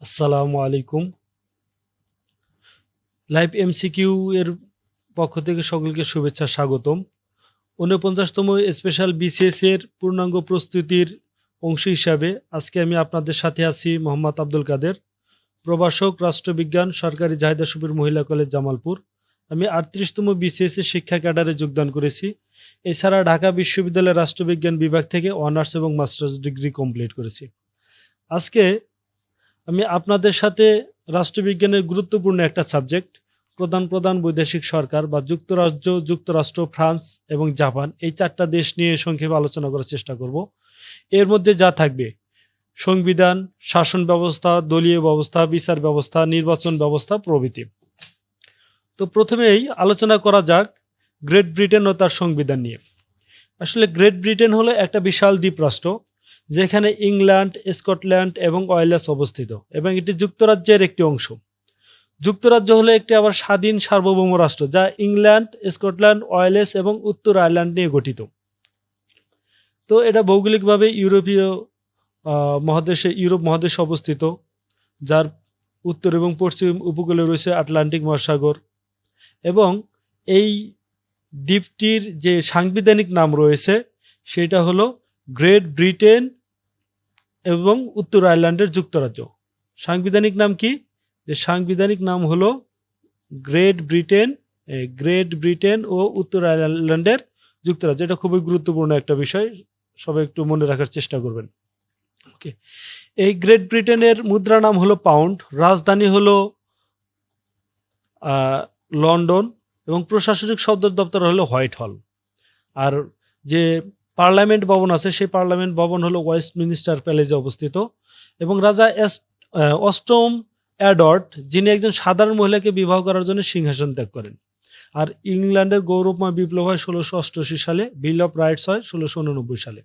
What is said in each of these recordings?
আসসালামু আলাইকুম। Live MCQ এর পক্ষ থেকে সকলকে শুভেচ্ছা স্বাগতম। ৪৯তম স্পেশাল বিসিএস এর পূর্ণাঙ্গ প্রস্তুতির অংশ হিসাবে আজকে আমি আপনাদের সাথে আছি মোহাম্মদ আব্দুল কাদের, প্রভাষক রাষ্ট্রবিজ্ঞান, সরকারি জাহেদা শফির মহিলা কলেজ, জামালপুর। আমি ৩৮তম বিসিএস এর শিক্ষা ক্যাডারে যোগদান করেছি। এছাড়া ঢাকা বিশ্ববিদ্যালয়ের রাষ্ট্রবিজ্ঞান বিভাগ থেকে অনার্স এবং মাস্টার্স ডিগ্রি কমপ্লিট করেছি। আজকে আমি আপনাদের সাথে রাষ্ট্রবিজ্ঞানের গুরুত্বপূর্ণ একটা সাবজেক্ট, প্রধান বৈদেশিক সরকার বা যুক্তরাজ্য, যুক্তরাষ্ট্র, ফ্রান্স এবং জাপান, এই 4টা দেশ নিয়ে সংক্ষেপে আলোচনা করার চেষ্টা করব। এর মধ্যে যা থাকবে: সংবিধান, শাসন ব্যবস্থা, দলীয় ব্যবস্থা, বিচার ব্যবস্থা, নির্বাচন ব্যবস্থা প্রভৃতি। তো প্রথমেই আলোচনা করা যাক গ্রেট ব্রিটেন ও তার সংবিধান নিয়ে। আসলে গ্রেট ব্রিটেন হলো একটা বিশাল দ্বীপরাষ্ট্র, যেখানে ইংল্যান্ড, স্কটল্যান্ড এবং ওয়েলস অবস্থিত, এবং এটি যুক্তরাজ্যের একটি অংশ। যুক্তরাজ্য হলো একটি আবার স্বাধীন সার্বভৌম রাষ্ট্র, যা ইংল্যান্ড, স্কটল্যান্ড, ওয়েলস এবং উত্তর আয়ারল্যান্ড নিয়ে গঠিত। তো এটা ভৌগোলিকভাবে ইউরোপীয় ইউরোপ মহাদেশে অবস্থিত, যার উত্তর এবং পশ্চিম উপকূলে রয়েছে আটলান্টিক মহাসাগর। এবং এই দ্বীপটির যে সাংবিধানিক নাম রয়েছে সেটা হলো গ্রেট ব্রিটেন এবং উত্তর আয়ারল্যান্ডের যুক্তরাজ্য। সাংবিধানিক নাম কি? যে সাংবিধানিক নাম হলো গ্রেট ব্রিটেন ও উত্তর আয়ারল্যান্ডের যুক্তরাজ্য। এটা খুবই গুরুত্বপূর্ণ একটা বিষয়, সবাই একটু মনে রাখার চেষ্টা করবেন। ওকে, এই গ্রেট ব্রিটেনের মুদ্রা নাম হলো পাউন্ড, রাজধানী হলো লন্ডন, এবং প্রশাসনিক সদর দপ্তর হলো হোয়াইট হল। আর যে পার্লামেন্ট ভবন আছে সেই পার্লামেন্ট ভবন হলো ওয়েস্টমিনিস্টার প্যালেসে অবস্থিত। এবং রাজা অষ্টম এডওয়ার্ড, যিনি একজন সাধারণ মহিলাকে বিবাহ করার জন্য সিংহাসন ত্যাগ করেন। আর ইংল্যান্ডের গৌরবময় বিপ্লব হয় 1688 সালে, বিল অফ রাইটস হয় 1689 সালে।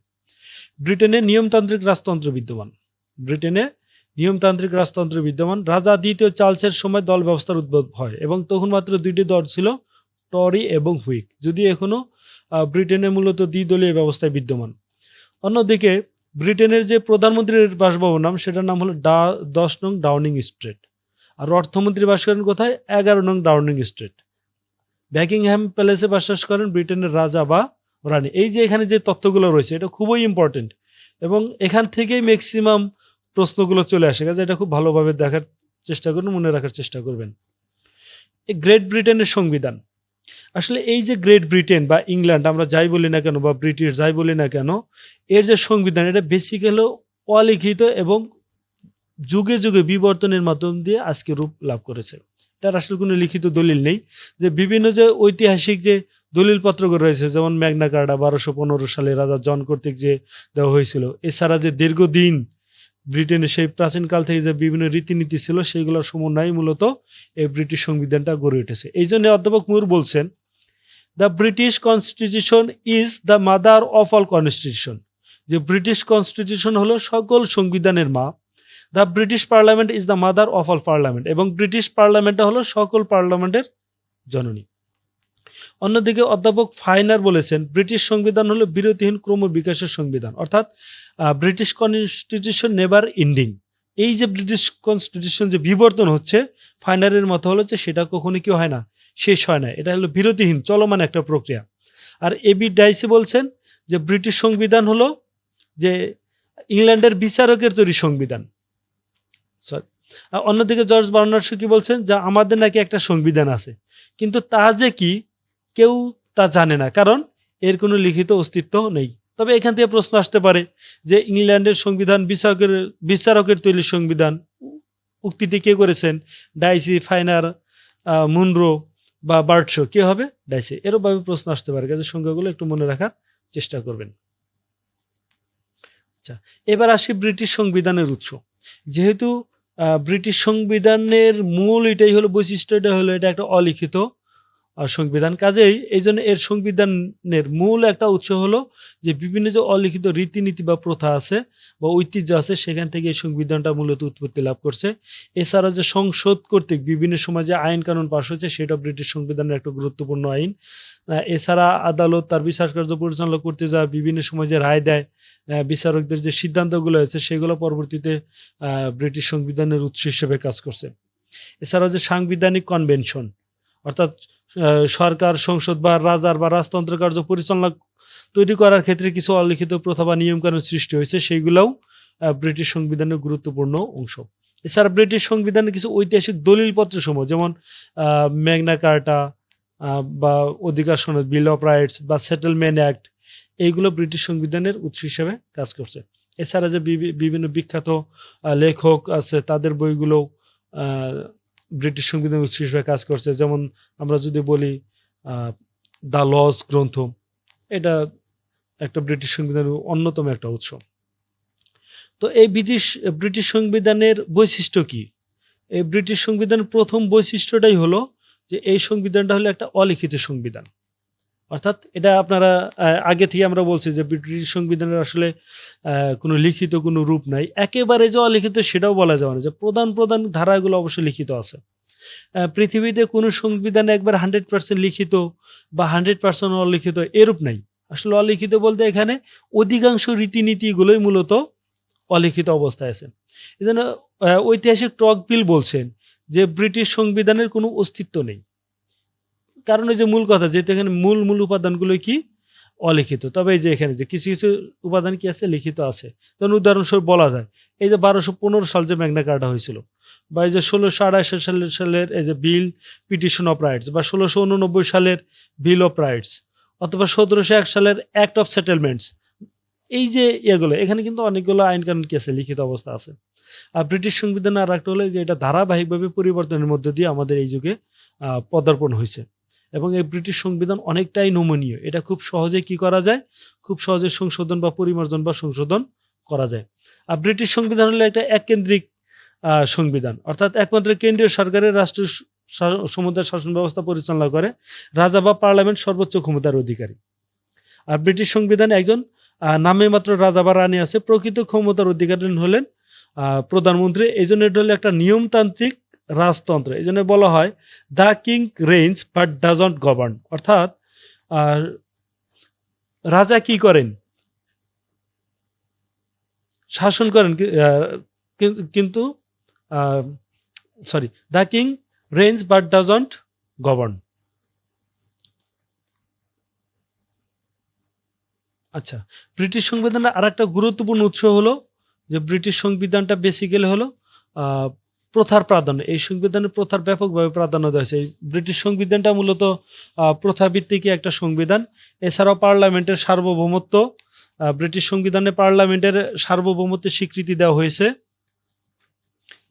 ব্রিটেনে নিয়মতান্ত্রিক রাজতন্ত্র বিদ্যমান। রাজা দ্বিতীয় চার্লসের সময় দল ব্যবস্থার উদ্ভব হয়, এবং তখন মাত্র 2টি দল ছিল, টরি এবং হুইগ, যদি এখনো ব্রিটেনে মূলত দ্বিদলীয় ব্যবস্থায় বিদ্যমান। অন্যদিকে ব্রিটেনের যে প্রধানমন্ত্রীর বাসভবন নাম, সেটার নাম হলো 10 নং ডাউনিং স্ট্রিট। আর অর্থমন্ত্রী বাস করেন কোথায়? 11 নং ডাউনিং স্ট্রিট। ব্যাকিংহ্যাম প্যালেসে বাস করেন ব্রিটেনের রাজা বা রানী। এই যে এখানে যে তথ্যগুলো রয়েছে এটা খুবই ইম্পর্টেন্ট, এবং এখান থেকেই ম্যাক্সিমাম প্রশ্নগুলো চলে আসে, কাজে এটা খুব ভালোভাবে দেখার চেষ্টা করবেন, মনে রাখার চেষ্টা করবেন। এই গ্রেট ব্রিটেনের সংবিধান, আসলে এই যে গ্রেট ব্রিটেন বা ইংল্যান্ড আমরা যাই বলি না কেন, বা ব্রিটিশ যাই বলি না কেন, এর যে সংবিধান, এটা বেসিক্যালি অলিখিত এবং যুগে যুগে বিবর্তনের মাধ্যম দিয়ে আজকে রূপ লাভ করেছে। তার আসলে কোনো লিখিত দলিল নেই। যে বিভিন্ন যে ঐতিহাসিক যে দলিলপত্রগুলো রয়েছে, যেমন ম্যাগনা কার্টা 1215 সালে রাজা জন কর্তৃক যে দেওয়া হয়েছিল, এছাড়া যে দীর্ঘদিন ব্রিটেনের সেই প্রাচীনকাল থেকে যে বিভিন্ন রীতিনীতি ছিল, সেইগুলোর সমন্বয়ে মূলত এই ব্রিটিশ সংবিধানটা গড়ে উঠেছে। এই জন্য অধ্যাপক মুর বলছেন, the British constitution is the mother of all constitution. যে ব্রিটিশ কনস্টিটিউশন হলো সকল সংবিধানের মা। The British parliament is the mother of all parliament, এবং ব্রিটিশ পার্লামেন্টটা হলো সকল পার্লামেন্টের জননী। অন্যদিকে অধ্যাপক ফাইনার বলেছেন, ব্রিটিশ সংবিধান হলো বিরতিহীন ক্রমবিকাশের সংবিধান, অর্থাৎ ব্রিটিশ কনস্টিটিউশন নেভার এন্ডিং। এই যে ব্রিটিশ কনস্টিটিউশন যে বিবর্তন হচ্ছে, ফাইনারের মতো হলো যে সেটা কখনো কি হয় না, শেষ হয় না, এটা হলো বিরতিহীন চলমান একটা প্রক্রিয়া। আর এবি ডাইসি বলছেন যে ব্রিটিশ সংবিধান হলো যে ইংল্যান্ডের বিচারকের তৈরি সংবিধান। অন্যদিকে জর্জ বার্নার্ড শো কি বলছেন, যে আমাদের নাকি একটা সংবিধান আছে, কিন্তু তা যে কি কেউ তা জানে না, কারণ এর কোনো লিখিত অস্তিত্ব নেই। তবে এখান থেকে প্রশ্ন আসতে পারে যে ইংল্যান্ডের সংবিধান বিচারকের তৈরি সংবিধান, উক্তিটি কে করেছেন? ডাইসি, ফাইনার, মুনরো বা বার্টশো, কে হবে? ডাইসি। এরকমভাবে প্রশ্ন আসতে পারে, কাজে সংখ্যাগুলো একটু মনে রাখার চেষ্টা করবেন। আচ্ছা, এবার আসি ব্রিটিশ সংবিধানের উৎস। যেহেতু ব্রিটিশ সংবিধানের মূল এটাই হলো বৈশিষ্ট্য, এটা হলো এটা একটা অলিখিত সংবিধান, কাজেই এই জন্য এর সংবিধানের মূল একটা উৎস হলো যে বিভিন্ন যে অলিখিত রীতিনীতি বা প্রথা আছে বা ঐতিহ্য আছে, সেখান থেকে এই সংবিধানটা মূলত উৎপত্তি লাভ করছে। এছাড়া যে সংসদ কর্তৃক বিভিন্ন সময় যে আইন কানুন পাশ হয়েছে, সেটা ব্রিটিশ সংবিধানের একটা গুরুত্বপূর্ণ আইন। এছাড়া আদালত তার বিচার কার্য পরিচালনা করতে যা বিভিন্ন সময় যে রায় দেয়, বিচারকদের যে সিদ্ধান্তগুলো হয়েছে সেগুলো পরবর্তীতে ব্রিটিশ সংবিধানের উৎস হিসেবে কাজ করছে। এছাড়াও যে সাংবিধানিক কনভেনশন, অর্থাৎ সরকার, সংসদ বা রাজার বা রাজতন্ত্র কার্য পরিচালনা তৈরি করার ক্ষেত্রে কিছু অলিখিত প্রথা বা নিয়মকানুন সৃষ্টি হয়েছে, সেইগুলোও ব্রিটিশ সংবিধানের গুরুত্বপূর্ণ অংশ। এছাড়া ব্রিটিশ সংবিধানের কিছু ঐতিহাসিক দলিলপত্র সমূহ, যেমন ম্যাগনা কার্টা বা অধিকার সনদ, বিল অফ রাইটস বা সেটেলমেন্ট অ্যাক্ট, এইগুলো ব্রিটিশ সংবিধানের উৎস হিসেবে কাজ করছে। এছাড়া যে বিভিন্ন বিখ্যাত লেখক আছে তাদের বইগুলো ব্রিটিশ সংবিধানের উৎস হিসেবে কাজ করছে। যেমন আমরা যদি বলি দ্য লস গ্রন্থ, এটা একটা ব্রিটিশ সংবিধানের অন্যতম একটা উৎস। তো এই ব্রিটিশ সংবিধানের বৈশিষ্ট্য কি? এই ব্রিটিশ সংবিধানের প্রথম বৈশিষ্ট্যটাই হলো যে এই সংবিধানটা হলো একটা অলিখিত সংবিধান। অর্থাৎ এটা আপনারা আগে থেকে আমরা বলছি যে ব্রিটিশ সংবিধানের আসলে কোনো লিখিত কোনো রূপ নাই, একেবারে যে অলিখিত সেটাও বলা যাবে না, যে প্রধান প্রধান ধারাগুলো অবশ্যই লিখিত আছে। পৃথিবীতে কোনো সংবিধান একবার 100% লিখিত বা 100% অলিখিত এরূপ নাই। আসলে অলিখিত বলতে এখানে অধিকাংশ রীতিনীতিগুলোই মূলত অলিখিত অবস্থায় আছে। এজন্য ঐতিহাসিক টকভিল বলছেন যে ব্রিটিশ সংবিধানের কোনো অস্তিত্ব নেই। কারণ ওই যে মূল কথা, যেহেতু এখানে মূল উপাদানগুলো কি অলিখিত, তবে এই যে এখানে যে কিছু কিছু উপাদান কি আছে, লিখিত আছে। যেমন উদাহরণস্বরূপ বলা যায় এই যে 1215 সাল যে ম্যাগনা কার্টা হয়েছিল, বা এই যে 1628 সালের এই যে বিল পিটিশন অফ রাইটস, বা 1689 সালের বিল অফ রাইটস, অথবা 1701 সালের অ্যাক্ট অফ সেটেলমেন্টস, এই যে এগুলো এখানে কিন্তু অনেকগুলো আইন কানুন কি আছে, লিখিত অবস্থা আছে। আর ব্রিটিশ সংবিধানের আর একটা হলো যে এটা ধারাবাহিকভাবে পরিবর্তনের মধ্যে দিয়ে আমাদের এই যুগে পদার্পণ হয়েছে। এবং এই ব্রিটিশ সংবিধান অনেকটাই নমনীয়, এটা খুব সহজে কি করা যায়, খুব সহজে সংশোধন বা পরিমার্জন বা সংশোধন করা যায়। আর ব্রিটিশ সংবিধান হলো একটা এককেন্দ্রিক সংবিধান, অর্থাৎ একমাত্র কেন্দ্রীয় সরকারের রাষ্ট্রীয় সমুদায় শাসন ব্যবস্থা পরিচালনা করে, রাজা বা পার্লামেন্ট সর্বোচ্চ ক্ষমতার অধিকারী। আর ব্রিটিশ সংবিধানে একজন নামে মাত্র রাজা বা রানী আছে, প্রকৃত ক্ষমতার অধিকারী হলেন প্রধানমন্ত্রী। এই জন্য এটা হলো একটা নিয়মতান্ত্রিক রাজতন্ত্র। এই জন্য বলা হয় the king reigns but doesn't govern, অর্থাৎ রাজা কি করেন, শাসন করেন, কিন্তু the king reigns but doesn't govern. আচ্ছা, ব্রিটিশ সংবিধানের আর একটা গুরুত্বপূর্ণ উৎস হলো যে ব্রিটিশ সংবিধানটা বেসিক্যালি হলো প্রথার প্রাধান্য। এই সংবিধানে প্রথার ব্যাপকভাবে প্রাধান্য দেওয়া হয়েছে। এই ব্রিটিশ সংবিধানটা মূলত প্রথাভিত্তিক একটা সংবিধান। এছাড়াও পার্লামেন্টের সার্বভৌমত্ব, ব্রিটিশ সংবিধানে পার্লামেন্টের সার্বভৌমত্বের স্বীকৃতি দেওয়া হয়েছে।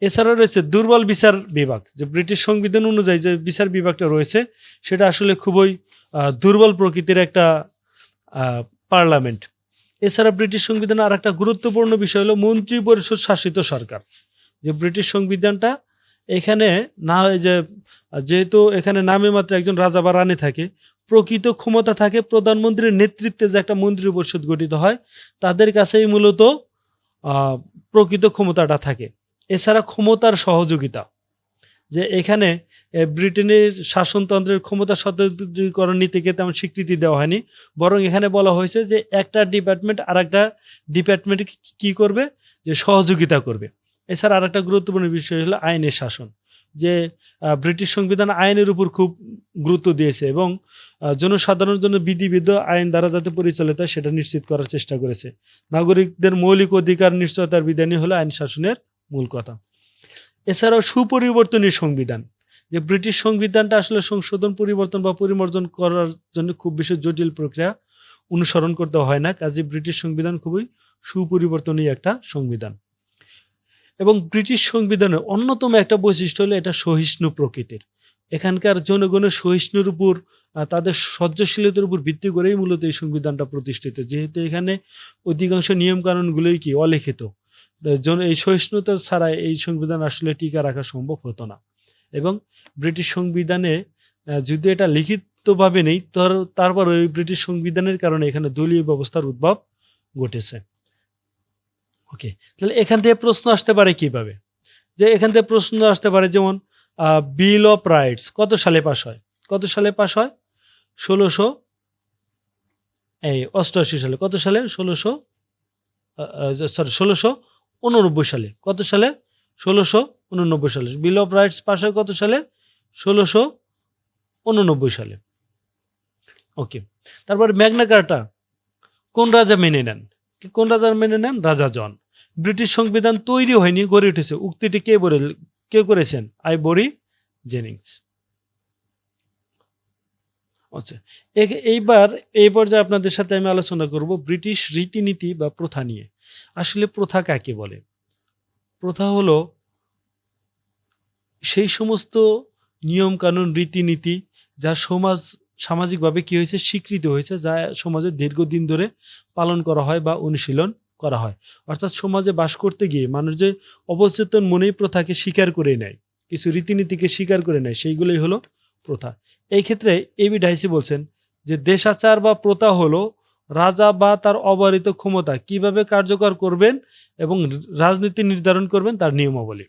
এছাড়াও রয়েছে দুর্বল বিচার বিভাগ, যে ব্রিটিশ সংবিধান অনুযায়ী যে বিচার বিভাগটা রয়েছে সেটা আসলে খুবই দুর্বল প্রকৃতির একটা পার্লামেন্ট। এছাড়া ব্রিটিশ সংবিধানে আর একটা গুরুত্বপূর্ণ বিষয় হলো মন্ত্রী পরিষদ শাসিত সরকার। যে ব্রিটিশ সংবিধানটা এখানে না, যে যেহেতু এখানে নামে মাত্র একজন রাজা বা রানী থাকে, প্রকৃত ক্ষমতা থাকে প্রধানমন্ত্রীর নেতৃত্বে যে একটা মন্ত্রী পরিষদ গঠিত হয়, তাদের কাছেই মূলত প্রকৃত ক্ষমতাটা থাকে। এছাড়া ক্ষমতার সহযোগিতা, যে এখানে ব্রিটেনের শাসনতন্ত্রের ক্ষমতা স্বতন্ত্রীকরণ নীতিকে তেমন স্বীকৃতি দেওয়া হয়নি, বরং এখানে বলা হয়েছে যে একটা ডিপার্টমেন্ট আর একটা ডিপার্টমেন্ট কি করবে, যে সহযোগিতা করবে। এছাড়া আর একটা গুরুত্বপূর্ণ বিষয় হলো আইনের শাসন, যে ব্রিটিশ সংবিধান আইনের উপর খুব গুরুত্ব দিয়েছে এবং জনসাধারণের জন্য বিধিবিধ আইন দ্বারা যাতে পরিচালিত হয় সেটা নিশ্চিত করার চেষ্টা করেছে। নাগরিকদের মৌলিক অধিকার নিশ্চয়তার বিধানই হলো আইন শাসনের মূল কথা। এছাড়াও সুপরিবর্তনীয় সংবিধান, যে ব্রিটিশ সংবিধানটা আসলে সংশোধন, পরিবর্তন বা পরিমার্জন করার জন্য খুব বেশি জটিল প্রক্রিয়া অনুসরণ করতে হয় না, কাজে ব্রিটিশ সংবিধান খুবই সুপরিবর্তনীয় একটা সংবিধান। এবং ব্রিটিশ সংবিধানের অন্যতম একটা বৈশিষ্ট্য হলো এটা সহিষ্ণু প্রকৃতির। এখানকার জনগণের সহিষ্ণুর উপর, তাদের সহ্যশীলতার উপর ভিত্তি করেই মূলত এই সংবিধানটা প্রতিষ্ঠিত, যেহেতু এখানে অধিকাংশ নিয়ম কানুনগুলোই কি অলিখিত। এই সহিষ্ণুতা ছাড়া এই সংবিধান আসলে টিকে রাখা সম্ভব হতো না। এবং ব্রিটিশ সংবিধানে যদি এটা লিখিতভাবে নেই, তারপর ওই ব্রিটিশ সংবিধানের কারণে এখানে দলীয় ব্যবস্থার উদ্ভব ঘটেছে। ওকে, তাহলে এখান থেকে প্রশ্ন আসতে পারে কিভাবে, যে এখান থেকে প্রশ্ন আসতে পারে যেমন বিল অফ রাইটস কত সালে পাস হয়, 1688 সালে। কত সালে? সরি ১৬89 সালে। কত সালে? ১৬89 সালে। বিল অফ রাইটস পাস হয় কত সালে? ১৬89 সালে। ওকে। তারপর ম্যাগনা কার্টা কোন রাজা মেনে নেন? কোন রাজা মেনে নেন? রাজা জন। ব্রিটিশ সংবিধান তৈরি হয়নি, গড়ে উঠেছে। উক্তিটি কে করেছেন? Ivory Jennings. আচ্ছা, এইবার এই পর্যায়ে আপনাদের সাথে আমি আলোচনা করব ব্রিটিশ রীতিনীতি বা প্রথা নিয়ে। আসলে প্রথা কাকে বলে? প্রথা হলো সেই সমস্ত নিয়ম কানুন রীতিনীতি যা সামাজিকভাবে কি হয়েছে, স্বীকৃত হয়েছে, যা সমাজে দীর্ঘদিন ধরে পালন করা হয় বা অনুশীলন করা হয়। অর্থাৎ সমাজে বাস করতে গিয়ে মানুষ যে অবচেতন মনেই প্রথাকে স্বীকার করে নেয়, কিছু রীতিনীতিকে স্বীকার করে নেয়, সেইগুলোই হলো প্রথা। এই ক্ষেত্রে এবি ডাইসি বলছেন যে দেশাচার বা প্রথা হলো রাজা বা তার অবারিত ক্ষমতা কিভাবে কার্যকর করবেন এবং রাজনীতি নির্ধারণ করবেন তার নিয়মাবলী।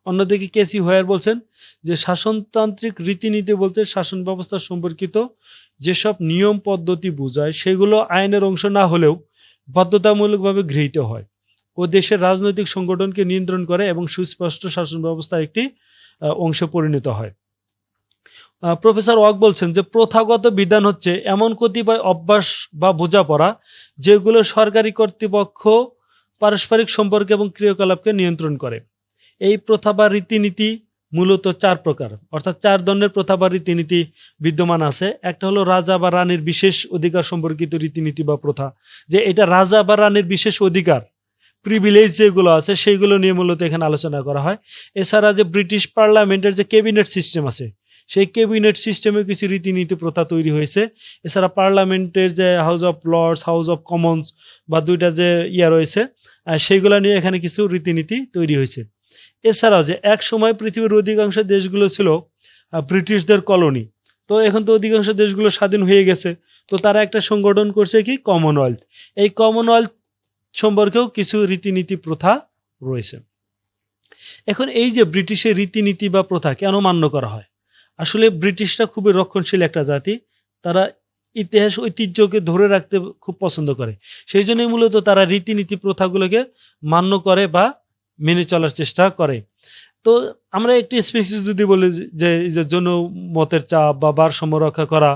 অন্যদিকে কেসি হোয়ার বলছেন যে শাসনতান্ত্রিক রীতিনীতি বলতে শাসন ব্যবস্থা সম্পর্কিত যেসব নিয়ম পদ্ধতি বোঝায় সেগুলো আইনের অংশ না হলেও বাধ্যতামূলকভাবে গৃহীত হয় ও দেশের রাজনৈতিক সংগঠনকে নিয়ন্ত্রণ করে এবং সুস্পষ্ট শাসন ব্যবস্থার একটি অংশে পরিণত হয়। প্রফেসর ওয়াক বলছেন যে প্রথাগত বিধান হচ্ছে এমন কতিপয় অভ্যাস বা বোঝাপড়া যেগুলো সরকারি কর্তৃপক্ষ পারস্পরিক সম্পর্ক এবং ক্রিয়াকলাপকে নিয়ন্ত্রণ করে। এই প্রথা বা রীতিনীতি মূলত 4 প্রকার, অর্থাৎ 4 ধরনের প্রথা বা রীতিনীতি বিদ্যমান আছে। একটা হলো রাজা বা রানীর বিশেষ অধিকার সম্পর্কিত রীতিনীতি বা প্রথা, যে এটা রাজা বা রানীর বিশেষ অধিকার, প্রিভিলেজ যেগুলো আছে সেইগুলো নিয়ে মূলত এখানে আলোচনা করা হয়। এছাড়া যে ব্রিটিশ পার্লামেন্টের যে ক্যাবিনেট সিস্টেম আছে, সেই ক্যাবিনেট সিস্টেমে কিছু রীতিনীতি প্রথা তৈরি হয়েছে। এছাড়া পার্লামেন্টের যে House of Lords, House of Commons বা দুইটা যে রয়েছে, সেইগুলো নিয়ে এখানে কিছু রীতিনীতি তৈরি হয়েছে। এছাড়াও যে এক সময় পৃথিবীর অধিকাংশ দেশগুলো ছিল ব্রিটিশদের কলোনি, তো এখন তো অধিকাংশ দেশগুলো স্বাধীন হয়ে গেছে, তো তারা একটা সংগঠন করছে কি, কমনওয়েলথ। এই কমনওয়েলথ সম্পর্কেও কিছু রীতিনীতি প্রথা রয়েছে। এখন এই যে ব্রিটিশের রীতিনীতি বা প্রথা কেন মান্য করা হয়? আসলে ব্রিটিশরা খুবই রক্ষণশীল একটা জাতি, তারা ইতিহাস ঐতিহ্যকে ধরে রাখতে খুব পছন্দ করে। সেই জন্যই মূলত তারা রীতিনীতি প্রথাগুলোকে মান্য করে বা মেনে চলার চেষ্টা করে। তো আমরা একটি স্পেসিফিক যদি বলি যে জনমতের চাপ বা ভারসাম্য রক্ষা করা,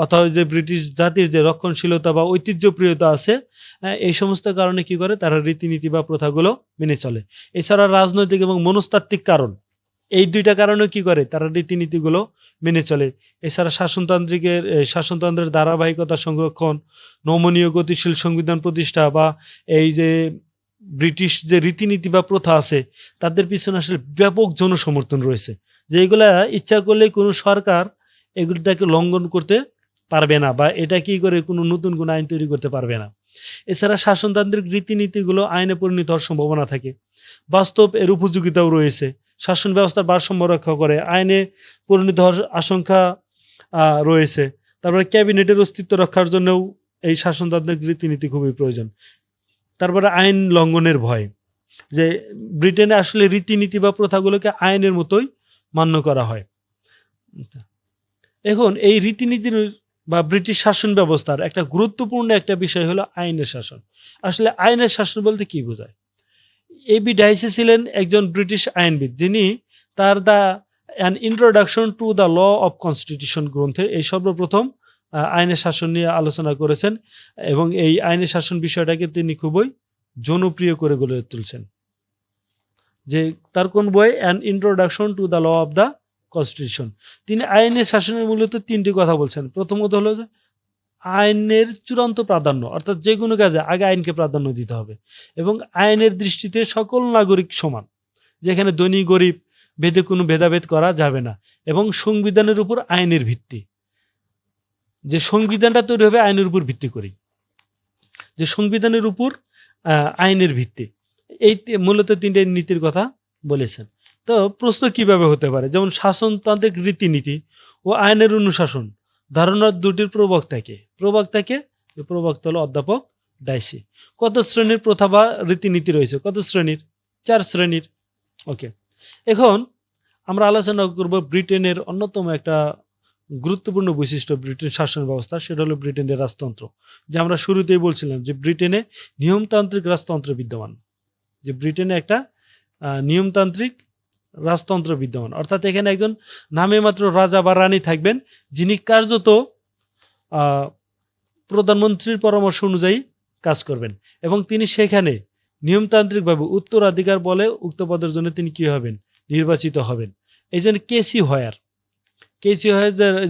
অথবা যে ব্রিটিশ জাতির যে রক্ষণশীলতা বা ঐতিহ্যপ্রিয়তা আছে, এই সমস্ত কারণে কি করে, তারা রীতিনীতি বা প্রথাগুলো মেনে চলে। এছাড়া রাজনৈতিক এবং মনস্তাত্ত্বিক কারণ, এই দুইটা কারণে কি করে, তারা রীতিনীতিগুলো মেনে চলে। এছাড়া শাসনতন্ত্রের ধারাবাহিকতা সংরক্ষণ, নমনীয় গতিশীল সংবিধান প্রতিষ্ঠা বা এই যে ব্রিটিশ যে রীতিনীতি বা প্রথা আছে তাদের পিছনে আসলে ব্যাপক জনসমর্থন রয়েছে, যে এগুলা ইচ্ছা করলে কোনো সরকার এগুলোটাকে লঙ্ঘন করতে পারবে না বা এটা কি করে কোনো নতুন কোনো আইন তৈরি করতে পারবে না। এছাড়া শাসনতান্ত্রিক রীতিনীতিগুলো আইনে পরিণত হওয়ার সম্ভাবনা থাকে, বাস্তব এর উপযোগিতাও রয়েছে, শাসন ব্যবস্থার ভারসাম্য রক্ষা করে, আইনে পরিণত হওয়ার আশঙ্কা রয়েছে। তারপরে ক্যাবিনেটের অস্তিত্ব রক্ষার জন্যও এই শাসনতান্ত্রিক রীতিনীতি খুবই প্রয়োজন। তারপরে আইন লঙ্ঘনের ভয়, যে ব্রিটেনে আসলে রীতিনীতি বা প্রথাগুলোকে আইনের মতোই মান্য করা হয়। এখন এই রীতিনীতির বা ব্রিটিশ শাসন ব্যবস্থার একটা গুরুত্বপূর্ণ একটা বিষয় হলো আইনের শাসন। আসলে আইনের শাসন বলতে কি বোঝায়? এবি ডাইসি ছিলেন একজন ব্রিটিশ আইনবিদ, যিনি তার an introduction to the law of constitution গ্রন্থে এই সর্বপ্রথম আইনের শাসন নিয়ে আলোচনা করেছেন এবং এই আইনের শাসন বিষয়টাকে তিনি খুবই জনপ্রিয় করে গড়ে তুলছেন। যে তার কোন বই, an introduction to the law of the constitution. তিনি আইনের শাসনের মূলত 3টি কথা বলছেন। প্রথমত হলো যে আইনের চূড়ান্ত প্রাধান্য, অর্থাৎ যে কোনো কাজে আগে আইনকে প্রাধান্য দিতে হবে এবং আইনের দৃষ্টিতে সকল নাগরিক সমান, যেখানে ধনী গরিব ভেদে কোনো ভেদাভেদ করা যাবে না, এবং সংবিধানের উপর আইনের ভিত্তি, যে সংবিধানটা তৈরি হবে আইনের উপর ভিত্তি করেই, যে সংবিধানের উপর আইনের ভিত্তি। এই মূলত 3টে নীতির কথা বলেছেন। তো প্রশ্ন কিভাবে হতে পারে, যেমন শাসনতান্ত্রিক রীতিনীতি ও আইনের অনুশাসন ধারণার দুটির প্রবক্তাকে প্রবক্তা হলো অধ্যাপক ডাইসি। কত শ্রেণীর প্রথা বা রীতিনীতি রয়েছে? কত শ্রেণীর? 4 শ্রেণীর। ওকে, এখন আমরা আলোচনা করব ব্রিটেনের অন্যতম একটা গুরুত্বপূর্ণ বৈশিষ্ট্য ব্রিটেন শাসন ব্যবস্থা, সেটা হলো ব্রিটেনের রাজতন্ত্র। যে আমরা শুরুতেই বলছিলাম যে ব্রিটেনে নিয়মতান্ত্রিক রাজতন্ত্র বিদ্যমান, যে ব্রিটেনে একটা নিয়মতান্ত্রিক রাজতন্ত্র বিদ্যমান, অর্থাৎ এখানে একজন নামে মাত্র রাজা বা রানী থাকবেন, যিনি কার্যত প্রধানমন্ত্রীর পরামর্শ অনুযায়ী কাজ করবেন, এবং তিনি সেখানে নিয়মতান্ত্রিকভাবে উত্তরাধিকার বলে উক্ত পদের জন্য তিনি কি হবেন, নির্বাচিত হবেন। এই জন্য কেসি হয়ার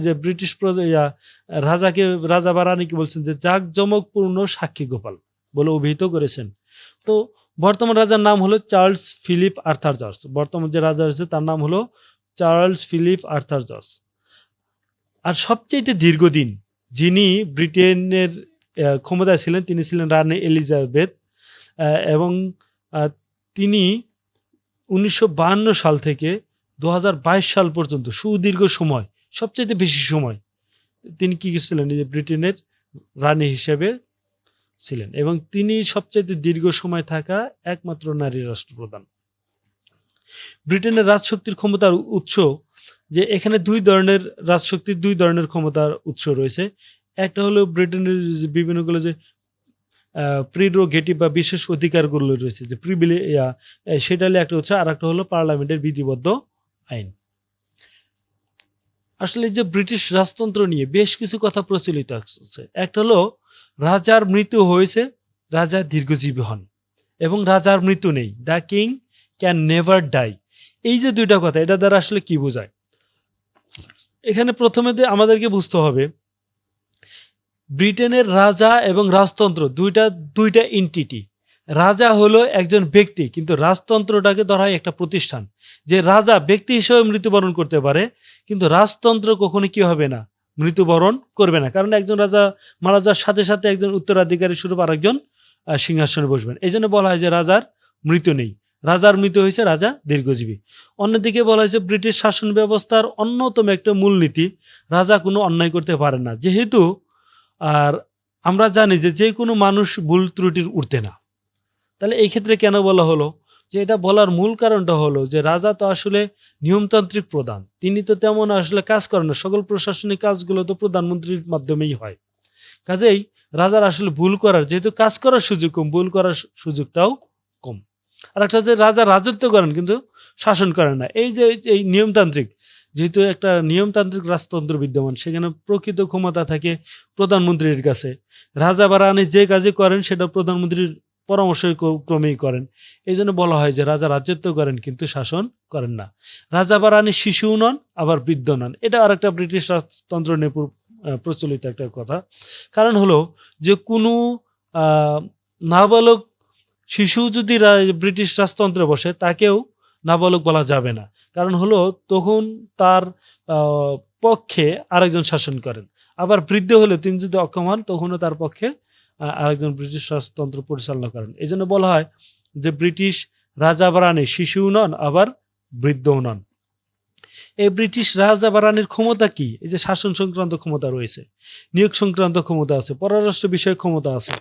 যে ব্রিটিশ রাজাকে, রাজা বা রানীকে বলছেন যে জাঁকজমকপূর্ণ সাক্ষী গোপাল বলে অভিহিত করেছেন। তো বর্তমান রাজার নাম হলো চার্লস ফিলিপ আর্থার জর্জ। বর্তমান যে রাজা রয়েছে তার নাম হলো চার্লস ফিলিপ আর্থার জর্জ। আর সবচেয়ে দীর্ঘদিন যিনি ব্রিটেনের ক্ষমতায় ছিলেন তিনি ছিলেন রানী এলিজাবেথ, এবং তিনি 1952 সাল থেকে 2022 সাল পর্যন্ত সুদীর্ঘ সময়, সবচেয়ে বেশি সময় তিনি কি ছিলেন, যে ব্রিটেনের রানী হিসেবে ছিলেন, এবং তিনি সবচেয়ে দীর্ঘ সময় থাকা একমাত্র নারী রাষ্ট্রপ্রধান। ব্রিটেনের রাজশক্তির ক্ষমতার উৎস, যে এখানে দুই ধরনের ক্ষমতার উৎস রয়েছে। একটা হলো ব্রিটেনের বিভিন্নগুলো যে প্রিরোগেটিভ বা বিশেষ অধিকারগুলো রয়েছে, যে সেটা হলো একটা উৎস, আর একটা হলো পার্লামেন্টের বিধিবদ্ধ আইন। আসলে যে ব্রিটিশ রাজতন্ত্র নিয়ে বেশ কিছু কথা প্রচলিত আছে। একটা হলো রাজার মৃত্যু হয়েছে, রাজা দীর্ঘজীবী হন, এবং রাজার মৃত্যু নেই, the king can never die. এই যে দুইটা কথা, এটা দ্বারা আসলে কি বোঝায়? এখানে প্রথমে আমাদেরকে বুঝতে হবে ব্রিটেনের রাজা এবং রাজতন্ত্র দুইটা এন্টিটি। রাজা হলো একজন ব্যক্তি, কিন্তু রাজতন্ত্রটাকে ধরা হয় একটা প্রতিষ্ঠান। যে রাজা ব্যক্তি হিসেবে মৃত্যুবরণ করতে পারে, কিন্তু রাজতন্ত্র কখনো কি হবে না, মৃত্যুবরণ করবে না, কারণ একজন রাজা মারা যাওয়ার সাথে সাথে একজন উত্তরাধিকারী স্বরূপ আরেকজন সিংহাসনে বসবেন। এই জন্য বলা হয় যে রাজার মৃত্যু নেই, রাজার মৃত্যু হয়েছে, রাজা দীর্ঘজীবী। অন্যদিকে বলা হয়েছে ব্রিটিশ শাসন ব্যবস্থার অন্যতম একটা মূলনীতি, রাজা কোনো অন্যায় করতে পারে না। যেহেতু আর আমরা জানি যে কোনো মানুষ ভুল ত্রুটির ঊর্ধ্বে না, তাহলে এই ক্ষেত্রে কেন বলা হলো, যে এটা বলার মূল কারণটা হলো যে রাজা তো আসলে নিয়মতান্ত্রিক প্রধান, তিনি তো তেমন আসলে কাজ করেন না, সকল প্রশাসনিক কাজগুলো তো প্রধানমন্ত্রীর মাধ্যমেই হয়। কাজেই রাজার আসলে ভুল করার, যেহেতু কাজ করার সুযোগ কম, ভুল করার সুযোগটাও কম। আর একটা যে রাজা রাজত্ব করেন কিন্তু শাসন করেন না। এই নিয়মতান্ত্রিক, যেহেতু একটা নিয়মতান্ত্রিক রাজতন্ত্র বিদ্যমান, সেখানে প্রকৃত ক্ষমতা থাকে প্রধানমন্ত্রীর কাছে। রাজা বা রানী যে কাজে করেন সেটা প্রধানমন্ত্রীর পরামর্শ ক্রমেই করেন। এই জন্য বলা হয় যে রাজা রাজত্ব করেন কিন্তু শাসন করেন না। রাজা বা রানী শিশুও নন, আবার বৃদ্ধ নন। এটা আর একটা ব্রিটিশ রাজতন্ত্র নিয়ে প্রচলিত একটা কথা। কারণ হলো যে কোনো নাবালক শিশু যদি ব্রিটিশ রাজতন্ত্রে বসে, তাকেও নাবালক বলা যাবে না। কারণ হলো তখন তার পক্ষে আরেকজন শাসন করেন। আবার বৃদ্ধ হলে তিনি যদি অক্ষম হন, তখনও তার পক্ষে আরেকজন ব্রিটিশ রাজতন্ত্র পরিচালনা করেন। এই জন্য বলা হয় যে ব্রিটিশ রাজা বা রানী শিশুও নন, আবার বৃদ্ধও নন। এই ব্রিটিশ রাজা বা রানীর ক্ষমতা কি? এই যে শাসন সংক্রান্ত ক্ষমতা রয়েছে, নিয়োগ সংক্রান্ত ক্ষমতা আছে, পররাষ্ট্র বিষয়ক ক্ষমতা আছে,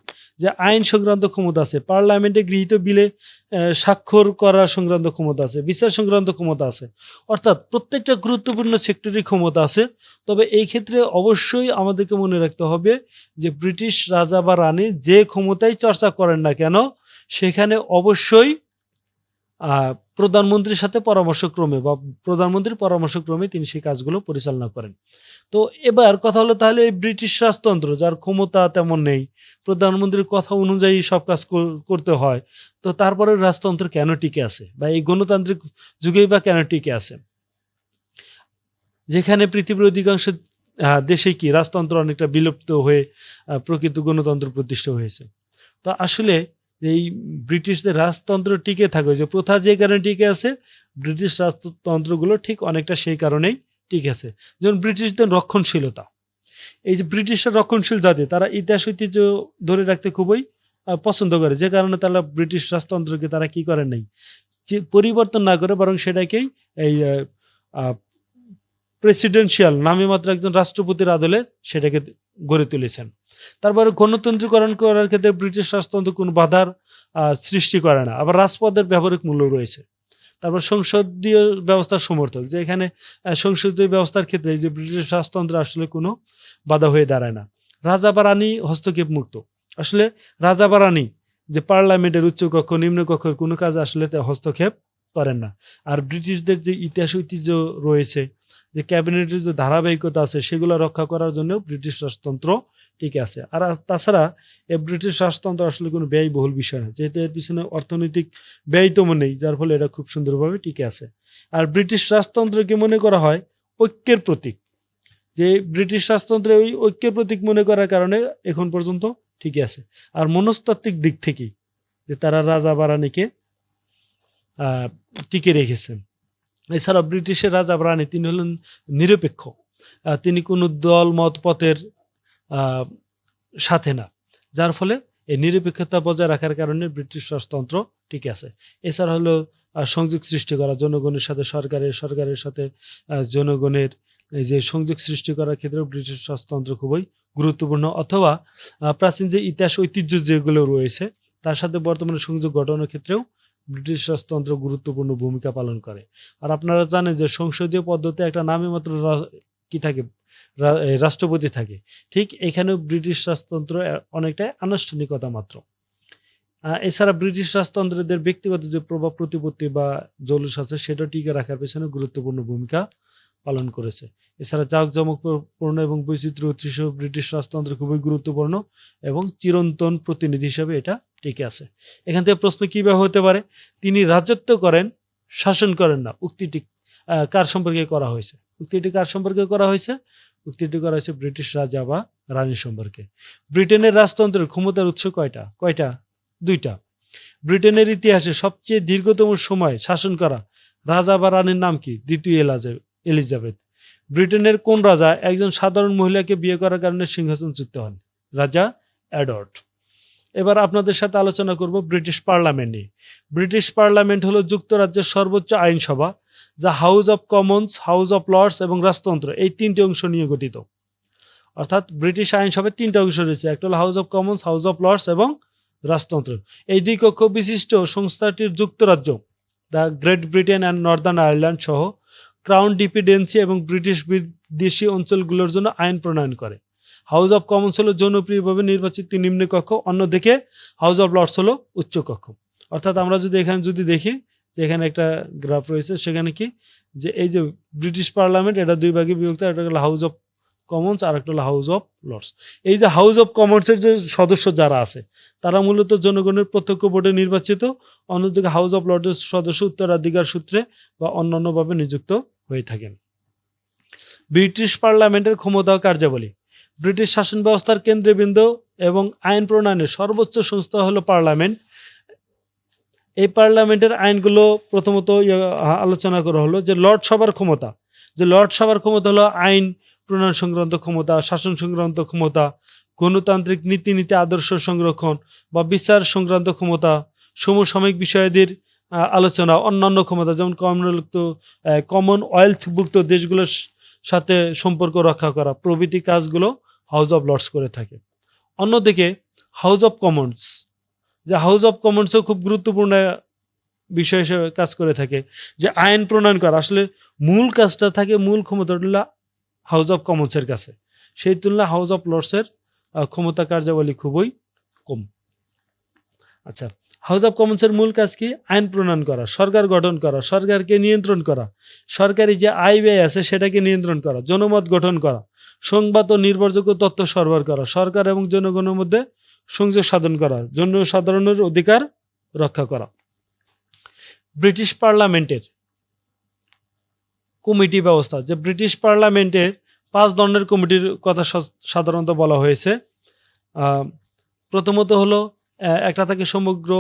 যে আইন সংক্রান্ত ক্ষমতা আছে, পার্লামেন্টে গৃহীত বিলে স্বাক্ষর করার সংক্রান্ত ক্ষমতা আছে, বিচার সংক্রান্ত ক্ষমতা আছে। অর্থাৎ প্রত্যেকটা গুরুত্বপূর্ণ সেক্টরের ক্ষমতা আছে। তবে এই ক্ষেত্রে অবশ্যই আমাদেরকে মনে রাখতে হবে যে ব্রিটিশ রাজা বা রানী যে ক্ষমতাই চর্চা করেন না কেন, সেখানে অবশ্যই প্রধানমন্ত্রীর সাথে পরামর্শক্রমে বা প্রধানমন্ত্রীর পরামর্শক্রমে তিনি সেই কাজগুলো পরিচালনা করেন। তো এবার কথা হলো, তাহলে এই ব্রিটিশ রাজতন্ত্র যার ক্ষমতা তেমন নেই, প্রধানমন্ত্রীর কথা অনুযায়ী সব কাজ করতে হয়, তো তারপরে রাজতন্ত্র কেন টিকে আছে, বা এই গণতান্ত্রিক যুগেই বা কেন টিকে আছে, যেখানে পৃথিবীর অধিকাংশ দেশে কি রাজতন্ত্র অনেকটা বিলুপ্ত হয়ে প্রকৃত গণতন্ত্র প্রতিষ্ঠা হয়েছে। তো আসলে এই ব্রিটিশদের রাজতন্ত্র টিকে থাকে, যে প্রথা যে কারণে টিকে আছে, ব্রিটিশ রাজতন্ত্রগুলো ঠিক অনেকটা সেই কারণেই টিকে আছে। যেমন ব্রিটিশদের রক্ষণশীলতা, এই যে ব্রিটিশরা রক্ষণশীল জাতি, তারা ইতিহাস ঐতিহ্য ধরে রাখতে খুবই পছন্দ করে, যে কারণে তারা ব্রিটিশ রাজতন্ত্রকে তারা কি করেন নাই, যে পরিবর্তন না করে, বরং সেটাকেই এই প্রেসিডেন্সিয়াল নামে মাত্র একজন রাষ্ট্রপতির আদলে সেটাকে গড়ে তুলেছেন। তারপরে গণতন্ত্রীকরণ করার ক্ষেত্রে ব্রিটিশ রাজতন্ত্র কোনো বাধার সৃষ্টি করে না। আবার রাজপদের ব্যবহারিক মূল্য রয়েছে। তারপর সংসদীয় ব্যবস্থার সমর্থক, যে এখানে সংসদীয় ব্যবস্থার ক্ষেত্রে যে ব্রিটিশ রাজতন্ত্র আসলে কোনো বাধা হয়ে দাঁড়ায় না। রাজা বা রানী হস্তক্ষেপ মুক্ত, আসলে রাজা বা রানী যে পার্লামেন্টের উচ্চকক্ষ নিম্নকক্ষের কোনো কাজ আসলে হস্তক্ষেপ করেন না। আর ব্রিটিশদের যে ইতিহাস ঐতিহ্য রয়েছে, যে ক্যাবিনেটের যে ধারাবাহিকতা আছে, সেগুলো রক্ষা করার জন্য ব্রিটিশ রাজতন্ত্র টিকে আছে। আর তাছাড়া এই ব্রিটিশ রাজতন্ত্র আসলে কোনো ব্যয়বহুল বিষয় না, যেহেতু এর পিছনে অর্থনৈতিক ব্যয়িতম নেই, যার ফলে এটা খুব সুন্দরভাবে টিকে আছে। আর ব্রিটিশ রাজতন্ত্রকে মনে করা হয় ঐক্যের প্রতীক, যে ব্রিটিশ রাজতন্ত্রে ওই ঐক্যের প্রতীক মনে করার কারণে এখন পর্যন্ত ঠিকই আছে। আর মনস্তাত্ত্বিক দিক থেকে যে তারা রাজা বা রানীকে টিকে রেখেছেন। এছাড়া ব্রিটিশের রাজা বা রানী তিনি হলেন নিরপেক্ষ, তিনি কোনো দল মত পথের সাথে না, যার ফলে এই নিরপেক্ষতা বজায় রাখার কারণে ব্রিটিশ রাজতন্ত্র টিকে আছে। এছাড়া হলো সংযোগ সৃষ্টি করা জনগণের সাথে সরকারের সাথে জনগণের এই যে সংযোগ সৃষ্টি করার ক্ষেত্রে ব্রিটিশ রাজতন্ত্র খুবই গুরুত্বপূর্ণ, অথবা প্রাচীন যে ইতিহাস ঐতিহ্য যেগুলো রয়েছে তার সাথে বর্তমানে সংযোগ ঘটানোর ক্ষেত্রেও ব্রিটিশ রাজতন্ত্র গুরুত্বপূর্ণ ভূমিকা পালন করে। আর আপনারা জানেন যে সংসদীয় পদ্ধতি একটা নামে মাত্র কি থাকে, রাষ্ট্রপতি থাকে, ঠিক এখানেও ব্রিটিশ রাজতন্ত্র অনেকটা আনুষ্ঠানিকতা মাত্র। এছাড়া ব্রিটিশ রাজতন্ত্রদের ব্যক্তিগত যে প্রভাব প্রতিপত্তি বা জৌলুস আছে সেটা টিকে রাখার পেছনে গুরুত্বপূর্ণ ভূমিকা পালন করেছে। এছাড়া জাঁকজমকপূর্ণ এবং বৈচিত্র্য উৎস ব্রিটিশ রাজতন্ত্র খুবই গুরুত্বপূর্ণ এবং চিরন্তন প্রতিনিধি হিসেবে এটা টিকে আছে। এখান থেকে প্রশ্ন কিভাবে হতে পারে, তিনি রাজত্ব করেন শাসন করেন না, উক্তিটি কার সম্পর্কে করা হয়েছে? উক্তিটি কার সম্পর্কে করা হয়েছে? উক্তিটি করা হয়েছে ব্রিটিশ রাজা বা রানী সম্পর্কে। ব্রিটেনের রাজতন্ত্রের ক্ষমতার উৎস কয়টা? দুইটা। ব্রিটেনের ইতিহাসে সবচেয়ে দীর্ঘতম সময় শাসন করা রাজা বা রানীর নাম কি? দ্বিতীয় এলিজাবেথ। ব্রিটেনের কোন রাজা একজন সাধারণ মহিলাকে বিয়ে করার কারণে সিংহাসনচ্যুত হন? রাজা এডওয়ার্ড। এবার আপনাদের সাথে আলোচনা করব ব্রিটিশ পার্লামেন্ট নিয়ে। ব্রিটিশ পার্লামেন্ট হলো যুক্তরাজ্যের সর্বোচ্চ আইনসভা, যা House of Commons, House of Lords এবং রাজতন্ত্র এই তিনটি অংশ নিয়ে গঠিত। অর্থাৎ ব্রিটিশ আইনসভায় তিনটা অংশ রয়েছে, একটা হলো House of Commons, House of Lords এবং রাজতন্ত্র। এই দুই কক্ষ বিশিষ্ট সংস্থাটির যুক্তরাজ্য, the Great Britain and Northern Ireland সহ ক্রাউন ডিপেন্ডেন্সি এবং ব্রিটিশ বিদেশি অঞ্চলগুলোর জন্য আইন প্রণয়ন করে। হাউস অফ কমন্স হলো জনপ্রিয়ভাবে নির্বাচিত নিম্নকক্ষ, অন্যদিকে হাউস অফ লর্ডস হলো উচ্চকক্ষ। অর্থাৎ আমরা যদি এখানে দেখি, এখানে একটা গ্রাফ রয়েছে, সেখানে কি যে এই যে ব্রিটিশ পার্লামেন্ট এটা দুই ভাগে বিভক্ত, একটা হলো হাউস অফ কমন্স আর একটা হলো হাউস অফ লর্ডস। এই যে হাউস অফ কমন্সের যে সদস্য যারা আছে তারা মূলত জনগণের প্রত্যক্ষ ভোটে নির্বাচিত, অন্যদিকে হাউস অফ লর্ডসের সদস্য উত্তরাধিকার সূত্রে বা অন্যান্যভাবে নিযুক্ত হয়ে থাকেন। ব্রিটিশ পার্লামেন্টের ক্ষমতা ও কার্যাবলী। ব্রিটিশ শাসন ব্যবস্থার কেন্দ্রবিন্দু এবং আইন প্রণয়নের সর্বোচ্চ সংস্থা হলো পার্লামেন্ট। এই পার্লামেন্টের আইনগুলো প্রথমত আলোচনা করা হলো যে লর্ড সভার ক্ষমতা। যে লর্ড সভার ক্ষমতা হলো আইন প্রণয়ন সংক্রান্ত ক্ষমতা, শাসন সংক্রান্ত ক্ষমতা, গণতান্ত্রিক নীতি আদর্শ সংরক্ষণ বা বিচার সংক্রান্ত ক্ষমতা, সমসাময়িক বিষয়াদির আলোচনা, অন্যান্য ক্ষমতা যেমন কমনওয়েলথভুক্ত দেশগুলোর সাথে সম্পর্ক রক্ষা করা প্রভৃতি কাজগুলো হাউস অফ লর্ডস করে থাকে। অন্যদিকে হাউস অফ কমন্স, যে হাউস অফ কমন্সও খুব গুরুত্বপূর্ণ বিষয় হিসেবে কাজ করে থাকে, যে আইন প্রণয়ন করা আসলে মূল কাজটা থাকে, মূল ক্ষমতাটা হাউস অফ কমন্সের কাছে, সেই তুলনায় হাউস অফ লর্ডসের ক্ষমতা কার্যাবলী খুবই কম। আচ্ছা, হাউস অফ কমন্সের মূল কাজ কি? আইন প্রণয়ন করা, সরকার গঠন করা, সরকারকে নিয়ন্ত্রণ করা, সরকারি যে আয় ব্যয় আছে সেটাকে নিয়ন্ত্রণ করা, জনমত গঠন করা, সংবাদ ও নির্ভরযোগ্য তথ্য সরবরাহ করা, সরকার এবং জনগণের মধ্যে সংযোগ সাধন করা, জনসাধারণের অধিকার রক্ষা করা। ব্রিটিশ পার্লামেন্টের কমিটি ব্যবস্থা, যে ব্রিটিশ পার্লামেন্টের 5 ধরনের কমিটির কথা সাধারণত বলা হয়েছে। প্রথমত হলো একটা থাকে সমগ্র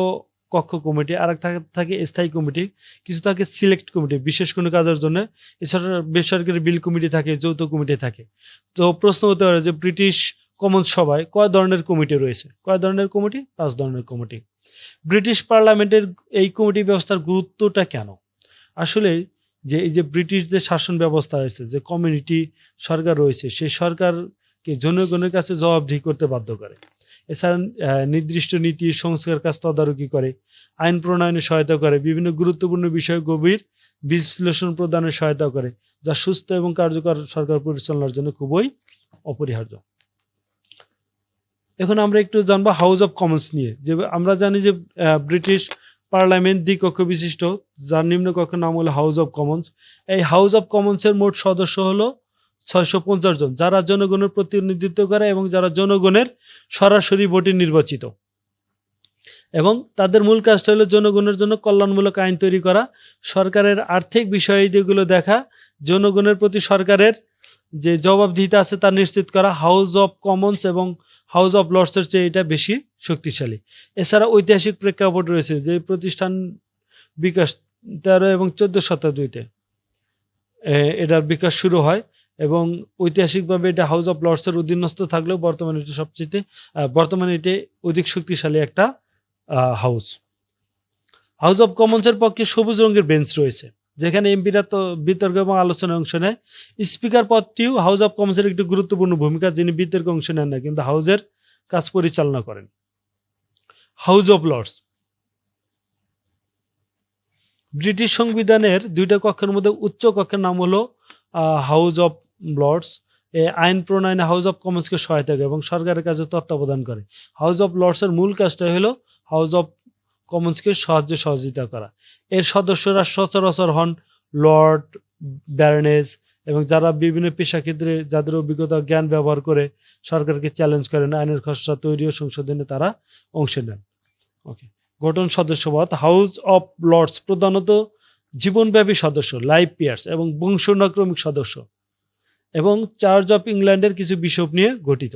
কক্ষ কমিটি, আর একটা থাকে স্থায়ী কমিটি, কিছু থাকে সিলেক্ট কমিটি বিশেষ কোনো কাজের জন্য, এছাড়া বেসরকারি বিল কমিটি থাকে, যৌথ কমিটি থাকে। তো প্রশ্ন হতে পারে যে ব্রিটিশ কমন্স সভায় কয় ধরনের কমিটি রয়েছে? কয় ধরনের কমিটি? 5 ধরনের কমিটি। ব্রিটিশ পার্লামেন্টের এই কমিটি ব্যবস্থার গুরুত্বটা কেন? আসলে যে এই যে ব্রিটিশ যে শাসন ব্যবস্থা রয়েছে, যে কমিউনিটি সরকার রয়েছে, সেই সরকারকে জনগণের কাছে জবাবদিহি করতে বাধ্য করে। এছাড়া নির্দিষ্ট নীতি সংস্কার কাজ তদারকি করে, আইন প্রণয়নে সহায়তা করে, বিভিন্ন গুরুত্বপূর্ণ বিষয়ে গভীর বিশ্লেষণ প্রদানে সহায়তা করে, যা সুস্থ এবং কার্যকর সরকার পরিচালনার জন্য খুবই অপরিহার্য। এখন আমরা একটু জানবো হাউস অফ কমন্স নিয়ে। যে আমরা জানি যে ব্রিটিশ পার্লামেন্ট দ্বিকক্ষ বিশিষ্ট, যার নিম্নকক্ষের নাম হলো হাউস অফ কমন্স। এই হাউস অফ কমন্সের মোট সদস্য হলো 650 জন, যারা জনগণের প্রতিনিধিত্ব করে এবং যারা জনগণের সরাসরি ভোটে নির্বাচিত। এবং তাদের মূল কাজটা হলো জনগণের জন্য কল্যাণমূলক আইন তৈরি করা, সরকারের আর্থিক বিষয় যেগুলো দেখা, জনগণের প্রতি সরকারের যে জবাবদিহিতা আছে তা নিশ্চিত করা। হাউস অফ কমন্স এবং হাউস অফ লর্ডসের চেয়ে এটা বেশি শক্তিশালী। এছাড়া ঐতিহাসিক প্রেক্ষাপট রয়েছে, যে প্রতিষ্ঠান বিকাশ 13 এবং 14 শতাব্দীতে এটার বিকাশ শুরু হয় এবং ঐতিহাসিকভাবে এটা হাউস অফ লর্ডসের অধীনস্থ থাকলেও বর্তমানে এটি অধিক শক্তিশালী একটা হাউস। হাউস অফ কমন্সের পক্ষে সবুজ রঙের বেঞ্চ রয়েছে, যেখানে এমপিরা তো বিতর্ক এবং আলোচনায় অংশ নেয়। স্পিকার পদটিও হাউস অফ কমন্সের একটি গুরুত্বপূর্ণ ভূমিকা, যিনি বিতর্কে অংশ নেন না কিন্তু হাউসের কাজ পরিচালনা করেন। হাউস অফ লর্ডস ব্রিটিশ সংবিধানের দুইটা কক্ষের মধ্যে উচ্চ কক্ষের নাম হলো হাউস অফ লর্ডস। আইন প্রণয়নে হাউস অফ কমন্সকে সহায়তা করে এবং সরকারের কাছে তত্ত্বাবধান করে। হাউস অফ লর্ডসের মূল কাজটা হলো হাউস অফ কমন্সকে সহযোগিতা করা। এর সদস্যরা সচরাচর হন লর্ড, ব্যারনেস এবং যারা বিভিন্ন পেশা ক্ষেত্রে যাদের অভিজ্ঞতা জ্ঞান ব্যবহার করে সরকারকে চ্যালেঞ্জ করেন, আইনের খসড়া তৈরি ও সংশোধনে তারা অংশ নেন। ওকে, গঠন সদস্যপদ হাউস অফ লর্ডস প্রধানত জীবনব্যাপী সদস্য, লাইফ পেয়ার্স এবং বংশানুক্রমিক সদস্য এবং চার্চ অফ ইংল্যান্ডের কিছু বিশপ নিয়ে গঠিত।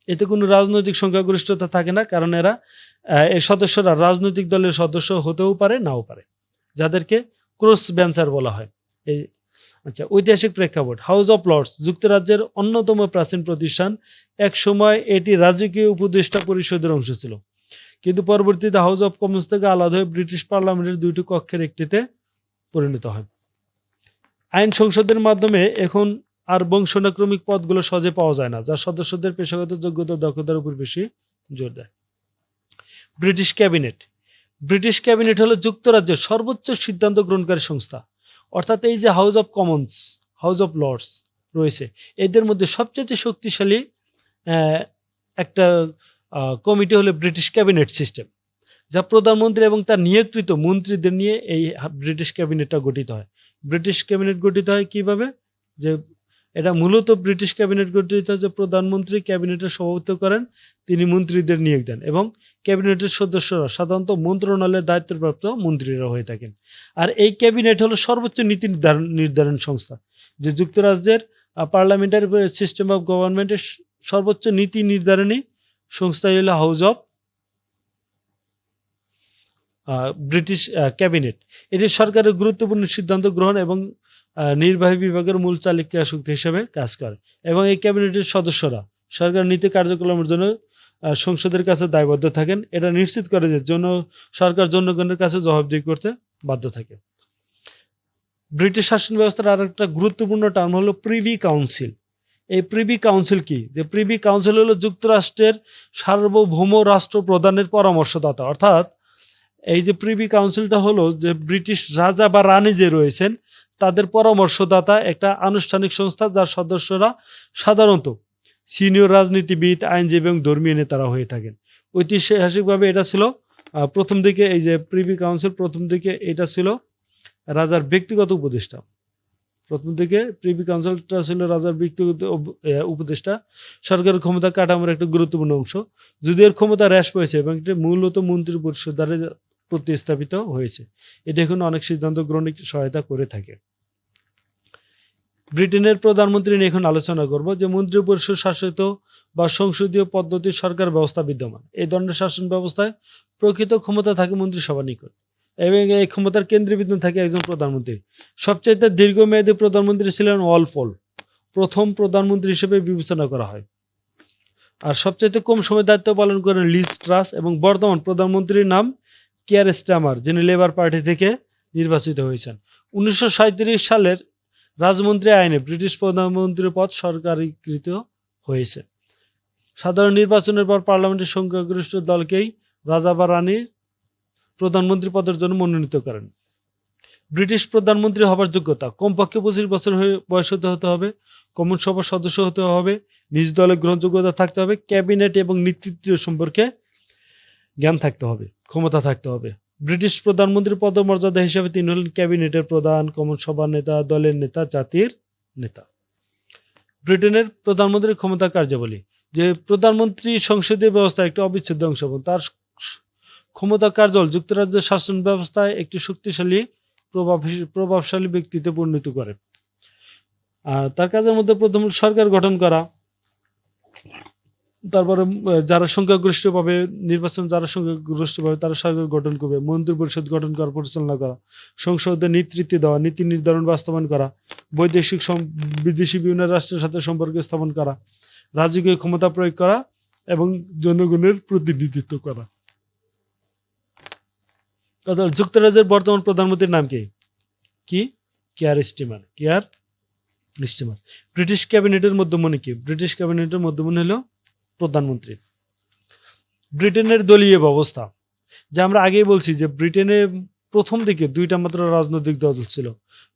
এতে কোনো রাজনৈতিক সংখ্যাগরিষ্ঠতা থাকে না, কারণ এই সদস্যরা রাজনৈতিক দলের সদস্য হতেও পারে, নাও পারে, যাদেরকে ক্রস বেঞ্চার বলা হয়। আচ্ছা, ঐতিহাসিক প্রেক্ষাপট হাউস অফ লর্ডস যুক্তরাজ্যের অন্যতম প্রাচীন প্রতিষ্ঠান। এক সময় এটি রাজকীয় উপদেষ্টা পরিষদের অংশ ছিল, কিন্তু পরবর্তীতে হাউস অফ কমন্স থেকে আলাদা হয়ে ব্রিটিশ পার্লামেন্টের দুইটি কক্ষের একটিতে পরিণত হয়। আইন সংসদের মাধ্যমে এখন আর বংশানুক্রমিক পদগুলো সহজে পাওয়া যায় না, যা সদস্যদের পেশাগত যোগ্যতা দক্ষতার উপর বেশি জোর দেয়। ব্রিটিশ ক্যাবিনেট হলো যুক্তরাজ্যের সর্বোচ্চ সিদ্ধান্ত গ্রহণকারী সংস্থা। অর্থাৎ এই যে House of Commons, House of Lords রয়েছে, এদের মধ্যে সবচেয়ে শক্তিশালী একটা কমিটি হলো ব্রিটিশ ক্যাবিনেট সিস্টেম, যা প্রধানমন্ত্রী এবং তার নিয়োগকৃত মন্ত্রীদের নিয়ে এই ব্রিটিশ ক্যাবিনেটটা গঠিত হয়। ব্রিটিশ ক্যাবিনেট গঠিত হয় কিভাবে? যে এটা মূলত ব্রিটিশ ক্যাবিনেট গঠিত হয় যে প্রধানমন্ত্রী ক্যাবিনেটের সভাপতিত্ব করেন, তিনি মন্ত্রীদের নিয়োগ দেন এবং ক্যাবিনেটের সদস্যরা সাধারণত মন্ত্রণালয়ের দায়িত্বপ্রাপ্ত মন্ত্রীরা হয়ে থাকেন। আর এই ক্যাবিনেট হলো সর্বোচ্চ নীতি নির্ধারণ সংস্থা, যে যুক্তরাজ্যের পার্লামেন্টারি সিস্টেম অফ গভর্নমেন্টের সর্বোচ্চ নীতি নির্ধারণী সংস্থা হলো হাউস অফ ব্রিটিশ ক্যাবিনেট। এটি সরকারের গুরুত্বপূর্ণ সিদ্ধান্ত গ্রহণ এবং নির্বাহী বিভাগের মূল চালিকা শক্তি হিসেবে কাজ করে এবং এই ক্যাবিনেটের সদস্যরা সরকার নীতি কার্যক্রমের জন্য সংসদের কাছে দায়বদ্ধ থাকেন। এটা নিশ্চিত করে যে সরকার জনগণের কাছে জবাবদিহি করতে বাধ্য থাকে। ব্রিটিশ শাসন ব্যবস্থার আর একটা গুরুত্বপূর্ণ টার্ম হলো প্রিভি কাউন্সিল। এই প্রিভি কাউন্সিল কি? যে প্রিভি কাউন্সিল হলো যুক্তরাষ্ট্রের সার্বভৌম রাষ্ট্র প্রধানের পরামর্শদাতা। অর্থাৎ এই যে প্রিভি কাউন্সিলটা হলো যে ব্রিটিশ রাজা বা রানী যে রয়েছেন তাদের পরামর্শদাতা, একটা আনুষ্ঠানিক সংস্থা যার সদস্যরা সাধারণত সিনিয়র রাজনীতিবিদ, আইনজীবী এবং ধর্মীয় নেতারা হয়ে থাকেন। ঐতিহাসিকভাবে এটা ছিল প্রথম দিকে এই যে প্রিভি কাউন্সিল প্রথম দিকে এটা ছিল রাজার ব্যক্তিগত উপদেষ্টা। প্রথম দিকে প্রিভি কাউন্সিলটা ছিল রাজার ব্যক্তিগত উপদেষ্টা, সরকারের ক্ষমতা কাঠামোর একটা গুরুত্বপূর্ণ অংশ। যদি এর ক্ষমতা হ্রাস পেয়েছে এবং এটি মূলত মন্ত্রী পরিষদ দ্বারা প্রতিস্থাপিত হয়েছে। এটি এখন অনেক সিদ্ধান্ত গ্রহণে সহায়তা করে থাকে। ব্রিটেনের প্রধানমন্ত্রী নিয়ে এখন আলোচনা করব। যে মন্ত্রী পরিষদ শাসিত বা সংসদীয় পদ্ধতির সরকার ব্যবস্থা বিদ্যমান। এই ধরনের শাসন ব্যবস্থায় প্রকৃত ক্ষমতা থাকে মন্ত্রিসভার নিকট এবং এই ক্ষমতার কেন্দ্রবিন্দু থাকে একজন প্রধানমন্ত্রী। সবচেয়ে দীর্ঘমেয়াদী প্রধানমন্ত্রী ছিলেন ওয়ালপল, প্রথম প্রধানমন্ত্রী হিসেবে বিবেচনা করা হয়। আর সবচেয়ে কম সময় দায়িত্ব পালন করেন লিজ ট্রাস এবং বর্তমান প্রধানমন্ত্রীর নাম কিয়ার স্টারমার, যিনি লেবার পার্টি থেকে নির্বাচিত হয়েছেন। 1937 সালের রাজমন্ত্রী আইনে ব্রিটিশ প্রধানমন্ত্রীর পদ সরকারীকৃত হয়েছে। সাধারণ নির্বাচনের পর পার্লামেন্টের সংখ্যাগরিষ্ঠ দলকেই রাজা বা রানী প্রধানমন্ত্রী পদের জন্য মনোনীত করেন। ব্রিটিশ প্রধানমন্ত্রী হবার যোগ্যতা: কমপক্ষে 25 বছর বয়স হতে হবে, কমন সভার সদস্য হতে হবে, নিজ দলের গ্রহণযোগ্যতা থাকতে হবে, ক্যাবিনেট এবং নেতৃত্ব সম্পর্কে জ্ঞান থাকতে হবে, ক্ষমতা থাকতে হবে। ব্রিটিশ প্রধানমন্ত্রীর পদমর্যাদা হিসেবে তিনি হলেন ক্যাবিনেটের প্রধান, কমন সভার নেতা, দলের নেতা, জাতির নেতা। ব্রিটেনের প্রধানমন্ত্রীর ক্ষমতা কার্যাবলী: যে প্রধানমন্ত্রী সংসদীয় ব্যবস্থার একটি অবিচ্ছেদ্য অংশ এবং তার ক্ষমতা কার্যবল যুক্তরাজ্যের শাসন ব্যবস্থায় একটি শক্তিশালী প্রভাবশালী ব্যক্তিত্বে পরিণত করে। আর তার কাজের মধ্যে প্রথম সরকার গঠন করা, তারপরে যারা সংখ্যাগরিষ্ঠভাবে নির্বাচন যারা সংখ্যাগরিষ্ঠভাবে তারা সরকার গঠন করবে, মন্ত্রী পরিষদ গঠন করা, পরিচালনা করা, সংসদে নেতৃত্ব দেওয়া, নীতি নির্ধারণ বাস্তবায়ন করা, বৈদেশিক বিদেশি বিভিন্ন রাষ্ট্রের সাথে সম্পর্ক স্থাপন করা, রাজকীয় ক্ষমতা প্রয়োগ করা এবং জনগণের প্রতিনিধিত্ব করা। যুক্তরাজ্যের বর্তমান প্রধানমন্ত্রীর নাম কি? Care steamer. ব্রিটিশ ক্যাবিনেটের মধ্যমণি কি? ব্রিটিশ ক্যাবিনেটের মধ্যমণি হলো প্রধানমন্ত্রী। ব্রিটেনের দলীয় ব্যবস্থা, যা আমরা আগেই বলছি যে ব্রিটেনে প্রথম দিকে দুইটা মাত্র রাজনৈতিক দল ছিল,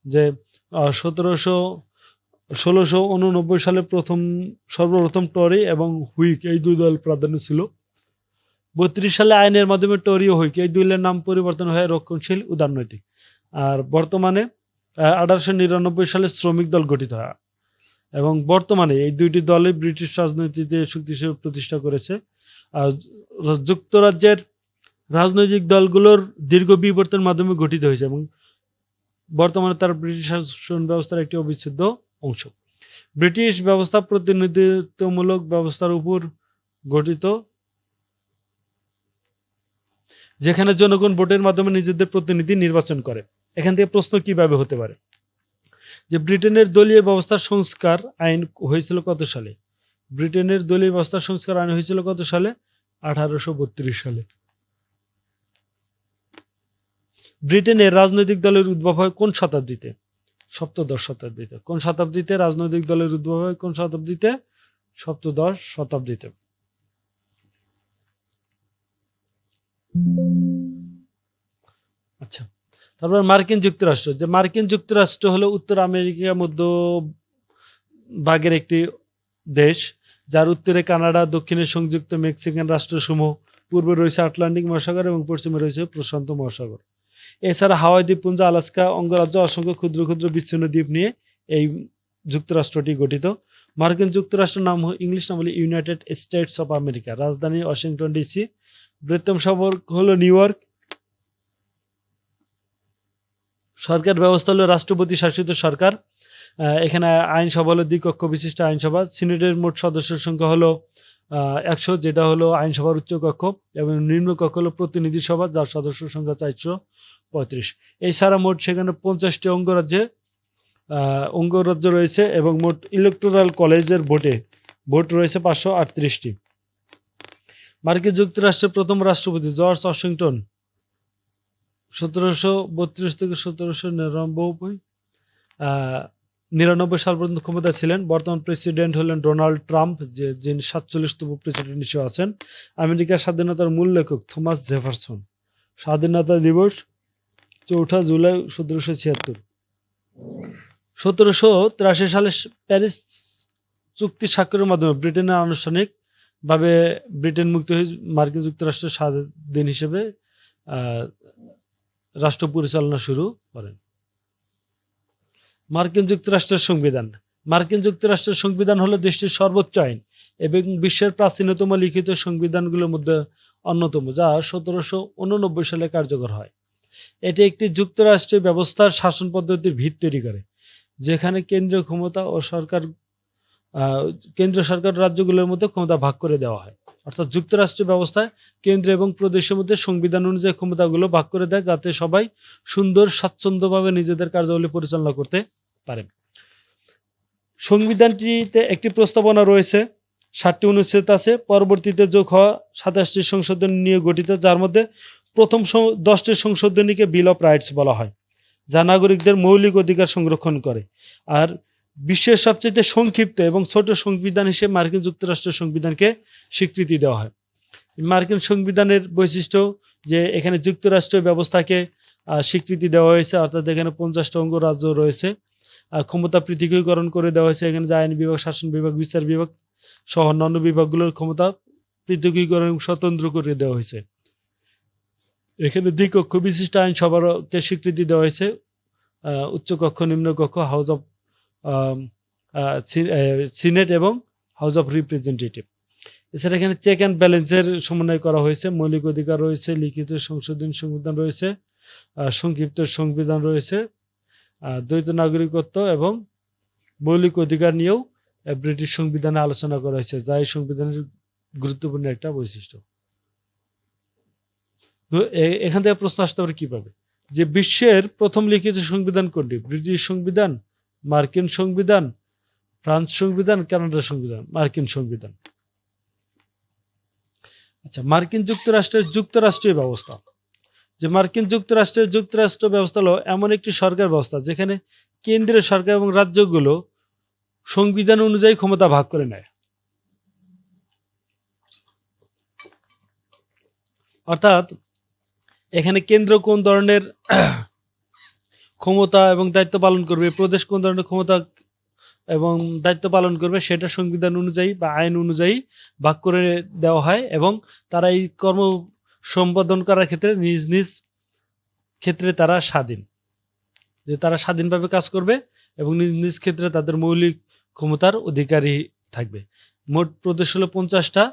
যে 1689 সালে সর্বপ্রথম টরি এবং হুইগ এই দুই দল প্রাধান্য ছিল। 32 সালে আইনের মাধ্যমে টরি ও হুইগ এই দুই দলের নাম পরিবর্তন হয়ে রক্ষণশীল উদারনৈতিক। আর বর্তমানে 1899 সালে শ্রমিক দল গঠিত হয় এবং বর্তমানে এই দুইটি দলই ব্রিটিশ রাজনীতিতে শক্তি হিসেবে প্রতিষ্ঠা করেছে। আর যুক্তরাজ্যের রাজনৈতিক দলগুলোর দীর্ঘ বিবর্তনের মাধ্যমে গঠিত হয়েছে এবং বর্তমানে তার ব্রিটিশ শাসন ব্যবস্থার একটি অবিচ্ছেদ্য অংশ। ব্রিটিশ ব্যবস্থা প্রতিনিধিত্বমূলক ব্যবস্থার উপর গঠিত, যেখানে জনগণ ভোটের মাধ্যমে নিজেদের প্রতিনিধি নির্বাচন করে। এখান থেকে প্রশ্ন কিভাবে হতে পারে যে ব্রিটেনের দলীয় ব্যবস্থার সংস্কার আইন হয়েছিল কত সালে? ব্রিটেনের দলীয় ব্যবস্থার সংস্কার আইন হয়েছিল কত সালে? 1832 সালে। ব্রিটেনের রাজনৈতিক দলের উদ্ভব হয় কোন শতাব্দীতে? সপ্তদশ শতাব্দীতে। কোন শতাব্দীতে রাজনৈতিক দলের উদ্ভব হয়? কোন শতাব্দীতে? সপ্তদশ শতাব্দীতে। আচ্ছা, তারপর মার্কিন যুক্তরাষ্ট্র। যে মার্কিন যুক্তরাষ্ট্র হলো উত্তর আমেরিকা মধ্য ভাগের একটি দেশ, যার উত্তরে কানাডা, দক্ষিণে সংযুক্ত মেক্সিকান রাষ্ট্রসমূহ, পূর্বে রয়েছে আটলান্টিক মহাসাগর এবং পশ্চিমে রয়েছে প্রশান্ত মহাসাগর। এছাড়া হাওয়াই দ্বীপপুঞ্জ, আলাস্কা অঙ্গরাজ্য, অসংখ্য ক্ষুদ্র ক্ষুদ্র বিচ্ছিন্ন দ্বীপ নিয়ে এই যুক্তরাষ্ট্রটি গঠিত। মার্কিন যুক্তরাষ্ট্রের নাম ইংলিশ নাম হলো ইউনাইটেড স্টেটস অফ আমেরিকা। রাজধানী ওয়াশিংটন ডিসি। বৃহত্তম শহর হলো নিউ ইয়র্ক। সরকার ব্যবস্থা হলো রাষ্ট্রপতি শাসিত সরকার। এখানে আইনসভা হলো দ্বিকক্ষ বিশিষ্ট আইনসভা। সিনেটের মোট সদস্যের সংখ্যা হলো 100, যেটা হলো আইনসভার উচ্চ কক্ষ, এবং নিম্ন কক্ষ হলো প্রতিনিধি সভা, যার সদস্য সংখ্যা 435। এছাড়া মোট সেখানে 50টি অঙ্গরাজ্য রয়েছে এবং মোট ইলেকটোরাল কলেজের ভোট রয়েছে 538টি। মার্কিন যুক্তরাষ্ট্রের প্রথম রাষ্ট্রপতি জর্জ ওয়াশিংটন 1732 থেকে 1799 সাল পর্যন্ত ক্ষমতা ছিলেন। বর্তমান প্রেসিডেন্ট হলেন ডোনাল্ড ট্রাম্প, যিনি 47তম প্রেসিডেন্ট হিসেবে আছেন। আমেরিকার স্বাধীনতার মূল লেখক থমাস জেফারসন। স্বাধীনতা দিবস 4 জুলাই 1776। 1783 সালে প্যারিস চুক্তি স্বাক্ষরের মাধ্যমে ব্রিটেনের আনুষ্ঠানিকভাবে ব্রিটেন মুক্ত হয়ে মার্কিন যুক্তরাষ্ট্রের স্বাধীন হিসেবে রাষ্ট্র পরিচালনা শুরু করেন। মার্কিন যুক্তরাষ্ট্রের সংবিধান। মার্কিন যুক্তরাষ্ট্রের সংবিধান হলো দেশটির সর্বোচ্চ আইন এবং বিশ্বের প্রাচীনতম লিখিত সংবিধানগুলোর মধ্যে অন্যতম, যা 1789 সালে কার্যকর হয়। এটি একটি যুক্তরাষ্ট্রীয় ব্যবস্থার শাসন পদ্ধতির ভিত তৈরি করে, যেখানে কেন্দ্রীয় ক্ষমতা ও কেন্দ্রীয় সরকার রাজ্যগুলোর মধ্যে ক্ষমতা ভাগ করে দেওয়া হয়। অর্থাৎ যুক্তরাষ্ট্রীয় ব্যবস্থায় কেন্দ্র এবং প্রদেশের মধ্যে সংবিধান অনুযায়ী ক্ষমতাগুলো ভাগ করে দেয়, যাতে সবাই সুন্দর স্বাচ্ছন্দ্যভাবে নিজেদের কার্যাবলী পরিচালনা করতে পারে। সংবিধানটিতে একটি প্রস্তাবনা রয়েছে, 7টি অনুচ্ছেদ আছে। পরবর্তীতে যোগ হওয়া 27টি সংশোধনী নিয়ে গঠিত, যার মধ্যে প্রথম 10টি সংশোধনীকে বিল অফ রাইটস বলা হয়, যা নাগরিকদের মৌলিক অধিকার সংরক্ষণ করে। আর বিশ্বের সবচেয়ে সংক্ষিপ্ত এবং ছোট সংবিধান হিসেবে মার্কিন যুক্তরাষ্ট্রের সংবিধানকে স্বীকৃতি দেওয়া হয়। মার্কিন সংবিধানের বৈশিষ্ট্য যে এখানে যুক্তরাষ্ট্রীয় ব্যবস্থাকে স্বীকৃতি দেওয়া হয়েছে, অর্থাৎ এখানে 50টা অঙ্গরাজ্য রয়েছে। ক্ষমতা পৃথকীকরণ করে দেওয়া হয়েছে, এখানে যে আইন বিভাগ, শাসন বিভাগ, বিচার বিভাগ সহ অন্যান্য বিভাগগুলোর ক্ষমতা পৃথকীকরণ এবং স্বতন্ত্র করে দেওয়া হয়েছে। এখানে দ্বিকক্ষ বিশিষ্ট আইনসভাকে স্বীকৃতি দেওয়া হয়েছে, উচ্চকক্ষ, নিম্নকক্ষ, হাউস অফ সিনেট এবং হাউস অফ রিপ্রেজেন্টেটিভ। এছাড়া এখানে চেক অ্যান্ড ব্যালেন্সের সমন্বয় করা হয়েছে, মৌলিক অধিকার রয়েছে, লিখিত সংশোধনী সংবিধান রয়েছে, সংক্ষিপ্ত সংবিধান রয়েছে, দ্বৈত নাগরিকত্ব এবং মৌলিক অধিকার নিয়েও ব্রিটিশ সংবিধানে আলোচনা করা হয়েছে, যা এই সংবিধানের গুরুত্বপূর্ণ একটা বৈশিষ্ট্য। এখান থেকে প্রশ্ন আসতে পারে কিভাবে, যে বিশ্বের প্রথম লিখিত সংবিধান কোনটি? ব্রিটিশ সংবিধান, মার্কিন সংবিধান, ফ্রান্স সংবিধান, কানাডা সংবিধান? মার্কিন সংবিধান। আচ্ছা, মার্কিন যুক্তরাষ্ট্রের যুক্তরাষ্ট্রীয় ব্যবস্থা। যে মার্কিন যুক্তরাষ্ট্রের যুক্তরাষ্ট্র ব্যবস্থা হলো এমন একটি সরকার ব্যবস্থা যেখানে কেন্দ্রীয় সরকার এবং রাজ্যগুলো সংবিধান অনুযায়ী ক্ষমতা ভাগ করে নেয়। অর্থাৎ এখানে কেন্দ্র কোন ধরনের ক্ষমতা এবং দায়িত্ব পালন করবে, প্রদেশ কোন ধরনের ক্ষমতা এবং দায়িত্ব পালন করবে, সেটা সংবিধান অনুযায়ী বা আইন অনুযায়ী ভাগ করে দেওয়া হয় এবং তারা এই কর্ম সম্পাদন করার ক্ষেত্রে নিজ নিজ ক্ষেত্রে তারা স্বাধীন, যে তারা স্বাধীনভাবে কাজ করবে এবং নিজ নিজ ক্ষেত্রে তাদের মৌলিক ক্ষমতার অধিকারী থাকবে। মোট প্রদেশ হলো 50টা।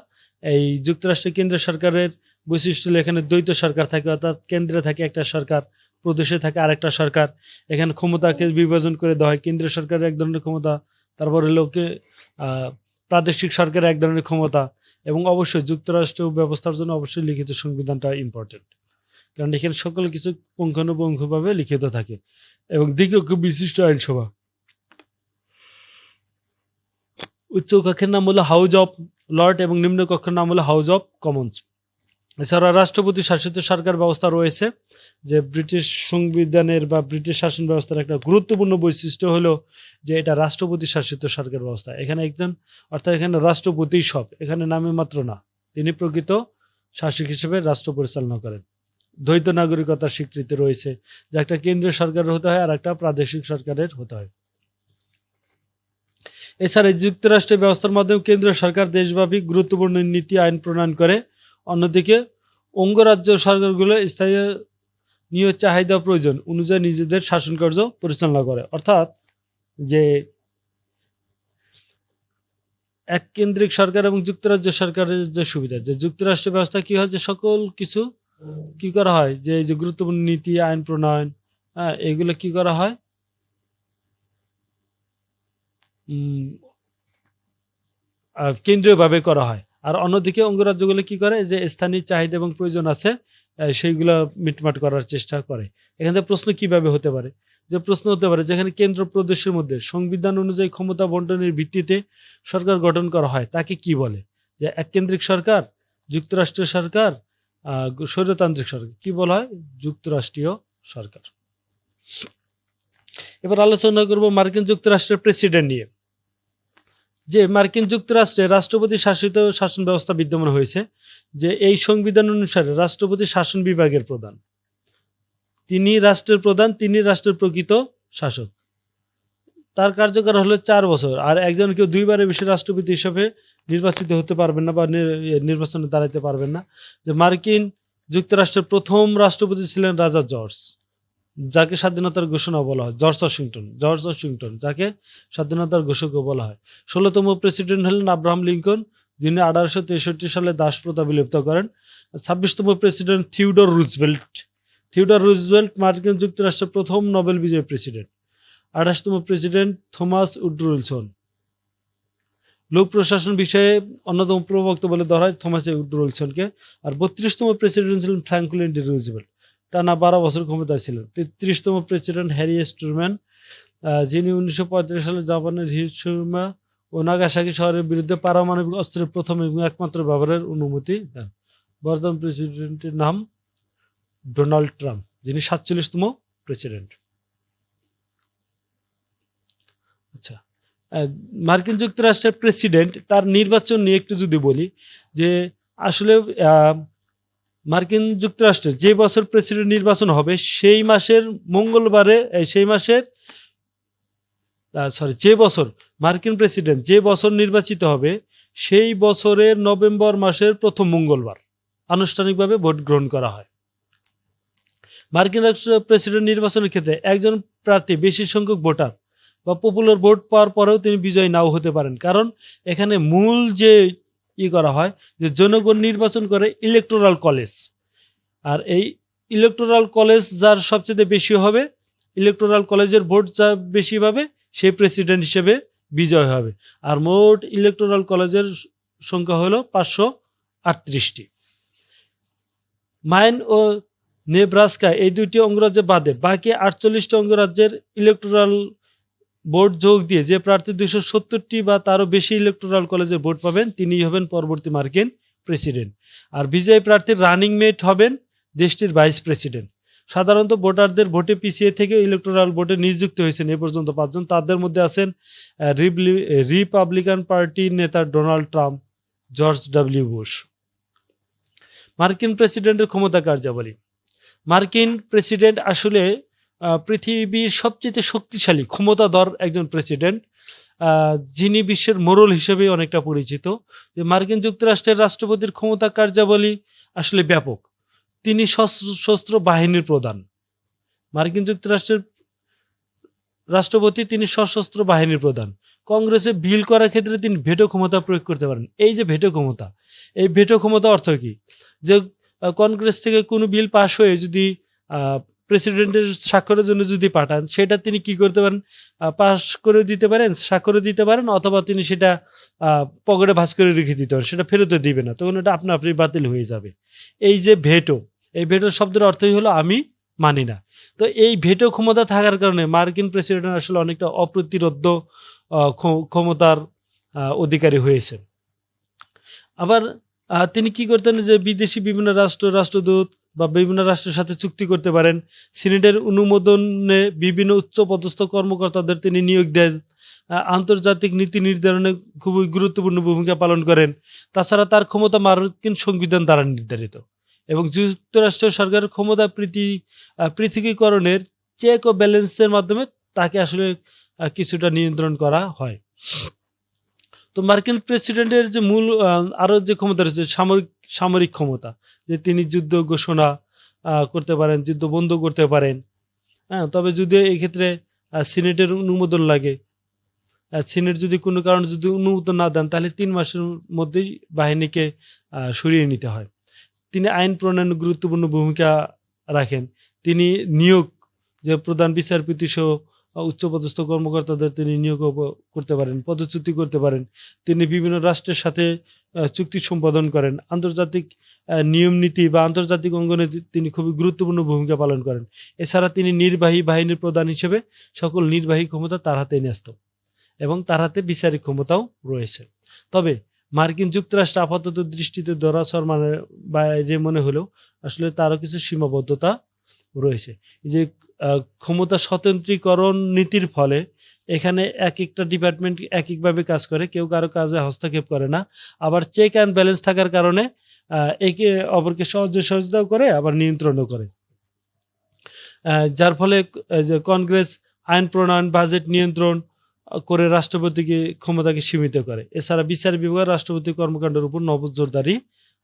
এই যুক্তরাষ্ট্রের কেন্দ্রীয় সরকারের বৈশিষ্ট্য হলো এখানে দ্বৈত সরকার থাকে, অর্থাৎ কেন্দ্রে থাকে একটা সরকার, প্রদেশে থাকে আরেকটা সরকার। এখানে ক্ষমতাকে বিভাজন করে দেওয়া হয়, কেন্দ্রীয় সরকারের এক ধরনের ক্ষমতা, তারপর হলো প্রাদেশিক সরকারের এক ধরনের ক্ষমতা। এবং অবশ্যই যুক্তরাষ্ট্র ব্যবস্থার জন্য অবশ্যই লিখিত সংবিধানটা ইম্পর্টেন্ট, কারণ এখানে সকল কিছু পুঙ্খানুপুঙ্খভাবে লিখিত থাকে। এবং দ্বিকক্ষ বিশিষ্ট আইনসভা। উচ্চ কক্ষের নাম হলো হাউস অফ লর্ড এবং নিম্ন কক্ষের নাম হলো হাউস অফ কমন্স। এছাড়া রাষ্ট্রপতি শাসিত সরকার ব্যবস্থা রয়েছে, যে ব্রিটিশ সংবিধানের বা ব্রিটিশ শাসন ব্যবস্থার একটা গুরুত্বপূর্ণ বৈশিষ্ট্য হলো যে এটা রাষ্ট্রপতি শাসিত সরকার ব্যবস্থা। এখানে একজন, অর্থাৎ এখানে রাষ্ট্রপতি সব, এখানে নামে মাত্র না, তিনি প্রকৃত শাসক হিসেবে রাষ্ট্র পরিচালনা করেন। দ্বৈত নাগরিকতার স্বীকৃতি রয়েছে, যে একটা কেন্দ্রীয় সরকারের হতে হয় আর একটা প্রাদেশিক সরকারের হতে হয়। এছাড়া যুক্তরাষ্ট্রের ব্যবস্থার মাধ্যমে কেন্দ্রীয় সরকার দেশব্যাপী গুরুত্বপূর্ণ নীতি আইন প্রণয়ন করে, অন্যদিকে অঙ্গরাজ্য সরকারগুলো স্থানীয় চাহিদা প্রয়োজন অনুযায়ী নিজেদের শাসন কার্য পরিচালনা করে। অর্থাৎ যে এক কেন্দ্রিক সরকার এবং যুক্তরাজ্য সরকারের যে সুবিধা, যে যুক্তরাষ্ট্র ব্যবস্থা কি হয়, যে সকল কিছু কি করা হয়, যে এই যে গুরুত্বপূর্ণ নীতি আইন প্রণয়ন, এগুলো কি করা হয়, কেন্দ্রীয়ভাবে করা হয়। আর অন্যদিকে অঙ্গরাজ্যগুলো কি করে, যে স্থানীয় চাহিদা এবং প্রয়োজন আছে সেইগুলো মিটমাট করার চেষ্টা করে। এখান থেকে প্রশ্ন কিভাবে হতে পারে, যে প্রশ্ন হতে পারে যেখানে কেন্দ্র প্রদেশের মধ্যে সংবিধান অনুযায়ী ক্ষমতা বন্টনের ভিত্তিতে সরকার গঠন করা হয় তাকে কি বলে? যে এককেন্দ্রিক সরকার, যুক্তরাষ্ট্রীয় সরকার, স্বৈরতান্ত্রিক সরকার, কি বলা হয়? যুক্তরাষ্ট্রীয় সরকার। এবার আলোচনা করব মার্কিন যুক্তরাষ্ট্রের প্রেসিডেন্ট নিয়ে। যে মার্কিন যুক্তরাষ্ট্রে রাষ্ট্রপতি শাসিত শাসন ব্যবস্থা বিদ্যমান হয়েছে, যে এই সংবিধান অনুসারে রাষ্ট্রপতি শাসন বিভাগের প্রধান, তিনি রাষ্ট্রের প্রধান, তিনি রাষ্ট্রের প্রকৃত শাসক। তার কার্যকাল হলো 4 বছর। আর একজন কেউ 2 বারের বেশি রাষ্ট্রপতি হিসেবে নির্বাচিত হতে পারবেন না বা নির্বাচনে দাঁড়াতে পারবেন না। যে মার্কিন যুক্তরাষ্ট্রের প্রথম রাষ্ট্রপতি ছিলেন রাজা জর্জ, যাকে স্বাধীনতার ঘোষণা বলা হয়, জর্জ ওয়াশিংটন, যাকে স্বাধীনতার ঘোষকও বলা হয়। 16তম প্রেসিডেন্ট হলেন আব্রাহাম লিঙ্কন, যিনি 1863 সালে দাস প্রথা বিলুপ্ত করেন। 26তম প্রেসিডেন্ট থিওডর রুজভেল্ট মার্কিন যুক্তরাষ্ট্রের প্রথম নোবেল বিজয়ী প্রেসিডেন্ট। 28তম প্রেসিডেন্ট থমাস উড্রো উইলসন, লোক প্রশাসন বিষয়ে অন্যতম প্রবক্তা বলে ধরা হয় থমাস উড্রো উইলসনকে। আর 32তম প্রেসিডেন্ট ছিলেন ফ্র্যাঙ্কলিন ডি রুজভেল্ট, টানা 12 বছর ক্ষমতায় ছিলেন। 33তম প্রেসিডেন্ট হ্যারি এস ট্রুম্যান, যিনি 1935 সালে জাপানের হিরোশিমা ও নাগাসাকি শহরের বিরুদ্ধে পারমাণবিক অস্ত্রের প্রথম এবং একমাত্র ব্যবহারের অনুমতি দেন। বর্তমান প্রেসিডেন্টের নাম ডোনাল্ড ট্রাম্প, যিনি 47তম প্রেসিডেন্ট। আচ্ছা, আহ, মার্কিন যুক্তরাষ্ট্রের প্রেসিডেন্ট তার নির্বাচন নিয়ে একটু যদি বলি, যে আসলে আহ, মার্কিন যুক্তরাষ্ট্রের যে বছর প্রেসিডেন্ট নির্বাচন হবে সেই মাসের মঙ্গলবারে সেই মাসের যে বছর মার্কিন প্রেসিডেন্ট যে বছর নির্বাচিত হবে সেই বছরের নভেম্বর মাসের প্রথম মঙ্গলবার আনুষ্ঠানিকভাবে ভোট গ্রহণ করা হয়। মার্কিন প্রেসিডেন্ট নির্বাচনের ক্ষেত্রে একজন প্রার্থী বেশি সংখ্যক ভোটার বা পপুলার ভোট পাওয়ার পরেও তিনি বিজয়ী নাও হতে পারেন, কারণ এখানে মূল যে করা হয় যে জনগণ নির্বাচন করে ইলেকটোরাল কলেজ, আর এই ইলেকটোরাল কলেজ যার সবচেয়ে বেশি হবে, ইলেকটোরাল কলেজের ভোট যা বেশি পাবে সে প্রেসিডেন্ট হিসেবে বিজয় হবে। আর মোট ইলেকটোরাল কলেজের সংখ্যা হলো 538টি। মাইন ও নেব্রাস্কা এই দুইটি অঙ্গরাজ্য বাদে বাকি 48টি অঙ্গরাজ্যের ইলেকটোরাল ভোট যোগ দিয়ে যে প্রার্থী 270টি বা তারও বেশি ইলেকটোরাল কলেজে ভোট পাবেন তিনি হবেন পরবর্তী মার্কিন প্রেসিডেন্ট। আর বিজয়ী প্রার্থীর রানিং মেট হবেন দেশটির ভাইস প্রেসিডেন্ট। সাধারণত ভোটারদের ভোটে পিছিয়ে থেকে ইলেকটোরাল ভোটে নিযুক্ত হয়েছেন এ পর্যন্ত 5 জন। তাদের মধ্যে আছেন রিপাবলিকান পার্টির নেতা Donald Trump, George W Bush. মার্কিন প্রেসিডেন্টের ক্ষমতা কার্যাবলী। মার্কিন প্রেসিডেন্ট আসলে পৃথিবীর সবচেয়ে শক্তিশালী ক্ষমতাধর একজন প্রেসিডেন্ট, যিনি বিশ্বের মোড়ল হিসেবে অনেকটা পরিচিত। যে মার্কিন যুক্তরাষ্ট্রের রাষ্ট্রপতির ক্ষমতা কার্যাবলী আসলে ব্যাপক। তিনি সশস্ত্র বাহিনীর প্রধান। মার্কিন যুক্তরাষ্ট্রের রাষ্ট্রপতি তিনি সশস্ত্র বাহিনীর প্রধান। কংগ্রেসে বিল করার ক্ষেত্রে তিনি ভেটো ক্ষমতা প্রয়োগ করতে পারেন। এই যে ভেটো ক্ষমতা, এই ভেটো ক্ষমতা অর্থ কি, যে কংগ্রেস থেকে কোনো বিল পাশ হয়ে যদি প্রেসিডেন্টের স্বাক্ষরের জন্য যদি পাঠান, সেটা তিনি কি করতে পারেন, পাশ করে দিতে পারেন, স্বাক্ষরে দিতে পারেন, অথবা তিনি সেটা পকেটে ভাঁজ করে রেখে দিতে পারেন, সেটা ফেরত দিবে না, তখন এটা আপনা আপনি বাতিল হয়ে যাবে। এই যে ভেটো, এই ভেটো শব্দের অর্থই হলো আমি মানি না। তো এই ভেটো ক্ষমতা থাকার কারণে মার্কিন প্রেসিডেন্ট আসলে অনেকটা অপ্রতিরোধ্য ক্ষমতার অধিকারী হয়েছে। আবার তিনি কি করতেন, যে বিদেশি বিভিন্ন রাষ্ট্রদূত বা বিভিন্ন রাষ্ট্রের সাথে চুক্তি করতে পারেন। সিনেটের অনুমোদনে বিভিন্ন উচ্চপদস্থ কর্মকর্তাদের তিনি নিয়োগ দেন। আন্তর্জাতিক নীতি নির্ধারণে খুবই গুরুত্বপূর্ণ ভূমিকা পালন করেন। তাছাড়া তার ক্ষমতা মার্কিন সংবিধান দ্বারা নির্ধারিত এবং যুক্তরাষ্ট্র সরকারের ক্ষমতা পৃথকীকরণের চেক ও ব্যালেন্সের মাধ্যমে তাকে আসলে কিছুটা নিয়ন্ত্রণ করা হয়। তো মার্কিন প্রেসিডেন্টের যে মূল আরো যে ক্ষমতা রয়েছে সামরিক ক্ষমতা, যে তিনি যুদ্ধ ঘোষণা করতে পারেন, যুদ্ধ বন্ধ করতে পারেন। হ্যাঁ, তবে যদি এই ক্ষেত্রে সিনেটের অনুমোদন লাগে, সিনেট যদি কোনো কারণে যদি অনুমোদন না দেন তাহলে 3 মাসের মধ্যেই বাহিনীকে সরিয়ে নিতে হয়। তিনি আইন প্রণয়নে গুরুত্বপূর্ণ ভূমিকা রাখেন। তিনি নিয়োগ, যে প্রধান বিচারপতি সহ উচ্চপদস্থ কর্মকর্তাদের তিনি নিয়োগ করতে পারেন, পদচ্যুতি করতে পারেন। তিনি বিভিন্ন রাষ্ট্রের সাথে চুক্তি সম্পাদন করেন। আন্তর্জাতিক নিয়ম নীতি বা আন্তর্জাতিক অঙ্গনে তিনি খুবই গুরুত্বপূর্ণ ভূমিকা পালন করেন। এছাড়া তিনি নির্বাহী বাহিনীর প্রধান হিসেবে সকল নির্বাহী ক্ষমতা তার হাতে ন্যস্ত এবং তার হাতে বিচারিক ক্ষমতাও রয়েছে। তবে মার্কিন যুক্তরাষ্ট্র আপাতত দৃষ্টিতে ধরাছোঁয়ার বাইরে মনে হলেও আসলে তারও কিছু সীমাবদ্ধতা রয়েছে। যে ক্ষমতা স্বতন্ত্রীকরণ নীতির ফলে এখানে এক একটা ডিপার্টমেন্ট এক একভাবে কাজ করে, কেউ কারো কাজে হস্তক্ষেপ করে না। আবার চেক অ্যান্ড ব্যালেন্স থাকার কারণে একে অপরকে সহযোগিতাও করে, আবার নিয়ন্ত্রণও করে। যার ফলে যে কংগ্রেস আইন প্রণয়ন, বাজেট নিয়ন্ত্রণ করে রাষ্ট্রপতিকে ক্ষমতাকে সীমিত করে। এছাড়া বিচার বিভাগ রাষ্ট্রপতি কর্মকাণ্ডের উপর নজরদারি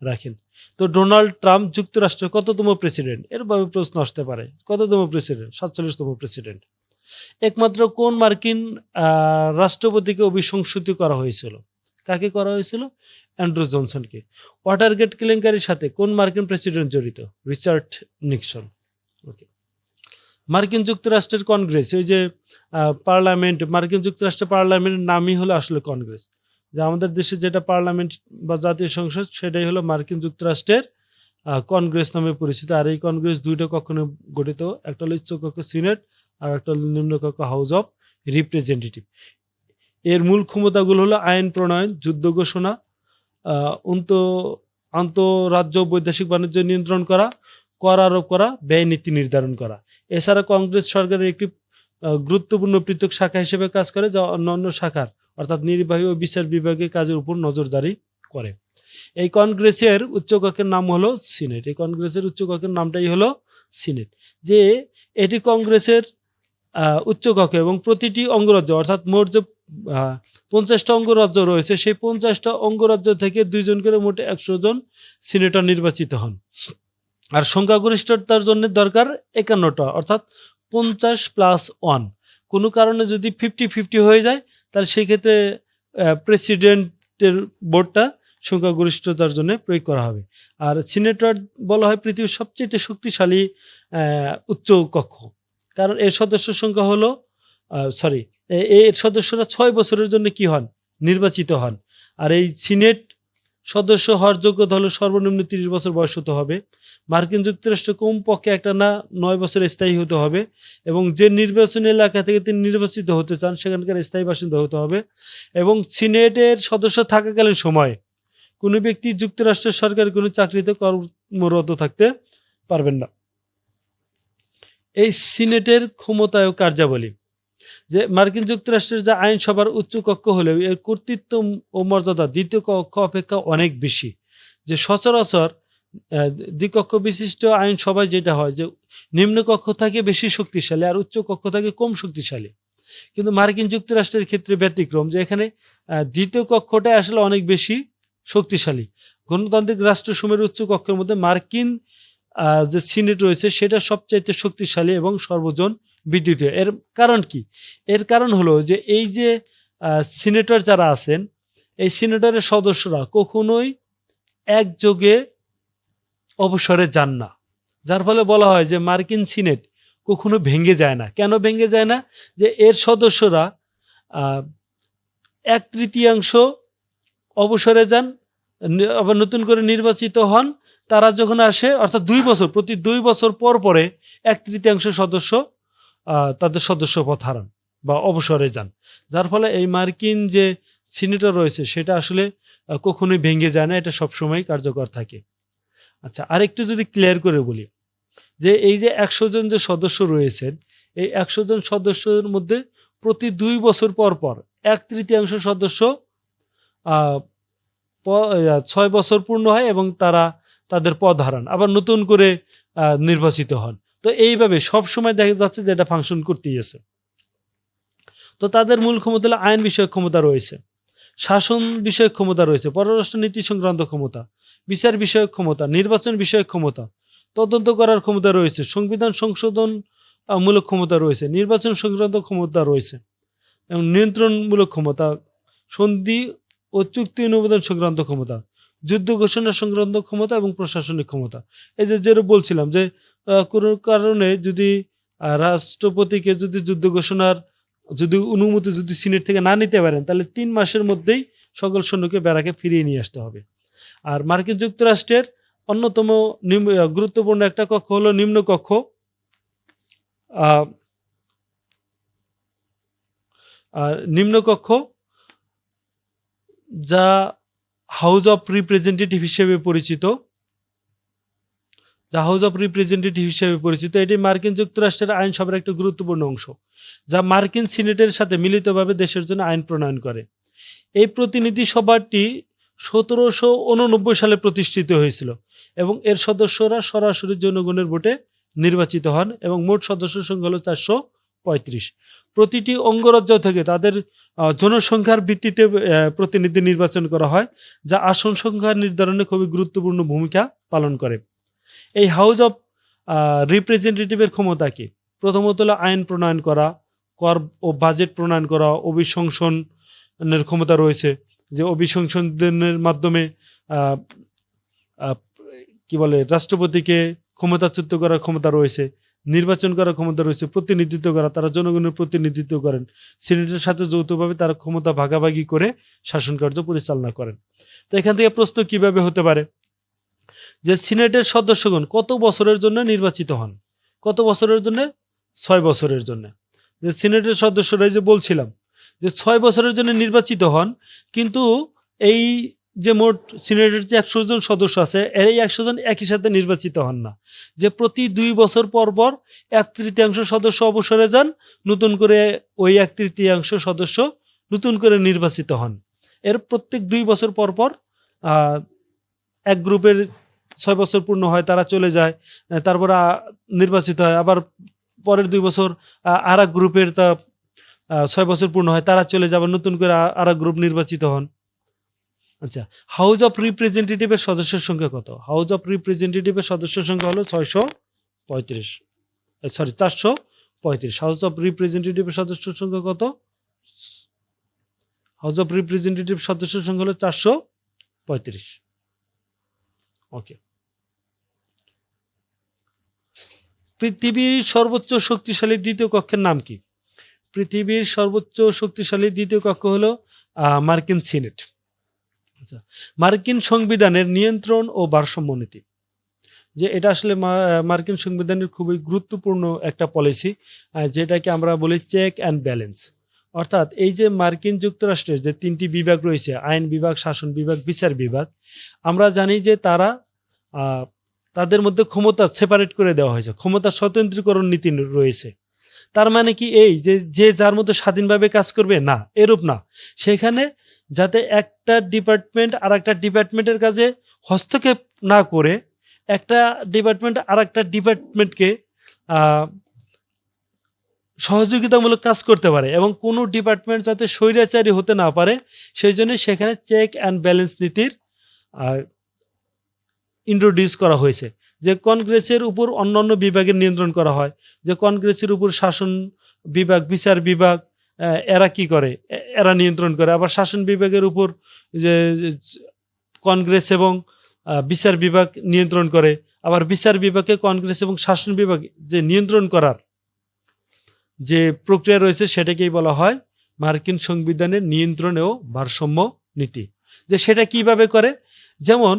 রাখেন। তো ডোনাল্ড ট্রাম্প যুক্তরাষ্ট্রের কততম প্রেসিডেন্ট, এরভাবে প্রশ্ন আসতে পারে। কততম প্রেসিডেন্ট? 47তম প্রেসিডেন্ট। একমাত্র কোন মার্কিন রাষ্ট্রপতিকে অভিশংসিত করা হয়েছিল? কাকে করা হয়েছিল? অ্যান্ড্রু জনসনকে। ওয়াটারগেট কেলেঙ্কারির সাথে কোন মার্কিন প্রেসিডেন্ট জড়িত? Richard Nixon. ওকে। মার্কিন যুক্তরাষ্ট্রের কংগ্রেস, ওই যে পার্লামেন্ট, মার্কিন যুক্তরাষ্ট্রের পার্লামেন্টের নামই হলো আসলে কংগ্রেস। যে আমাদের দেশে যেটা পার্লামেন্ট বা জাতীয় সংসদ, সেটাই হলো মার্কিন যুক্তরাষ্ট্রের কংগ্রেস নামে পরিচিত। আর এই কংগ্রেস দুইটা কখনো গঠিত, একটা হলো উচ্চকক্ষ সিনেট আর একটা হলো নিম্নকক্ষ হাউস অফ রিপ্রেজেন্টেটিভ। এর মূল ক্ষমতাগুলো হলো আইন প্রণয়ন, যুদ্ধ ঘোষণা, আন্তঃরাজ্য বৈদেশিক বাণিজ্য নিয়ন্ত্রণ করা, কর আরোপ করা, ব্যয় নীতি নির্ধারণ করা। এছাড়া কংগ্রেস সরকারের একটি গুরুত্বপূর্ণ পৃথক শাখা হিসেবে কাজ করে, যা অন্যান্য শাখার অর্থাৎ নির্বাহী ও বিচার বিভাগের কাজের উপর নজরদারি করে। এই কংগ্রেসের উচ্চকক্ষের নাম হলো সিনেট। এই কংগ্রেসের উচ্চকক্ষের নামটাই হলো সিনেট। যে এটি কংগ্রেসের উচ্চকক্ষ এবং প্রতিটি অঙ্গরাজ্য অর্থাৎ মোট যে 50টা অঙ্গরাজ্য রয়েছে, সেই 50টা অঙ্গরাজ্য থেকে 2 জন করে মোট 100 জন সিনেটর নির্বাচিত হন। আর সংখ্যাগরিষ্ঠতার জন্য দরকার 51টা অর্থাৎ 50+1। কোনো কারণে যদি 50-50 হয়ে যায়, তাহলে সেই ক্ষেত্রে প্রেসিডেন্টের ভোটটা সংখ্যাগরিষ্ঠতার জন্য প্রয়োগ করা হবে। আর সিনেটর বলা হয় পৃথিবীর সবচেয়ে শক্তিশালী উচ্চ কক্ষ, কারণ এর সদস্য সংখ্যা হলো এর সদস্যরা 6 বছরের জন্য কি হন, নির্বাচিত হন। আর এই সিনেট সদস্য হওয়ার যোগ্যতা হলো সর্বনিম্ন 30 বছর বয়স হতে হবে। মার্কিন যুক্তরাষ্ট্র কমপক্ষে একটা না 9 বছর স্থায়ী হতে হবে, এবং যে নির্বাচনী এলাকা থেকে তিনি নির্বাচিত হতে চান সেখানকার স্থায়ী বাসিন্দা হতে হবে। এবং সিনেটের সদস্য থাকাকালীন সময়ে কোনো ব্যক্তি যুক্তরাষ্ট্রের সরকারি কোনো চাকরিতে কর্মরত থাকতে পারবেন না। এই সিনেটের ক্ষমতা ও কার্যাবলী, যে মার্কিন যুক্তরাষ্ট্রের যে আইনসভার উচ্চ কক্ষ হলেও এর কর্তৃত্ব ও মর্যাদা দ্বিতীয় কক্ষ অপেক্ষা অনেক বেশি। যে সচরাচর দ্বিকক্ষ বিশিষ্ট আইনসভায় যেটা হয় যে নিম্ন কক্ষ থাকে বেশি শক্তিশালী আর উচ্চ কক্ষ থাকে কম শক্তিশালী, কিন্তু মার্কিন যুক্তরাষ্ট্রের ক্ষেত্রে ব্যতিক্রম, যে এখানে দ্বিতীয় কক্ষটা আসলে অনেক বেশি শক্তিশালী। গণতান্ত্রিক রাষ্ট্রসমূহের উচ্চ কক্ষের মধ্যে মার্কিন যে সিনেট রয়েছে সেটা সবচাইতে শক্তিশালী এবং সর্বজন বিদিত। এর কারণ কি? এর কারণ হলো যে এই যে সিনেটর যারা আছেন, এই সিনেটরের সদস্যরা কখনোই একযোগে অবসরে যান না, যার ফলে বলা হয় যে মার্কিন সিনেট কখনো ভেঙে যায় না। কেন ভেঙে যায় না? যে এর সদস্যরা 1/3 অবসরে যান, আবার নতুন করে নির্বাচিত হন। তারা যখন আসে অর্থাৎ 2 বছর, প্রতি 2 বছর পর পরে 1/3 সদস্য তাদের সদস্য পদ হারান বা অবসরে যান, যার ফলে এই মার্কিন যে সিনেটর রয়েছে সেটা আসলে কখনোই ভেঙে যায় না, এটা সবসময় কার্যকর থাকে। আচ্ছা, আরেকটু যদি ক্লিয়ার করে বলি, যে এই যে 100 জন যে সদস্য রয়েছেন, এই 100 জন সদস্যের মধ্যে প্রতি 2 বছর পর পর 1/3 সদস্য 6 বছর পূর্ণ হয় এবং তারা তাদের পদ হারান, আবার নতুন করে নির্বাচিত হন। তো এইভাবে সব সময় দেখা যাচ্ছে যে এটা ফাংশন করতেই আছে। তো তাদের মূল ক্ষমতা হলো আইন বিষয়ক ক্ষমতা রয়েছে, শাসন বিষয়ক ক্ষমতা রয়েছে, পররাষ্ট্র নীতি সংক্রান্ত ক্ষমতা, বিচার বিষয়ক ক্ষমতা, নির্বাচন বিষয়ক ক্ষমতা, তদন্ত করার ক্ষমতা রয়েছে, সংবিধান সংশোধন মূলক ক্ষমতা রয়েছে, নির্বাচন সংক্রান্ত ক্ষমতা রয়েছে, এবং নিয়ন্ত্রণমূলক ক্ষমতা, সন্ধি ও চুক্তি অনুমোদন সংক্রান্ত ক্ষমতা, যুদ্ধ ঘোষণা সংক্রান্ত ক্ষমতা এবং প্রশাসনিক ক্ষমতা। এই যে যেটা বলছিলাম যে কোনো কারণে যদি রাষ্ট্রপতিকে যদি যুদ্ধ ঘোষণার যদি অনুমতি যদি সিনেট থেকে না নিতে পারেন, তাহলে 3 মাসের মধ্যেই সকল সৈন্যকে ব্যারাকে ফিরিয়ে নিয়ে আসতে হবে। আর মার্কিন যুক্তরাষ্ট্রের অন্যতম গুরুত্বপূর্ণ একটা কক্ষ হলো নিম্নকক্ষ। নিম্নকক্ষ যা হাউস অফ রিপ্রেজেন্টেটিভ হিসেবে পরিচিত, এটি মার্কিন যুক্তরাষ্ট্রের আইনসভার একটা গুরুত্বপূর্ণ অংশ, যা মার্কিন সিনেটের সাথে মিলিতভাবে দেশের জন্য আইন প্রণয়ন করে। এই প্রতিনিধি সভাটি 1789 সালে প্রতিষ্ঠিত হয়েছিল এবং এর সদস্যরা সরাসরি জনগণের ভোটে নির্বাচিত হন এবং মোট সদস্য সংখ্যা হল 435। প্রতিটি অঙ্গরাজ্য থেকে তাদের জনসংখ্যার ভিত্তিতে প্রতিনিধি নির্বাচন করা হয়, যা আসন সংখ্যা নির্ধারণে খুবই গুরুত্বপূর্ণ ভূমিকা পালন করে। এই হাউস অফ রিপ্রেজেন্টেটিভের ক্ষমতা কি? প্রথমত হলো আইন প্রণয়ন করা, কর ও বাজেট প্রণয়ন করা, অভিশংসনের ক্ষমতা রয়েছে, যে অভিশংসনের মাধ্যমে রাষ্ট্রপতিকে ক্ষমতাচ্যুত করার ক্ষমতা রয়েছে, নির্বাচন করার ক্ষমতা রয়েছে, প্রতিনিধিত্ব করা, তারা জনগণের প্রতিনিধিত্ব করেন, সিনেটের সাথে যৌথভাবে তারা ক্ষমতা ভাগাভাগি করে শাসন কার্য পরিচালনা করেন। তো এখান থেকে প্রশ্ন কিভাবে হতে পারে যে সিনেটের সদস্যগণ কত বছরের জন্য নির্বাচিত হন? কত বছরের জন্য? 6 বছরের জন্য। যে সিনেটের সদস্যরা যে বলছিলাম যে 6 বছরের জন্য নির্বাচিত হন, কিন্তু এই যে মোট সিনেটের যে 100 জন সদস্য আছে, এই 100 জন একই সাথে নির্বাচিত হন না, যে প্রতি 2 বছর পর পর 1/3 সদস্য অবসরে যান, নতুন করে ওই 1/3 সদস্য নতুন করে নির্বাচিত হন। এর প্রত্যেক 2 বছর পর পর এক গ্রুপের 6 বছর পূর্ণ হয়, তারা চলে যায়, তারপর নির্বাচিত হয়, আবার পরের 2 বছর আর এক গ্রুপের 6 বছর পূর্ণ হয়, তারা চলে যাবে, নতুন করে আর এক গ্রুপ নির্বাচিত হন। আচ্ছা, হাউস অফ রিপ্রেজেন্টেটিভের সদস্যের সংখ্যা কত? হাউস অফ রিপ্রেজেন্টেটিভের সদস্যের সংখ্যা হলো 635, সরি 435। হাউস অফ রিপ্রেজেন্টেটিভের সদস্যের সংখ্যা কত? হাউস অফ রিপ্রেজেন্টেটিভ সদস্যের সংখ্যা হলো 435। ওকে। পৃথিবীর সর্বোচ্চ শক্তিশালী দ্বিতীয় কক্ষের নাম কি? পৃথিবীর সর্বোচ্চ শক্তিশালী দ্বিতীয় কক্ষ হলো মার্কিন সিনেট। আচ্ছা, মার্কিন সংবিধানের নিয়ন্ত্রণ ও ভারসাম্য নীতি, যে এটা আসলে মার্কিন সংবিধানের খুবই গুরুত্বপূর্ণ একটা পলিসি, যেটাকে আমরা বলি চেক অ্যান্ড ব্যালেন্স। অর্থাৎ এই যে মার্কিন যুক্তরাষ্ট্রের যে 3টি বিভাগ রয়েছে, আইন বিভাগ, শাসন বিভাগ, বিচার বিভাগ, আমরা জানি যে তাদের মধ্যে ক্ষমতা সেপারেট করে দেওয়া হয়েছে, ক্ষমতা স্বতন্ত্রীকরণ নীতি রয়েছে। তার মানে কি এই যে যার মধ্যে স্বাধীনভাবে কাজ করবে? না, এরূপ না। সেখানে যাতে একটা ডিপার্টমেন্ট আর একটা ডিপার্টমেন্টের কাজে হস্তক্ষেপ না করে একটা ডিপার্টমেন্ট আর একটা ডিপার্টমেন্টকে সহযোগিতামূলক কাজ করতে পারে, এবং কোনো ডিপার্টমেন্ট যাতে স্বৈরাচারী হতে না পারে, সেই জন্য সেখানে চেক অ্যান্ড ব্যালেন্স নীতির ইন্ট্রোডিউস করা হয়েছে। যে কংগ্রেসের উপর অন্যান্য বিভাগের নিয়ন্ত্রণ করা হয়, যে কংগ্রেসের উপর শাসন বিভাগ, বিচার বিভাগ, এরা কি করে? এরা নিয়ন্ত্রণ করে। আবার শাসন বিভাগের উপর যে কংগ্রেস এবং বিচার বিভাগ নিয়ন্ত্রণ করে। আবার বিচার বিভাগে কংগ্রেস এবং শাসন বিভাগ যে নিয়ন্ত্রণ করার যে প্রক্রিয়া রয়েছে, সেটাকেই বলা হয় মার্কিন সংবিধানের নিয়ন্ত্রণ ও ভারসাম্য নীতি। যে সেটা কিভাবে করে? যেমন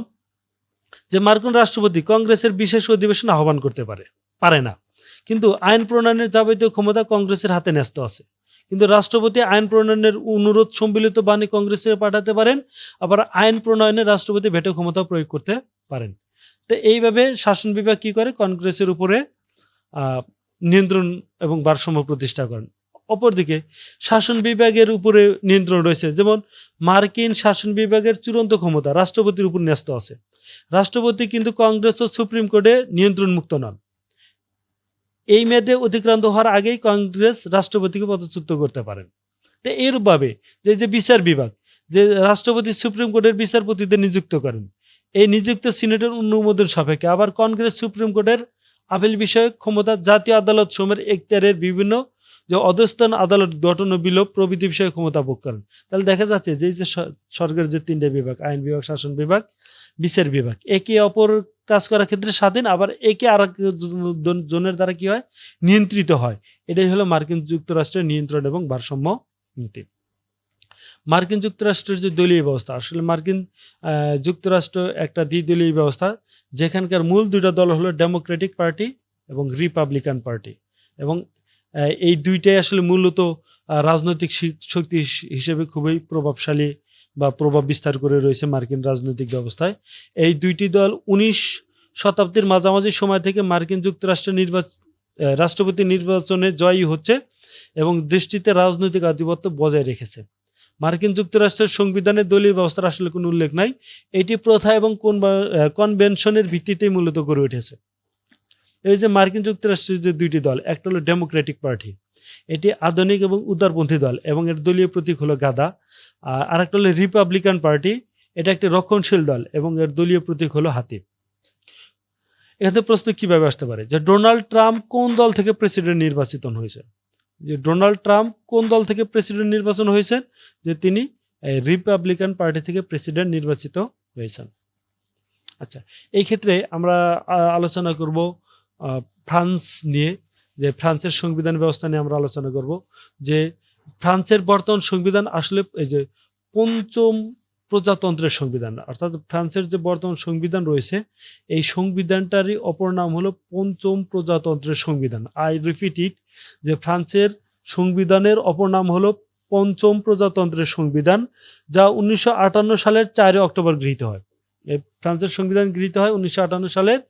যে মার্কিন রাষ্ট্রপতি কংগ্রেসের বিশেষ অধিবেশন আহ্বান করতে পারে না, কিন্তু আইন প্রণয়নের যাবতীয় ক্ষমতা কংগ্রেসের হাতে ন্যস্ত আছে। কিন্তু রাষ্ট্রপতি আইন প্রণয়নের অনুরোধ সম্মিলিত বাণী কংগ্রেসে পাঠাতে পারেন, আবার আইন প্রণয়নে রাষ্ট্রপতি ভেটো ক্ষমতা প্রয়োগ করতে পারেন। তো এইভাবে শাসন বিভাগ কি করে? কংগ্রেসের উপরে নিয়ন্ত্রণ এবং ভারসাম্য প্রতিষ্ঠা করেন। অপরদিকে শাসন বিভাগের উপরে নিয়ন্ত্রণ রয়েছে, যেমন মার্কিন শাসন বিভাগের চূড়ান্ত ক্ষমতা রাষ্ট্রপতির উপর ন্যস্ত আছে। রাষ্ট্রপতি কিন্তু কংগ্রেস ও সুপ্রিম কোর্টে নিয়ন্ত্রণ মুক্ত নন। এই মেয়াদে অতিক্রান্ত হওয়ার আগেই কংগ্রেস রাষ্ট্রপতিকে পদচ্যুত করতে পারেন। তো এরভাবে যে বিচার বিভাগ, যে রাষ্ট্রপতি সুপ্রিম কোর্টের বিচারপতিদের নিযুক্ত করেন, এই নিযুক্ত সিনেটের অনুমোদন সাপেক্ষে। আবার কংগ্রেস সুপ্রিম কোর্টের আপিল বিষয়ক ক্ষমতা জাতীয় আদালত সমূহের এখতিয়ারের বিভিন্ন যে অধস্থান আদালত গঠন ও বিলোপ প্রভৃতি বিষয়ে ক্ষমতা ভোগ করেন। তাহলে দেখা যাচ্ছে যে সরকারের যে 3টে বিভাগ, আইন বিভাগ, শাসন বিভাগ, বিচার বিভাগ, একে অপর কাজ করার ক্ষেত্রে স্বাধীন, আবার একে আর জনের দ্বারা কি হয়? নিয়ন্ত্রিত হয়। এটাই হলো মার্কিন যুক্তরাষ্ট্রের নিয়ন্ত্রণ এবং ভারসাম্য নীতি। মার্কিন যুক্তরাষ্ট্রের যে দলীয় ব্যবস্থা, আসলে মার্কিন যুক্তরাষ্ট্র একটা দ্বিদলীয় ব্যবস্থা, যেখানকার মূল 2টা দল হলো ডেমোক্রেটিক পার্টি এবং রিপাবলিকান পার্টি, এবং এই দুইটাই আসলে মূলত রাজনৈতিক শক্তি হিসেবে খুবই প্রভাবশালী বা প্রভাব বিস্তার করে রয়েছে মার্কিন রাজনৈতিক ব্যবস্থায়। এই 2টি দল 19 শতাব্দীর মাঝামাঝি সময় থেকে মার্কিন যুক্তরাষ্ট্রের রাষ্ট্রপতি নির্বাচনে জয়ী হচ্ছে এবং দেশটিতে রাজনৈতিক আধিপত্য বজায় রেখেছে। মার্কিন যুক্তরাষ্ট্রের সংবিধানে দলীয় ব্যবস্থার আসলে কোনো উল্লেখ নাই। এটি প্রথা এবং কনভেনশনের ভিত্তিতেই মূলত গড়ে উঠেছে। এই যে মার্কিন যুক্তরাষ্ট্রের যে 2টি দল, একটা হলো ডেমোক্রেটিক পার্টি, এটি আধুনিক এবং উদারপন্থী দল এবং এর দলীয় প্রতীক হলো গাধা। আর একটা হলো রিপাবলিকান পার্টি, এটা একটি রক্ষণশীল দল এবং এর দলীয় প্রতীক হলো হাতি। এখানে প্রশ্ন কিভাবে আসতে পারে যে ডোনাল্ড ট্রাম্প কোন দল থেকে প্রেসিডেন্ট নির্বাচিত হয়েছে? যে ডোনাল্ড ট্রাম্প কোন দল থেকে প্রেসিডেন্ট নির্বাচন হয়েছেন? যে তিনি রিপাবলিকান পার্টি থেকে প্রেসিডেন্ট নির্বাচিত হয়েছেন। আচ্ছা, এই ক্ষেত্রে আমরা আলোচনা করব ফ্রান্স নিয়ে, যে ফ্রান্সের সংবিধান ব্যবস্থা নিয়ে আমরা আলোচনা করব। যে ফ্রান্সের বর্তমান সংবিধান আসলে এই যে 5ম প্রজাতন্ত্রের সংবিধান, অর্থাৎ ফ্রান্সের যে বর্তমান সংবিধান রয়েছে, এই সংবিধানটারই অপর নাম হলো 5ম প্রজাতন্ত্রের সংবিধান। আই রিপিট ইট, যে ফ্রান্সের সংবিধানের অপর নাম হলো পঞ্চম প্রজাতন্ত্রের সংবিধান, যা 1958 সালের 4 অক্টোবর গৃহীত হয়। এই ফ্রান্সের সংবিধান গৃহীত হয় 1958 সালের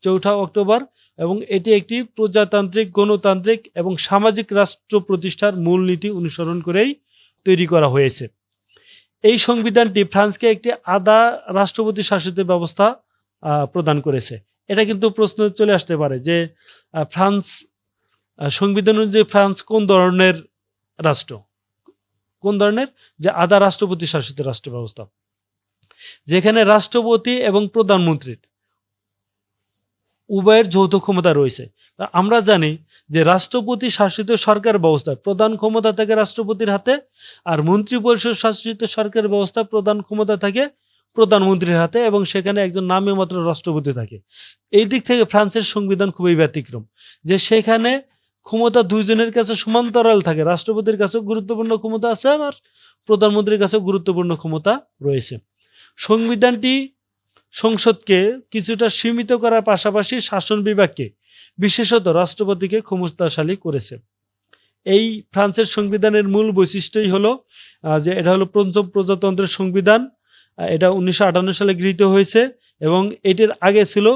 4 অক্টোবর এবং এটি একটি প্রজাতান্ত্রিক, গণতান্ত্রিক এবং সামাজিক রাষ্ট্র প্রতিষ্ঠার মূলনীতি অনুসরণ করেই তৈরি করা হয়েছে। এই সংবিধানটি ফ্রান্সকে একটি আধা রাষ্ট্রপতি শাসিত ব্যবস্থা প্রদান করেছে। এটা কিন্তু প্রশ্ন চলে আসতে পারে যে ফ্রান্স সংবিধান অনুযায়ী ফ্রান্স কোন ধরনের রাষ্ট্র, কোন ধরনের, যে আধা রাষ্ট্রপতি শাসিত রাষ্ট্র ব্যবস্থা, যেখানে রাষ্ট্রপতি এবং প্রধানমন্ত্রীর উভয়ের যৌথ ক্ষমতা রয়েছে। আমরা জানি যে রাষ্ট্রপতি শাসিত সরকার ব্যবস্থা প্রধান ক্ষমতা থাকে রাষ্ট্রপতির হাতে, আর মন্ত্রী পরিষদ শাসিত সরকার ব্যবস্থা প্রধান ক্ষমতা থাকে প্রধানমন্ত্রীর হাতে এবং সেখানে একজন নামে মাত্র রাষ্ট্রপতি থাকে। এই দিক থেকে ফ্রান্সের সংবিধান খুবই ব্যতিক্রম, যে সেখানে ক্ষমতা দুইজনের কাছে সমান্তরাল থাকে, রাষ্ট্রপতির কাছেও গুরুত্বপূর্ণ ক্ষমতা আছে আর প্রধানমন্ত্রীর কাছেও গুরুত্বপূর্ণ ক্ষমতা রয়েছে। সংবিধানটি সংসদকে কিছুটা সীমিত করার পাশাপাশি শাসন বিভাগকে, বিশেষত রাষ্ট্রপতিকে ক্ষমতাশালী করেছে। এই ফ্রান্সের সংবিধানের মূল বৈশিষ্ট্যই হলো যে এটা হলো পঞ্চম প্রজাতন্ত্রের সংবিধান। এটা 1958 সালে গৃহীত হয়েছে এবং এটির আগে ছিল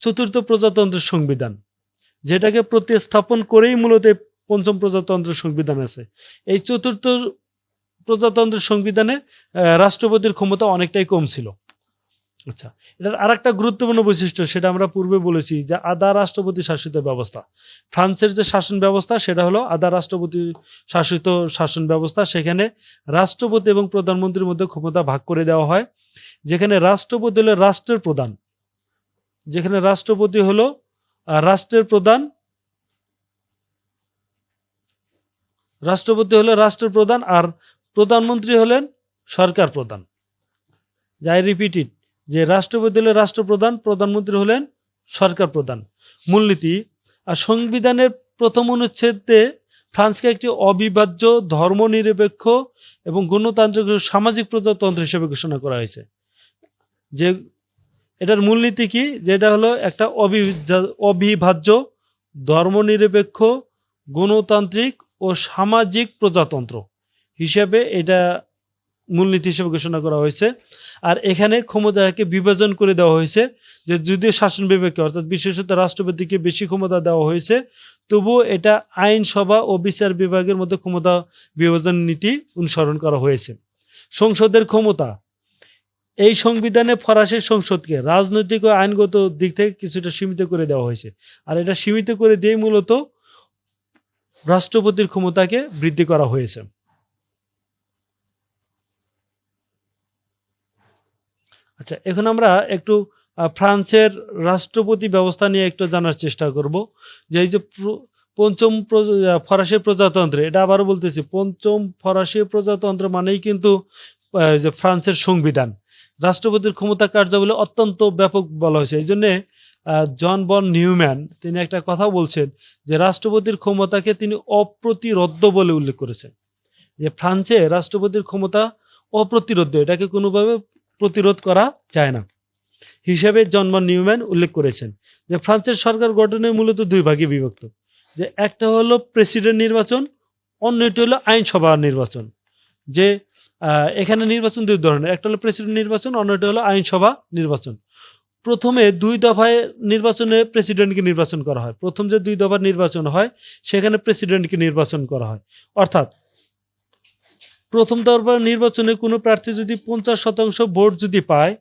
চতুর্থ প্রজাতন্ত্রের সংবিধান, যেটাকে প্রতিস্থাপন করেই মূলত পঞ্চম প্রজাতন্ত্রের সংবিধান আছে। এই চতুর্থ প্রজাতন্ত্রের সংবিধানে রাষ্ট্রপতির ক্ষমতা অনেকটাই কম ছিল। আচ্ছা, এটার আরেকটা গুরুত্বপূর্ণ বৈশিষ্ট্য, সেটা আমরা পূর্বে বলেছি, যে আধা রাষ্ট্রপতি শাসিত ব্যবস্থা। ফ্রান্সের যে শাসন ব্যবস্থা সেটা হলো আধা রাষ্ট্রপতি শাসিত শাসন ব্যবস্থা। সেখানে রাষ্ট্রপতি এবং প্রধানমন্ত্রীর মধ্যে ক্ষমতা ভাগ করে দেওয়া হয়, যেখানে রাষ্ট্রপতি হলো রাষ্ট্রের প্রধান, যেখানে রাষ্ট্রপতি হলো রাষ্ট্রের প্রধান, রাষ্ট্রপতি হলো রাষ্ট্রের প্রধান আর প্রধানমন্ত্রী হলেন সরকার প্রধান। যাই রিপিটেড, যে রাষ্ট্রপতি হলেন রাষ্ট্রপ্রধান, প্রধানমন্ত্রী হলেন সরকার প্রধান। মূলনীতি আর সংবিধানের প্রথম অনুচ্ছেদে ফ্রান্সকে একটি অবিভাজ্য, ধর্মনিরপেক্ষ এবং গণতান্ত্রিক সামাজিক প্রজাতন্ত্র হিসেবে ঘোষণা করা হয়েছে। যে এটার মূলনীতি কি, যেটা হলো একটা অবিভাজ্য, ধর্মনিরপেক্ষ, গণতান্ত্রিক ও সামাজিক প্রজাতন্ত্র হিসেবে এটা মূলনীতি হিসেবে ঘোষণা করা হয়েছে। আর এখানে ক্ষমতাকে বিভাজন করে দেওয়া হয়েছে, যে যদিও শাসন বিভাগকে অর্থাৎ বিশেষত রাষ্ট্রপতিকে বেশি ক্ষমতা দেওয়া হয়েছে, তবুও এটা আইনসভা ও বিচার বিভাগের মধ্যে ক্ষমতা বিভাজন নীতি অনুসরণ করা হয়েছে। সংসদের ক্ষমতা, এই সংবিধানে ফরাসি সংসদকে রাজনৈতিক ও আইনগত দিক থেকে কিছুটা সীমিত করে দেওয়া হয়েছে। আর এটা সীমিত করে দিয়ে মূলত রাষ্ট্রপতির ক্ষমতাকে বৃদ্ধি করা হয়েছে। আচ্ছা, এখন আমরা একটু ফ্রান্সের রাষ্ট্রপতি ব্যবস্থা নিয়ে একটু জানার চেষ্টা করব। যে এই যে পঞ্চম ফরাসি প্রজাতন্ত্র, এটা আবারও বলতেছি, পঞ্চম ফরাসি প্রজাতন্ত্র মানেই কিন্তু যে ফ্রান্সের সংবিধান। রাষ্ট্রপতির ক্ষমতা কার্যাবলী অত্যন্ত ব্যাপক বলা হয়েছে। এই জন্যে জন বন নিউম্যান তিনি একটা কথা বলছেন, যে রাষ্ট্রপতির ক্ষমতাকে তিনি অপ্রতিরোধ্য বলে উল্লেখ করেছেন, যে ফ্রান্সে রাষ্ট্রপতির ক্ষমতা অপ্রতিরোধ্য, এটাকে কোনোভাবে প্রতিরোধ করা যায় না হিসেবে জন বন নিউম্যান উল্লেখ করেছেন। যে ফ্রান্সের সরকার গঠনে মূলত দুই ভাগে বিভক্ত, যে একটা হলো প্রেসিডেন্ট নির্বাচন, অন্যটি হলো আইনসভা নির্বাচন। যে এখানে নির্বাচন দুই ধরনের, একটা হলো প্রেসিডেন্ট নির্বাচন, অন্যটি হলো আইনসভা নির্বাচন। প্রথমে দুই দফায় নির্বাচনে প্রেসিডেন্টকে নির্বাচন করা হয়। প্রথম যে দুই দফার নির্বাচন হয় সেখানে প্রেসিডেন্টকে নির্বাচন করা হয়। অর্থাৎ প্রথম দফার নির্বাচনে কোনো প্রার্থী যদি 50% ভোট যদি পায়,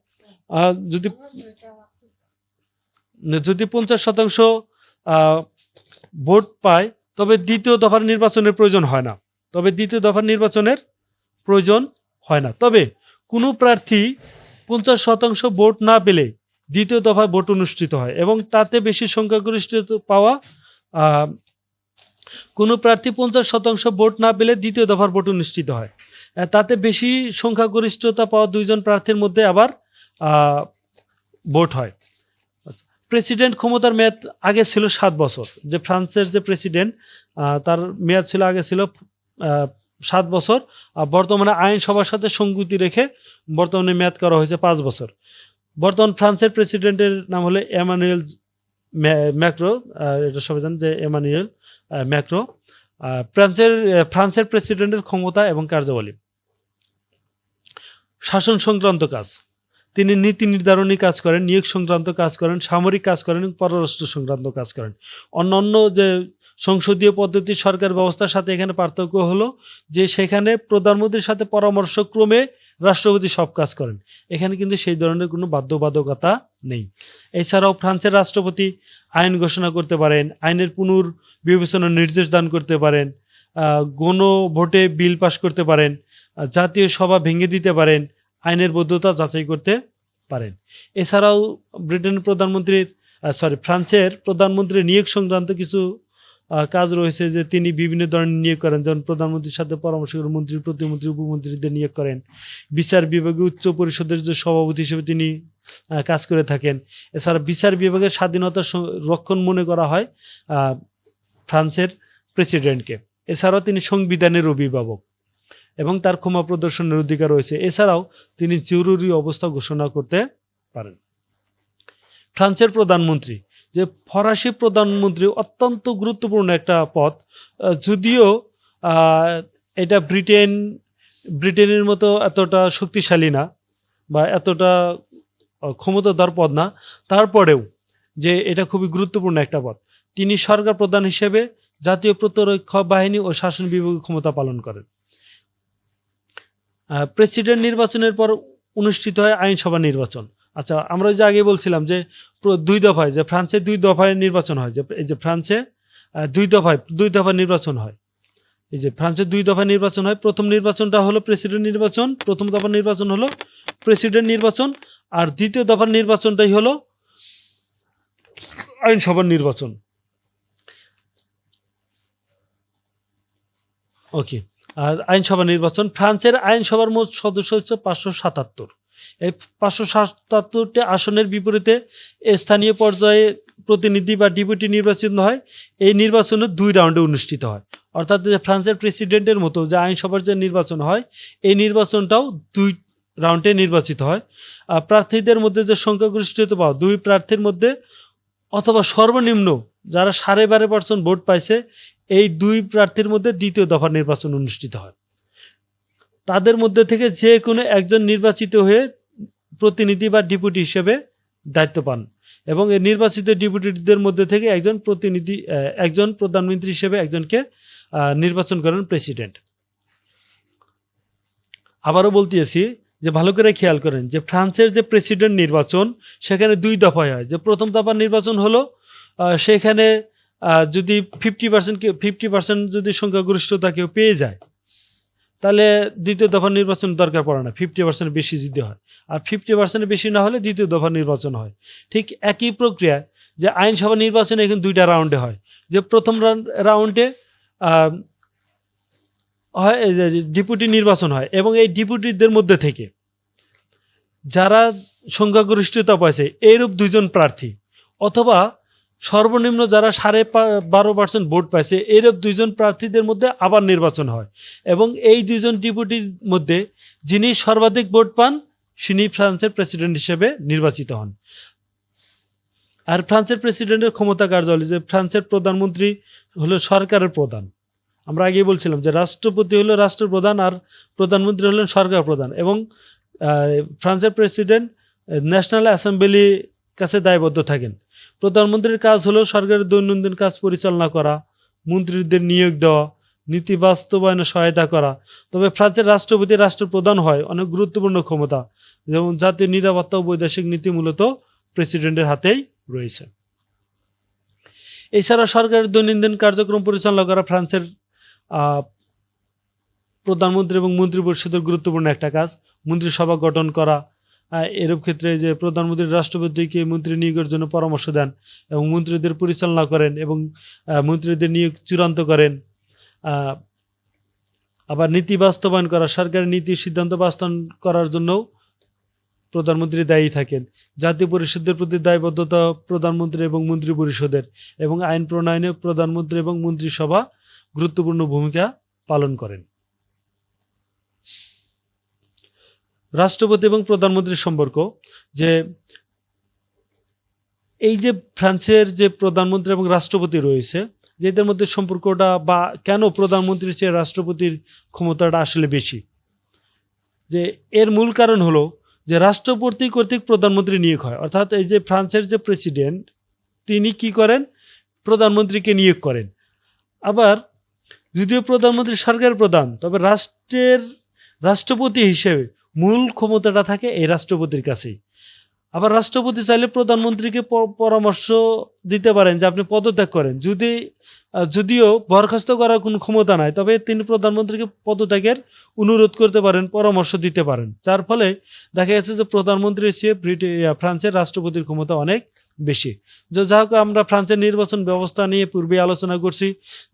যদি 50% ভোট পায়, তবে দ্বিতীয় দফার নির্বাচনের প্রয়োজন হয় না। তবে কোনো প্রার্থী 50% ভোট না পেলে দ্বিতীয় দফায় ভোট অনুষ্ঠিত হয় এবং তাতে বেশি সংখ্যাগরিষ্ঠতা পাওয়া কোনো প্রার্থী 50% ভোট না পেলে দ্বিতীয় দফার ভোট অনুষ্ঠিত হয়। তাতে বেশি সংখ্যাগরিষ্ঠতা পাওয়া দুইজন প্রার্থীর মধ্যে আবার ভোট হয়। প্রেসিডেন্ট ক্ষমতার মেয়াদ আগে ছিল 7 বছর। যে ফ্রান্সের যে প্রেসিডেন্ট তার মেয়াদ ছিল আগে ছিল 7 বছর। বর্তমানে আইনসভার সাথে সঙ্গতি রেখে বর্তমানে মেয়াদ করা হয়েছে 5 বছর। বর্তমান ফ্রান্সের প্রেসিডেন্টের নাম হলো এমানুয়েল ম্যাক্রো। এটা সবাই জানেন যে এমানুয়েল ম্যাক্রো। ফ্রান্সের প্রেসিডেন্টের ক্ষমতা এবং কার্যাবলী। শাসন সংক্রান্ত কাজ, তিনি নীতি নির্ধারণী কাজ করেন, নিয়োগ সংক্রান্ত কাজ করেন, সামরিক কাজ করেন, পররাষ্ট্র সংক্রান্ত কাজ করেন। অন্যান্য যে সংসদীয় পদ্ধতির সরকার ব্যবস্থার সাথে এখানে পার্থক্য হলো যে সেখানে প্রধানমন্ত্রীর সাথে পরামর্শক্রমে রাষ্ট্রপতি সব কাজ করেন। এখানে কিন্তু সেই ধরনের কোনো বাধ্যবাধকতা নেই। এছাড়াও ফ্রান্সের রাষ্ট্রপতি আইন ঘোষণা করতে পারেন, আইনের পুনর্বিবেচনার নির্দেশ দান করতে পারেন, গণভোটে বিল পাশ করতে পারেন, জাতীয় সভা ভেঙে দিতে পারেন, আইনের বৈধতা যাচাই করতে পারেন। এছাড়াও ফ্রান্সের প্রধানমন্ত্রীর নিয়োগ সংক্রান্ত কিছু কাজ রয়েছে যে তিনি বিভিন্ন ধরনের নিয়োগ করেন, যেমন প্রধানমন্ত্রীর সাথে পরামর্শ করে মন্ত্রী, প্রতিমন্ত্রী, উপমন্ত্রীদের নিয়োগ করেন। বিচার বিভাগে উচ্চ পরিষদের যে সভাপতি হিসেবে তিনি কাজ করে থাকেন। এছাড়া বিচার বিভাগের স্বাধীনতা রক্ষণ মনে করা হয় ফ্রান্সের প্রেসিডেন্টকে। এছাড়াও তিনি সংবিধানের অভিভাবক এবং তার ক্ষমা প্রদর্শনের অধিকার রয়েছে। এছাড়াও তিনি জরুরি অবস্থা ঘোষণা করতে পারেন। ফ্রান্সের প্রধানমন্ত্রী, যে ফরাসি প্রধানমন্ত্রী অত্যন্ত গুরুত্বপূর্ণ একটা পদ, যদিও এটা ব্রিটেনের মতো এতটা শক্তিশালী না বা এতটা ক্ষমতাধর পদ না, তারপরেও যে এটা খুবই গুরুত্বপূর্ণ একটা পদ। তিনি সরকার প্রধান হিসেবে জাতীয় প্রতিরক্ষা বাহিনী ও শাসন বিভাগের ক্ষমতা পালন করেন। প্রেসিডেন্ট নির্বাচনের পর অনুষ্ঠিত হয় আইনসভা নির্বাচন। আচ্ছা, আমরা যে আগে বলছিলাম যে দুই দফায়, যে ফ্রান্সে দুই দফায় নির্বাচন হয়, যে ফ্রান্সে দুই দফায় নির্বাচন হয়। এই যে ফ্রান্সে দুই দফায় নির্বাচন হয়। প্রথম নির্বাচনটা হলো প্রেসিডেন্ট নির্বাচন, প্রথম দফার নির্বাচন হলো প্রেসিডেন্ট নির্বাচন, আর দ্বিতীয় দফার নির্বাচনটাই হলো আইনসভার নির্বাচন। ওকে, আর আইনসভা নির্বাচন, ফ্রান্সের আইনসভার মোট সদস্য হচ্ছে 577। এই 577টি আসনের বিপরীতে স্থানীয় পর্যায়ে প্রতিনিধি বা ডেপুটি নির্বাচিত হয়। এই নির্বাচনে 2 রাউন্ডে অনুষ্ঠিত হয়। অর্থাৎ ফ্রান্সের প্রেসিডেন্টের মতো যে আইনসভার যে নির্বাচন হয়, এই নির্বাচনটাও 2 রাউন্ডে নির্বাচিত হয়। প্রার্থীদের মধ্যে যে সংখ্যাগরিষ্ঠতা পাওয়া 2 প্রার্থীর মধ্যে অথবা সর্বনিম্ন যারা 12.5% ভোট পাইছে, এই 2 প্রার্থীর মধ্যে দ্বিতীয় দফার নির্বাচন অনুষ্ঠিত হয়। তাদের মধ্যে থেকে যে কোনো একজন নির্বাচিত হয়ে প্রতিনিধি বা ডেপুটি হিসেবে দায়িত্ব পান এবং এই নির্বাচিত ডেপুটিদের মধ্যে থেকে একজন প্রধানমন্ত্রী হিসেবে একজনকে নির্বাচন করেন প্রেসিডেন্ট। আবারও বলতেছি যে ভালো করে খেয়াল করেন যে ফ্রান্সের যে প্রেসিডেন্ট নির্বাচন সেখানে 2 দফায় হয়। যে প্রথম দফার নির্বাচন হলো সেখানে যদি 50% যদি সংখ্যাগরিষ্ঠতা কেউ পেয়ে যায়, তাহলে দ্বিতীয় দফার নির্বাচন দরকার পড়ে না। 50% বেশি যদি হয়, আর 50% বেশি না হলে দ্বিতীয় দফার নির্বাচন হয়। ঠিক একই প্রক্রিয়া যে আইনসভা নির্বাচনে এখন 2টা রাউন্ডে হয়। যে প্রথম রাউন্ডে হয় ডেপুটি নির্বাচন হয় এবং এই ডেপুটিদের মধ্যে থেকে যারা সংখ্যাগরিষ্ঠতা পাইছে এইরূপ 2 জন প্রার্থী, অথবা সর্বনিম্ন যারা 12.5% ভোট পাইছে এইরূপ 2 জন প্রার্থীদের মধ্যে আবার নির্বাচন হয় এবং এই 2 জন ডেপুটির মধ্যে যিনি সর্বাধিক ভোট পান তিনি ফ্রান্সের প্রেসিডেন্ট হিসেবে নির্বাচিত হন। আর ফ্রান্সের প্রেসিডেন্টের ক্ষমতা কার্যাবলী, যে ফ্রান্সের প্রধানমন্ত্রী হলো সরকারের প্রধান। আমরা আগেই বলছিলাম যে রাষ্ট্রপতি হলো রাষ্ট্রপ্রধান আর প্রধানমন্ত্রী হলেন সরকার প্রধান, এবং ফ্রান্সের প্রেসিডেন্ট ন্যাশনাল অ্যাসেম্বলির কাছে দায়বদ্ধ থাকেন। প্রধানমন্ত্রীর কাজ হলো সরকারের দৈনন্দিন কাজ পরিচালনা করা, মন্ত্রীদের নিয়োগ দেওয়া, নীতি বাস্তবায়নে সহায়তা করা। তবে ফ্রান্সের রাষ্ট্রপতি রাষ্ট্রপ্রধান হয় অনেক গুরুত্বপূর্ণ ক্ষমতা, যেমন জাতীয় নিরাপত্তা ও বৈদেশিক নীতি মূলত প্রেসিডেন্টের হাতেই রয়েছে। এছাড়া সরকারের দৈনন্দিন কার্যক্রম পরিচালনা করা ফ্রান্সের প্রধানমন্ত্রী এবং মন্ত্রী পরিষদের গুরুত্বপূর্ণ একটা কাজ। মন্ত্রিসভা গঠন করা, এরূপ ক্ষেত্রে যে প্রধানমন্ত্রী রাষ্ট্রপতিকে মন্ত্রী নিয়োগের জন্য পরামর্শ দেন এবং মন্ত্রীদের পরিচালনা করেন এবং মন্ত্রীদের নিয়োগ চূড়ান্ত করেন। আবার নীতি বাস্তবায়ন করা, সরকারের নীতির সিদ্ধান্ত বাস্তবায়ন করার জন্য প্রধানমন্ত্রী দায়ী থাকেন। জাতীয় পরিষদের প্রতি দায়বদ্ধতা প্রধানমন্ত্রী এবং মন্ত্রী পরিষদের, এবং আইন প্রণয়নে প্রধানমন্ত্রী এবং মন্ত্রিসভা গুরুত্বপূর্ণ ভূমিকা পালন করেন। রাষ্ট্রপতি এবং প্রধানমন্ত্রীর সম্পর্ক, যে এই যে ফ্রান্সের যে প্রধানমন্ত্রী এবং রাষ্ট্রপতি রয়েছে, যে এদের মধ্যে সম্পর্কটা বা কেন প্রধানমন্ত্রীর চেয়ে রাষ্ট্রপতির ক্ষমতাটা আসলে বেশি। যে এর মূল কারণ হলো যে রাষ্ট্রপতি কর্তৃক প্রধানমন্ত্রী নিয়োগ হয়, অর্থাৎ এই যে ফ্রান্সের যে প্রেসিডেন্ট তিনি কি করেন, প্রধানমন্ত্রীকে নিয়োগ করেন। আবার যদিও প্রধানমন্ত্রী সরকারের প্রধান, তবে রাষ্ট্রপতি হিসেবে মূল ক্ষমতাটা থাকে এই রাষ্ট্রপতির কাছেই। আবার রাষ্ট্রপতি চাইলে প্রধানমন্ত্রীকে পরামর্শ দিতে পারেন যে আপনি পদত্যাগ করেন, যদিও বরখাস্ত করার কোনো ক্ষমতা নাই, তবে তিনি প্রধানমন্ত্রীকে পদত্যাগের অনুরোধ করতে পারেন, পরামর্শ দিতে পারেন। যার ফলে দেখা যাচ্ছে যে প্রধানমন্ত্রীর চেয়ে ফ্রান্সের রাষ্ট্রপতির ক্ষমতা অনেক বেশি। যা হোক, আমরা ফ্রান্সের নির্বাচন ব্যবস্থা নিয়ে পূর্বে আলোচনা করছি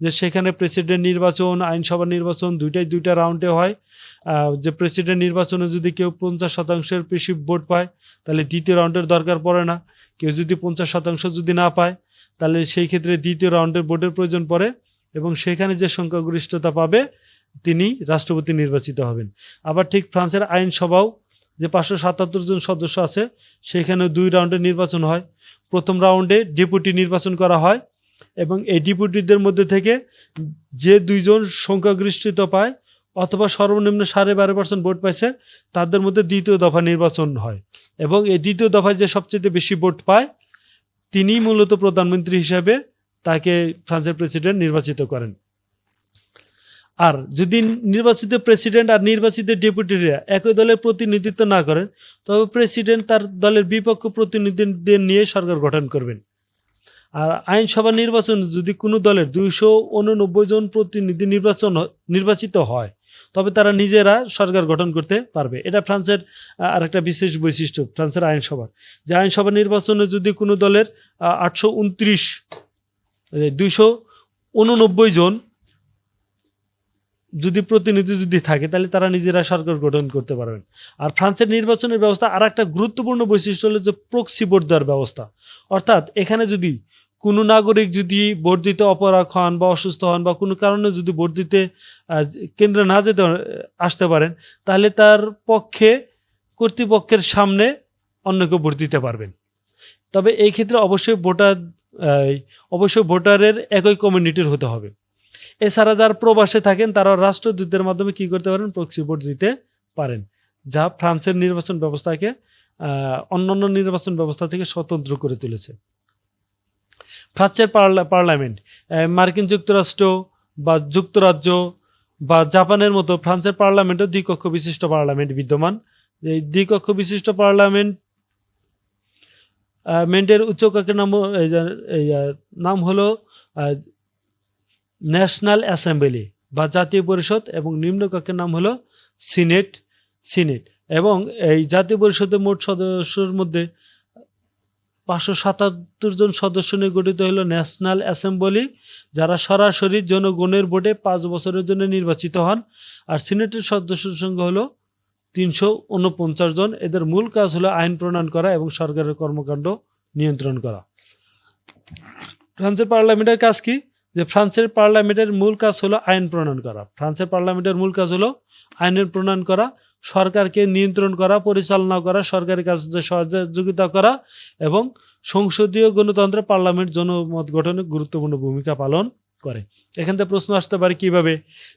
যে সেখানে প্রেসিডেন্ট নির্বাচন, আইনসভা নির্বাচন দুইটা রাউন্ডে হয়। যে প্রেসিডেন্ট নির্বাচনে যদি কেউ 50% বেশি ভোট পায় তাহলে দ্বিতীয় রাউন্ডের দরকার পড়ে না। কেউ যদি 50% যদি না পায় তাহলে সেই ক্ষেত্রে দ্বিতীয় রাউন্ডের ভোটের প্রয়োজন পড়ে, এবং সেখানে যে সংখ্যাগরিষ্ঠতা পাবে তিনি রাষ্ট্রপতি নির্বাচিত হবেন। আবার ঠিক ফ্রান্সের আইনসভাও যে 577 জন সদস্য আছে সেখানে 2 রাউন্ডে নির্বাচন হয়। প্রথম রাউন্ডে ডেপুটি নির্বাচন করা হয়, এবং এই ডেপুটিদের মধ্যে থেকে যে 2 জন সংখ্যাগরিষ্ঠতা পায় অথবা সর্বনিম্ন 12.5% ভোট পাইছে তাদের মধ্যে দ্বিতীয় দফা নির্বাচন হয়, এবং এই দ্বিতীয় দফায় যে সবচেয়ে বেশি ভোট পায় তিনি মূলত প্রধানমন্ত্রী হিসেবে তাকে ফ্রান্সের প্রেসিডেন্ট নির্বাচিত করেন। আর যদি নির্বাচিত প্রেসিডেন্ট আর নির্বাচিত ডেপুটিরা একই দলের প্রতিনিধিত্ব না করেন তবে প্রেসিডেন্ট তার দলের বিপক্ষ প্রতিনিধিদের নিয়ে সরকার গঠন করবেন। আর আইনসভা নির্বাচন যদি কোনো দলের 289 জন প্রতিনিধি নির্বাচিত হয় তবে তারা নিজেরা সরকার গঠন করতে পারবে। এটা ফ্রান্সের আরেকটা বিশেষ বৈশিষ্ট্য ফ্রান্সের আইনসভা, যে আইনসভা নির্বাচনে যদি কোনো দলের 289 জন যদি প্রতিনিধি যদি থাকে তাহলে তারা নিজেরা সরকার গঠন করতে পারবেন। আর ফ্রান্সের নির্বাচনের ব্যবস্থা আর একটা গুরুত্বপূর্ণ বৈশিষ্ট্য হলো যে প্রক্সি ভোট দেওয়ার ব্যবস্থা। অর্থাৎ এখানে যদি কোনো নাগরিক যদি ভোট দিতে অপারগ হন বা অসুস্থ হন বা কোনো কারণে যদি ভোট দিতে কেন্দ্রে না যেতে আসতে পারেন তাহলে তার পক্ষে কর্তৃপক্ষের সামনে অন্য কেউ ভোট দিতে পারবেন। তবে এই ক্ষেত্রে অবশ্যই ভোটারের একই কমিউনিটির হতে হবে। এছাড়া যারা প্রবাসে থাকেন তারা রাষ্ট্রদূতের মাধ্যমে কি করতে পারেন, প্রক্সি ভোট দিতে পারেন, যা ফ্রান্সের নির্বাচন ব্যবস্থাকে অন্যান্য নির্বাচন ব্যবস্থা থেকে স্বতন্ত্র করে তুলেছে। ফ্রান্সের পার্লামেন্ট মার্কিন যুক্তরাষ্ট্র বা যুক্তরাজ্য বা জাপানের মতো ফ্রান্সের পার্লামেন্টও দ্বিকক্ষ বিশিষ্ট পার্লামেন্ট বিদ্যমান। এই দ্বিকক্ষ বিশিষ্ট পার্লামেন্টের উচ্চকক্ষের নাম হলো ন্যাশনাল অ্যাসেম্বলি বা জাতীয় পরিষদ, এবং নিম্নকক্ষের নাম হলো সিনেট। এবং এই জাতীয় পরিষদের মোট সদস্যের মধ্যে 577 জন সদস্য নিয়ে গঠিত হলো ন্যাশনাল অ্যাসেম্বলি, যারা সরাসরি জনগণের ভোটে 5 বছরের জন্য নির্বাচিত হন। আর সিনেটের সদস্যের সংখ্যা হলো 349 জন। এদের মূল কাজ হলো আইন প্রণয়ন করা এবং সরকারের কর্মকাণ্ড নিয়ন্ত্রণ করা। ফ্রান্সের পার্লামেন্টের কাজ কি? যে ফ্রান্সের পার্লামেন্টের মূল কাজ হলো আইন প্রণয়ন করা। ফ্রান্সের পার্লামেন্টের মূল কাজ হলো আইনের প্রণয়ন করা, সরকারকে নিয়ন্ত্রণ করা, পরিচালনা করা, সরকারি কাজে সহযোগিতা করা, এবং সংসদীয় গণতন্ত্রে পার্লামেন্ট জনমত গঠনে গুরুত্বপূর্ণ ভূমিকা পালন করে। এখান থেকে প্রশ্ন আসতে পারে কিভাবে,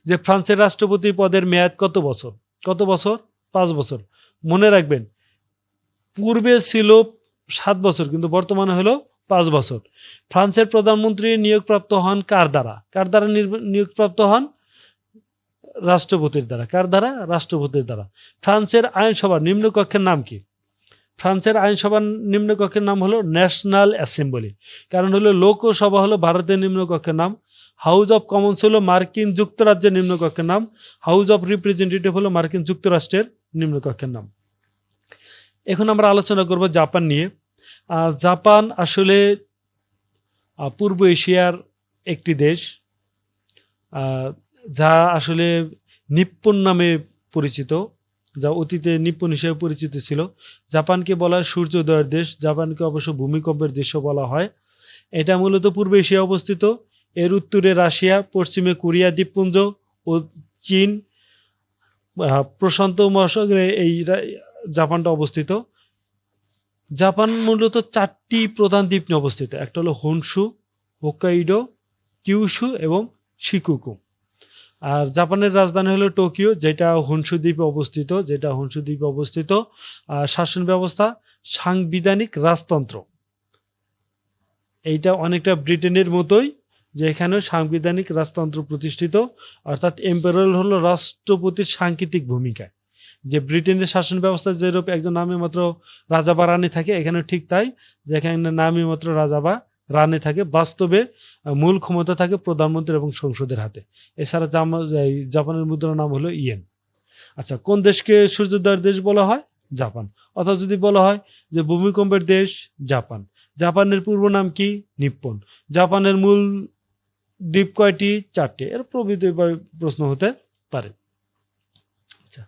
যে ফ্রান্সের রাষ্ট্রপতি পদের মেয়াদ কত বছর? 5 বছর। মনে রাখবেন পূর্বে ছিল 7 বছর, কিন্তু বর্তমানে হলো 5 বছর। ফ্রান্সের প্রধানমন্ত্রী নিয়োগপ্রাপ্ত হন কার দ্বারা? নিয়োগপ্রাপ্ত হন রাষ্ট্রপতির দ্বারা। কার দ্বারা? রাষ্ট্রপতির দ্বারা। ফ্রান্সের আইনসভার নিম্নকক্ষের নাম কি? ফ্রান্সের আইনসভার নিম্নকক্ষের নাম হলো ন্যাশনাল অ্যাসেম্বলি। কারণ হলো লোকসভা হলো ভারতের নিম্নকক্ষের নাম, হাউস অফ কমন্স হলো মার্কিন যুক্তরাজ্যের নিম্নকক্ষের নাম, হাউস অফ রিপ্রেজেন্টেটিভ হলো মার্কিন যুক্তরাষ্ট্রের নিম্নকক্ষের নাম। এখন আমরা আলোচনা করব জাপান নিয়ে। জাপান আসলে পূর্ব এশিয়ার একটি দেশ, যা আসলে নিপ্পন নামে পরিচিত, যা অতীতে নিপ্পন হিসেবে পরিচিত ছিল। জাপানকে বলা হয় সূর্যোদয়ের দেশ, জাপানকে অবশ্য ভূমিকম্পের দেশও বলা হয়। এটা মূলত পূর্ব এশিয়ায় অবস্থিত। এর উত্তরে রাশিয়া, পশ্চিমে কোরিয়া দ্বীপপুঞ্জ ও চীন, প্রশান্ত মহাসাগরে এই জাপানটা অবস্থিত। জাপান মূলত 4টি প্রধান দ্বীপ নিয়ে অবস্থিত। একটা হলো হনশু, হোক্কাইডো, কিউশু এবং শিকুকু। আর জাপানের রাজধানী হলো টোকিও, যেটা হনশু দ্বীপে অবস্থিত। আর শাসন ব্যবস্থা সাংবিধানিক রাজতন্ত্র। এইটা অনেকটা ব্রিটেনের মতোই, যে এখানে সাংবিধানিক রাজতন্ত্র প্রতিষ্ঠিত, অর্থাৎ এম্পায়ার হলো রাষ্ট্রপতির সাংকেতিক ভূমিকায়। যে ব্রিটেনের শাসন ব্যবস্থা যেরূপ একজন নামে মাত্র রাজা বা রানী থাকে, এখানে ঠিক তাই, যেখানে নামে মাত্র রাজা বা রানী থাকে, বাস্তবে মূল ক্ষমতা থাকে প্রধানমন্ত্রী এবং সংসদের হাতে। এছাড়া জাপানের মুদ্রার নাম হলো ইয়েন। আচ্ছা, কোন দেশকে সূর্যোদয়ের দেশ বলা হয়? জাপান। অথবা যদি বলা হয় যে ভূমিকম্পের দেশ, জাপান। জাপানের পূর্ব নাম কি? নিপ্পন। জাপানের মূল দ্বীপ কয়টি? 4টি। এর প্রভৃতি প্রশ্ন হতে পারে। আচ্ছা,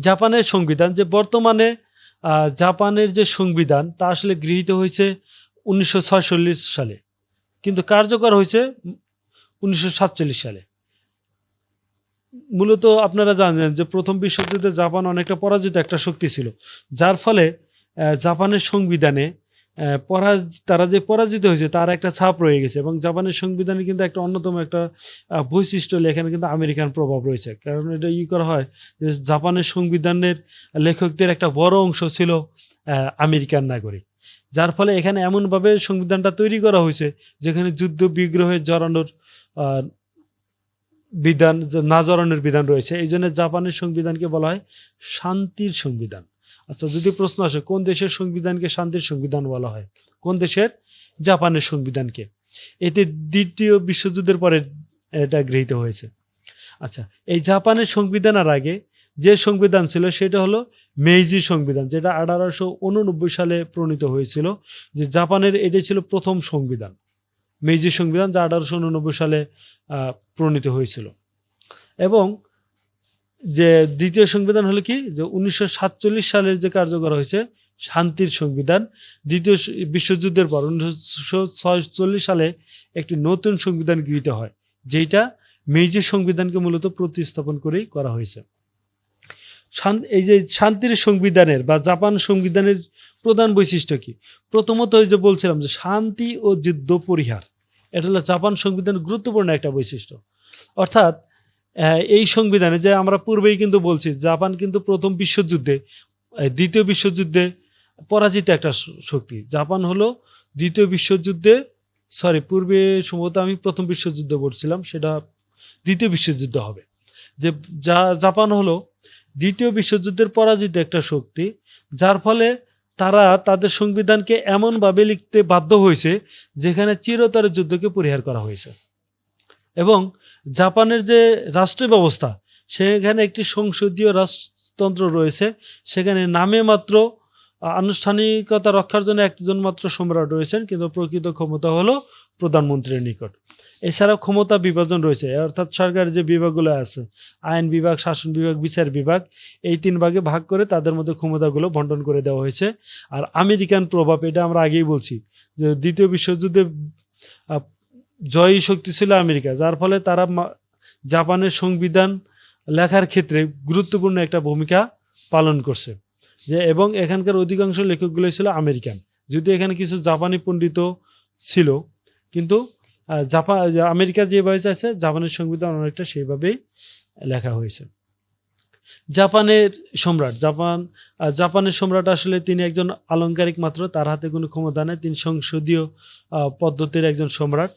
জাপানের সংবিধান, যে বর্তমানে জাপানের যে সংবিধান তা আসলে গৃহীত হয়েছে 1946 সালে, কিন্তু কার্যকর হয়েছে 1947 সালে। মূলত আপনারা জানেন যে প্রথম বিশ্বযুদ্ধে জাপান অনেকটা পরাজিত একটা শক্তি ছিল, যার ফলে জাপানের সংবিধানে তারা যে পরাজিত হয়েছে তার একটা ছাপ রয়ে গেছে। এবং জাপানের সংবিধানে কিন্তু একটা অন্যতম একটা বৈশিষ্ট্য হলো এখানে কিন্তু আমেরিকান প্রভাব রয়েছে। কারণ এটা করা হয় যে জাপানের সংবিধানের লেখকদের একটা বড় অংশ ছিল আমেরিকান নাগরিক, যার ফলে এখানে এমনভাবে সংবিধানটা তৈরি করা হয়েছে যেখানে যুদ্ধ বিগ্রহে জড়ানোর বিধান, না জড়ানোর বিধান রয়েছে। এই জন্য জাপানের সংবিধানকে বলা হয় শান্তির সংবিধান। আচ্ছা, যদি প্রশ্ন আসে কোন দেশের সংবিধানকে শান্তির সংবিধান বলা হয়? কোন দেশের? জাপানের সংবিধানকে। এতে দ্বিতীয় বিশ্বযুদ্ধের পরে এটা গৃহীত হয়েছে। আচ্ছা, এই জাপানের সংবিধানের আগে যে সংবিধান ছিল সেটা হলো মেইজি সংবিধান, যেটা 1889 সালে প্রণীত হয়েছিল। যে জাপানের এটাই ছিল প্রথম সংবিধান, মেইজি সংবিধান, যা 1889 সালে প্রণীত হয়েছিল। এবং যে দ্বিতীয় সংবিধান হলো কি, যে 1947 সালের যে কার্যকর হয়েছে শান্তির সংবিধান। দ্বিতীয় বিশ্বযুদ্ধের পর 1946 সালে একটি নতুন সংবিধান গৃহীত হয়, যেটা মেইজি সংবিধানকে মূলত প্রতিস্থাপন করেই করা হয়েছে। এই যে শান্তির সংবিধানের বা জাপান সংবিধানের প্রধান বৈশিষ্ট্য কি? প্রথমত ওই যে বলছিলাম যে শান্তি ও যুদ্ধ পরিহার, এটা হলো জাপান সংবিধানের গুরুত্বপূর্ণ একটা বৈশিষ্ট্য। অর্থাৎ এই সংবিধানে, যে আমরা পূর্বেই কিন্তু বলছি, জাপান কিন্তু প্রথম বিশ্বযুদ্ধে, দ্বিতীয় বিশ্বযুদ্ধে পরাজিত একটা শক্তি। জাপান হলো দ্বিতীয় বিশ্বযুদ্ধে, পূর্বে সম্ভবত আমি প্রথম বিশ্বযুদ্ধ বলছিলাম, সেটা দ্বিতীয় বিশ্বযুদ্ধ হবে। যে জাপান হলো দ্বিতীয় বিশ্বযুদ্ধের পরাজিত একটা শক্তি, যার ফলে তারা তাদের সংবিধানকে এমনভাবে লিখতে বাধ্য হয়েছে যেখানে চিরতরের যুদ্ধকে পরিহার করা হয়েছে। এবং জাপানের যে রাষ্ট্র ব্যবস্থা, সেখানে একটি সংসদীয় রাজতন্ত্র রয়েছে। সেখানে নামে মাত্র আনুষ্ঠানিকতা রক্ষার জন্য একজন মাত্র সম্রাট রয়েছেন, কিন্তু প্রকৃত ক্ষমতা হলো প্রধানমন্ত্রীর নিকট। এছাড়াও ক্ষমতা বিভাজন রয়েছে, অর্থাৎ সরকারের যে বিভাগগুলো আছে, আইন বিভাগ, শাসন বিভাগ, বিচার বিভাগ, এই 3 ভাগে ভাগ করে তাদের মধ্যে ক্ষমতাগুলো বন্টন করে দেওয়া হয়েছে। আর আমেরিকান প্রভাব, এটা আমরা আগেই বলছি যে দ্বিতীয় বিশ্বযুদ্ধে জয়ী শক্তি ছিল আমেরিকা, যার ফলে তারা জাপানের সংবিধান লেখার ক্ষেত্রে গুরুত্বপূর্ণ একটা ভূমিকা পালন করছে। যে এবং এখানকার অধিকাংশ লেখকগুলো ছিল আমেরিকান, যদি এখানে কিছু জাপানি পণ্ডিত ছিল, কিন্তু আমেরিকা যেভাবে চাইছে জাপানের সংবিধান অনেকটা সেইভাবেই লেখা হয়েছে। জাপানের সম্রাট আসলে তিনি একজন আলংকারিক মাত্র, তার হাতে কোনো ক্ষমতা নেই। তিনি সংসদীয় পদ্ধতির একজন সম্রাট,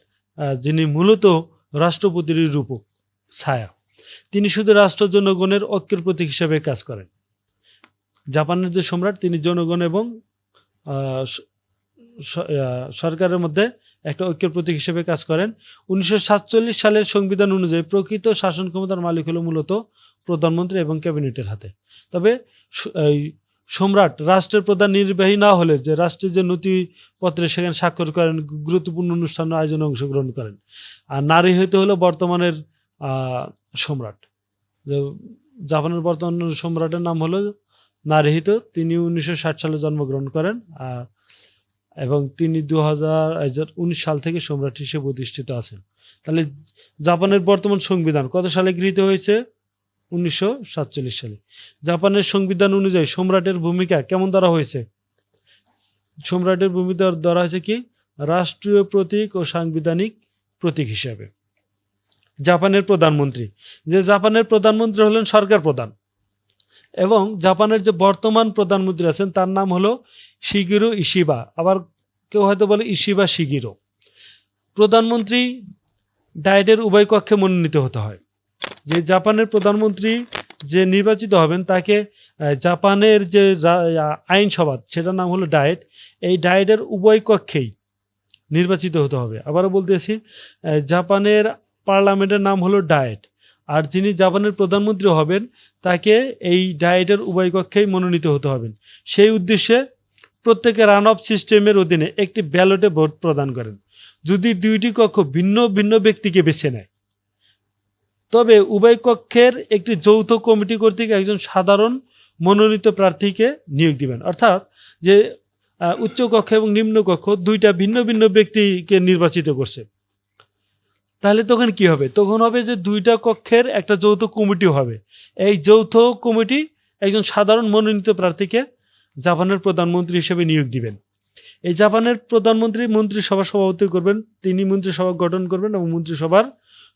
যিনি মূলত রাষ্ট্রপতির রূপক ছায়া। তিনি শুধু রাষ্ট্র জনগণের ঐক্যের প্রতীক হিসেবে কাজ করেন। জাপানের যে সম্রাট, তিনি জনগণ এবং সরকারের মধ্যে একটা ঐক্যের প্রতীক হিসেবে কাজ করেন। 1947 সালের সংবিধান অনুযায়ী প্রকৃত শাসন ক্ষমতার মালিক হলো মূলত প্রধানমন্ত্রী এবং ক্যাবিনেটের হাতে। তবে সম্রাট রাষ্ট্রের প্রধান নির্বাহী না হলে, যে রাষ্ট্রের যে নথিপত্রে সেখানে স্বাক্ষর করেন, গুরুত্বপূর্ণ অনুষ্ঠান আয়োজনে অংশগ্রহণ করেন। আর নারী হইতে হলো বর্তমানের সম্রাট। জাপানের বর্তমান সম্রাটের নাম হলো নারুহিতো। তিনি 1960 সালে জন্মগ্রহণ করেন এবং তিনি 2019 সাল থেকে সম্রাট হিসেবে অধিষ্ঠিত আছেন। তাহলে জাপানের বর্তমান সংবিধান কত সালে গৃহীত হয়েছে? 1947 সালে। জাপানের সংবিধান অনুযায়ী সম্রাটের ভূমিকা কেমন ধরা হয়েছে? সম্রাটের ভূমিকা ধরা হয়েছে কি? রাষ্ট্রীয় প্রতীক ও সাংবিধানিক প্রতীক হিসাবে। জাপানের প্রধানমন্ত্রী, যে জাপানের প্রধানমন্ত্রী হলেন সরকার প্রধান, এবং জাপানের যে বর্তমান প্রধানমন্ত্রী আছেন তার নাম হলো শিগিরো ইশিবা, আবার কেউ হয়তো বলে ইশিবা শিগিরো। প্রধানমন্ত্রী ডায়েটের উভয় কক্ষে মনোনীত হতে হয়। যে জাপানের প্রধানমন্ত্রী যে নির্বাচিত হবেন তাকে জাপানের যে আইনসভা সেটার নাম হলো ডায়েট, এই ডায়েটের উভয় কক্ষেই নির্বাচিত হতে হবে। আবারও বলতেছি, জাপানের পার্লামেন্টের নাম হলো ডায়েট, আর যিনি জাপানের প্রধানমন্ত্রী হবেন তাকে এই ডায়েটের উভয় কক্ষেই মনোনীত হতে হবেন। সেই উদ্দেশ্যে প্রত্যেকে রান অফ সিস্টেমের অধীনে একটি ব্যালটে ভোট প্রদান করেন। যদি দুইটি কক্ষ ভিন্ন ভিন্ন ব্যক্তিকে বেছে নেয়, তবে উভয় কক্ষের একটি যৌথ কমিটি কর্তৃক একজন সাধারণ মনোনীত প্রার্থীকে নিয়োগ দিবেন। অর্থাৎ যে উচ্চ কক্ষ এবং নিম্ন কক্ষ দুইটা ভিন্ন ভিন্ন ব্যক্তিকে নির্বাচিত করছে, তাহলে তখন কি হবে? তখন হবে যে দুইটা কক্ষের একটা যৌথ কমিটি হবে। এই যৌথ কমিটি একজন সাধারণ মনোনীত প্রার্থীকে জাপানের প্রধানমন্ত্রী হিসেবে নিয়োগ দিবেন। এই জাপানের প্রধানমন্ত্রী মন্ত্রিসভা সভাপতি করবেন, তিনি মন্ত্রিসভা গঠন করবেন এবং মন্ত্রিসভার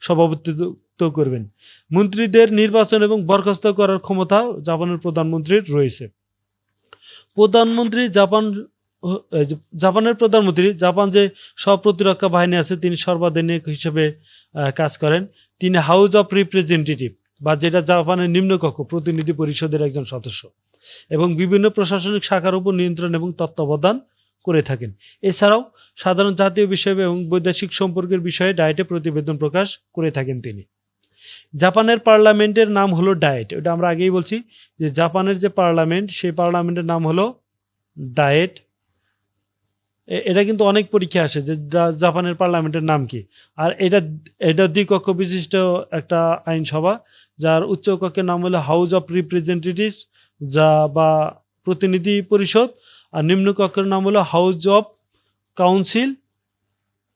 সভাপতিত্ব করবেন। মন্ত্রীদের নির্বাচন এবং বরখাস্ত করার ক্ষমতা জাপানের প্রধানমন্ত্রীর রয়েছে। জাপানের প্রধানমন্ত্রী, জাপান যে প্রতিরক্ষা বাহিনী আছে তিনি সর্বাধিনায়ক হিসেবে কাজ করেন। তিনি হাউস অফ রিপ্রেজেন্টেটিভ বা যেটা জাপানের নিম্নকক্ষ প্রতিনিধি পরিষদের একজন সদস্য, এবং বিভিন্ন প্রশাসনিক শাখার উপর নিয়ন্ত্রণ এবং তত্ত্বাবধান করে থাকেন। এছাড়াও সাধারণ জাতীয় বিষয় এবং বৈদেশিক সম্পর্কের বিষয়ে ডায়েটে প্রতিবেদন প্রকাশ করে থাকেন তিনি। জাপানের পার্লামেন্টের নাম হলো ডায়েট, ওটা আমরা আগেই বলছি যে জাপানের যে পার্লামেন্ট সেই পার্লামেন্টের নাম হলো ডায়েট। এটা কিন্তু অনেক পরীক্ষা আসে যে জাপানের পার্লামেন্টের নাম কি। আর এটা দ্বিকক্ষ বিশিষ্ট একটা আইনসভা, যার উচ্চ কক্ষের নাম হলো হাউস অফ রিপ্রেজেন্টেটিভস যা বা প্রতিনিধি পরিষদ, আর নিম্ন কক্ষের নাম হলো হাউস অফ কাউন্সিল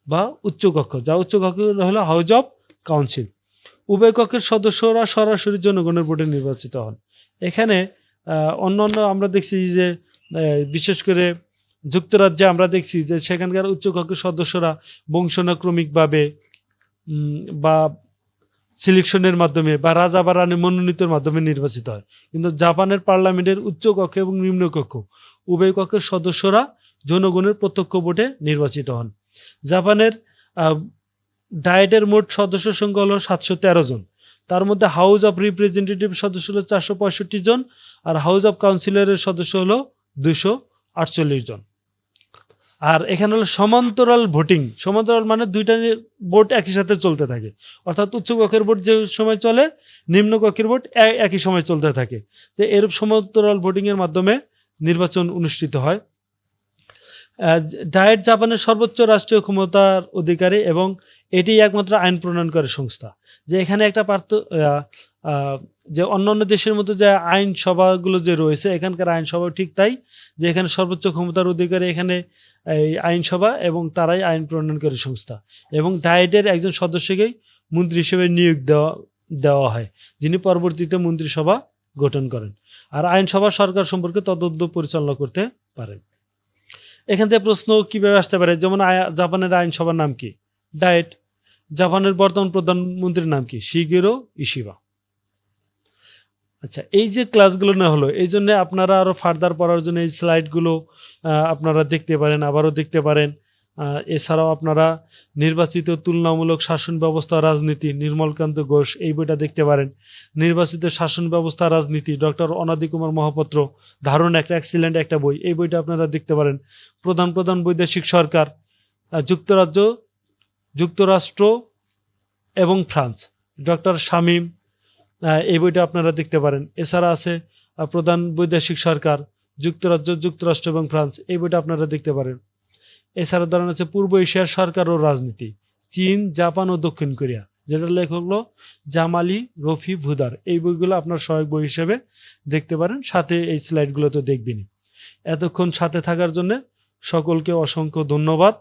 বা উচ্চ কক্ষ, যা উচ্চ কক্ষ হলো হাউস অফ কাউন্সিল। উভয় কক্ষের সদস্যরা সরাসরি জনগণের ভোটে নির্বাচিত হন। এখানে অন্যান্য আমরা দেখছি যে বিশেষ করে যুক্তরাজ্যে আমরা দেখছি যে সেখানকার উচ্চ কক্ষের সদস্যরা বংশানুক্রমিকভাবে বা সিলেকশনের মাধ্যমে বা রাজা বা রানী মনোনীতের মাধ্যমে নির্বাচিত হয়। কিন্তু জাপানের পার্লামেন্টের উচ্চ কক্ষ এবং নিম্ন কক্ষ উভয় কক্ষের সদস্যরা জনগণের প্রত্যক্ষ ভোটে নির্বাচিত হন। জাপানের ডায়েটের মোট সদস্য সংখ্যা হলো 713 জন। তার মধ্যে হাউস অফ রিপ্রেজেন্টেটিভ সদস্য হলো 465 জন, আর হাউস অফ কাউন্সিলরের সদস্য হলো 248 জন। আর এখানে হলো সমান্তরাল ভোটিং। সমান্তরাল মানে দুইটা ভোট একই সাথে চলতে থাকে, অর্থাৎ উচ্চ কক্ষের ভোট যে সময় চলে নিম্ন কক্ষের ভোট একই সময় চলতে থাকে। যে এরূপ সমান্তরাল ভোটিং এর মাধ্যমে নির্বাচন অনুষ্ঠিত হয়। ডায়েট জাপানের সর্বোচ্চ রাষ্ট্রীয় ক্ষমতার অধিকারী এবং এটি একমাত্র আইন প্রণয়নকারী সংস্থা। যে এখানে একটা যে অন্যান্য দেশের মতো যে আইনসভাগুলো যে রয়েছে, এখানকার আইনসভা ঠিক তাই, যে এখানে সর্বোচ্চ ক্ষমতার অধিকারী এখানে এই আইনসভা এবং তারাই আইন প্রণয়নকারী সংস্থা। এবং ডায়েটের একজন সদস্যকেই মন্ত্রী হিসেবে নিয়োগ দেওয়া হয়, যিনি পরবর্তীতে মন্ত্রিসভা গঠন করেন। আর আইনসভা সরকার সম্পর্কে তদন্ত পরিচালনা করতে পারেন। এখান থেকে প্রশ্ন কিভাবে আসতে পারে, যেমন জাপানের আইনসভার নাম কি? ডায়েট। জাপানের বর্তমান প্রধানমন্ত্রীর নাম কি? শিগেরো ইশিবা। আচ্ছা, এই যে ক্লাসগুলো না হলো, এই জন্য আপনারা আরো ফার্দার পড়ার জন্য এই স্লাইডগুলো আপনারা দেখতে পারেন, আবারও দেখতে পারেন। এছাড়াও আপনারা নির্বাচিত তুলনামূলক শাসন ব্যবস্থা রাজনীতি নির্মলকান্ত ঘোষ এই বইটা দেখতে পারেন। নির্বাচিত শাসন ব্যবস্থা রাজনীতি ডক্টর অনাদি কুমার মহাপাত্র, দারুণ একটা এক্সিলেন্ট একটা বই, এই বইটা আপনারা দেখতে পারেন। প্রধান প্রধান বৈদেশিক সরকার, যুক্তরাষ্ট্র এবং ফ্রান্স, ডক্টর শামীম, এই বইটা আপনারা দেখতে পারেন। এছাড়া আছে প্রধান বৈদেশিক সরকার যুক্তরাষ্ট্র এবং ফ্রান্স, এই বইটা আপনারা দেখতে পারেন। এছাড়া ধরেন আছে পূর্ব এশিয়ার সরকার ও রাজনীতি, চীন, জাপান ও দক্ষিণ কোরিয়া, যেটা লেখক হলো জামালি রফি ভুদার। এই বইগুলো আপনার সহায়ক বই হিসেবে দেখতে পারেন, সাথে এই স্লাইডগুলো তো দেখবেনই। এতক্ষণ সাথে থাকার জন্য সকলকে অসংখ্য ধন্যবাদ।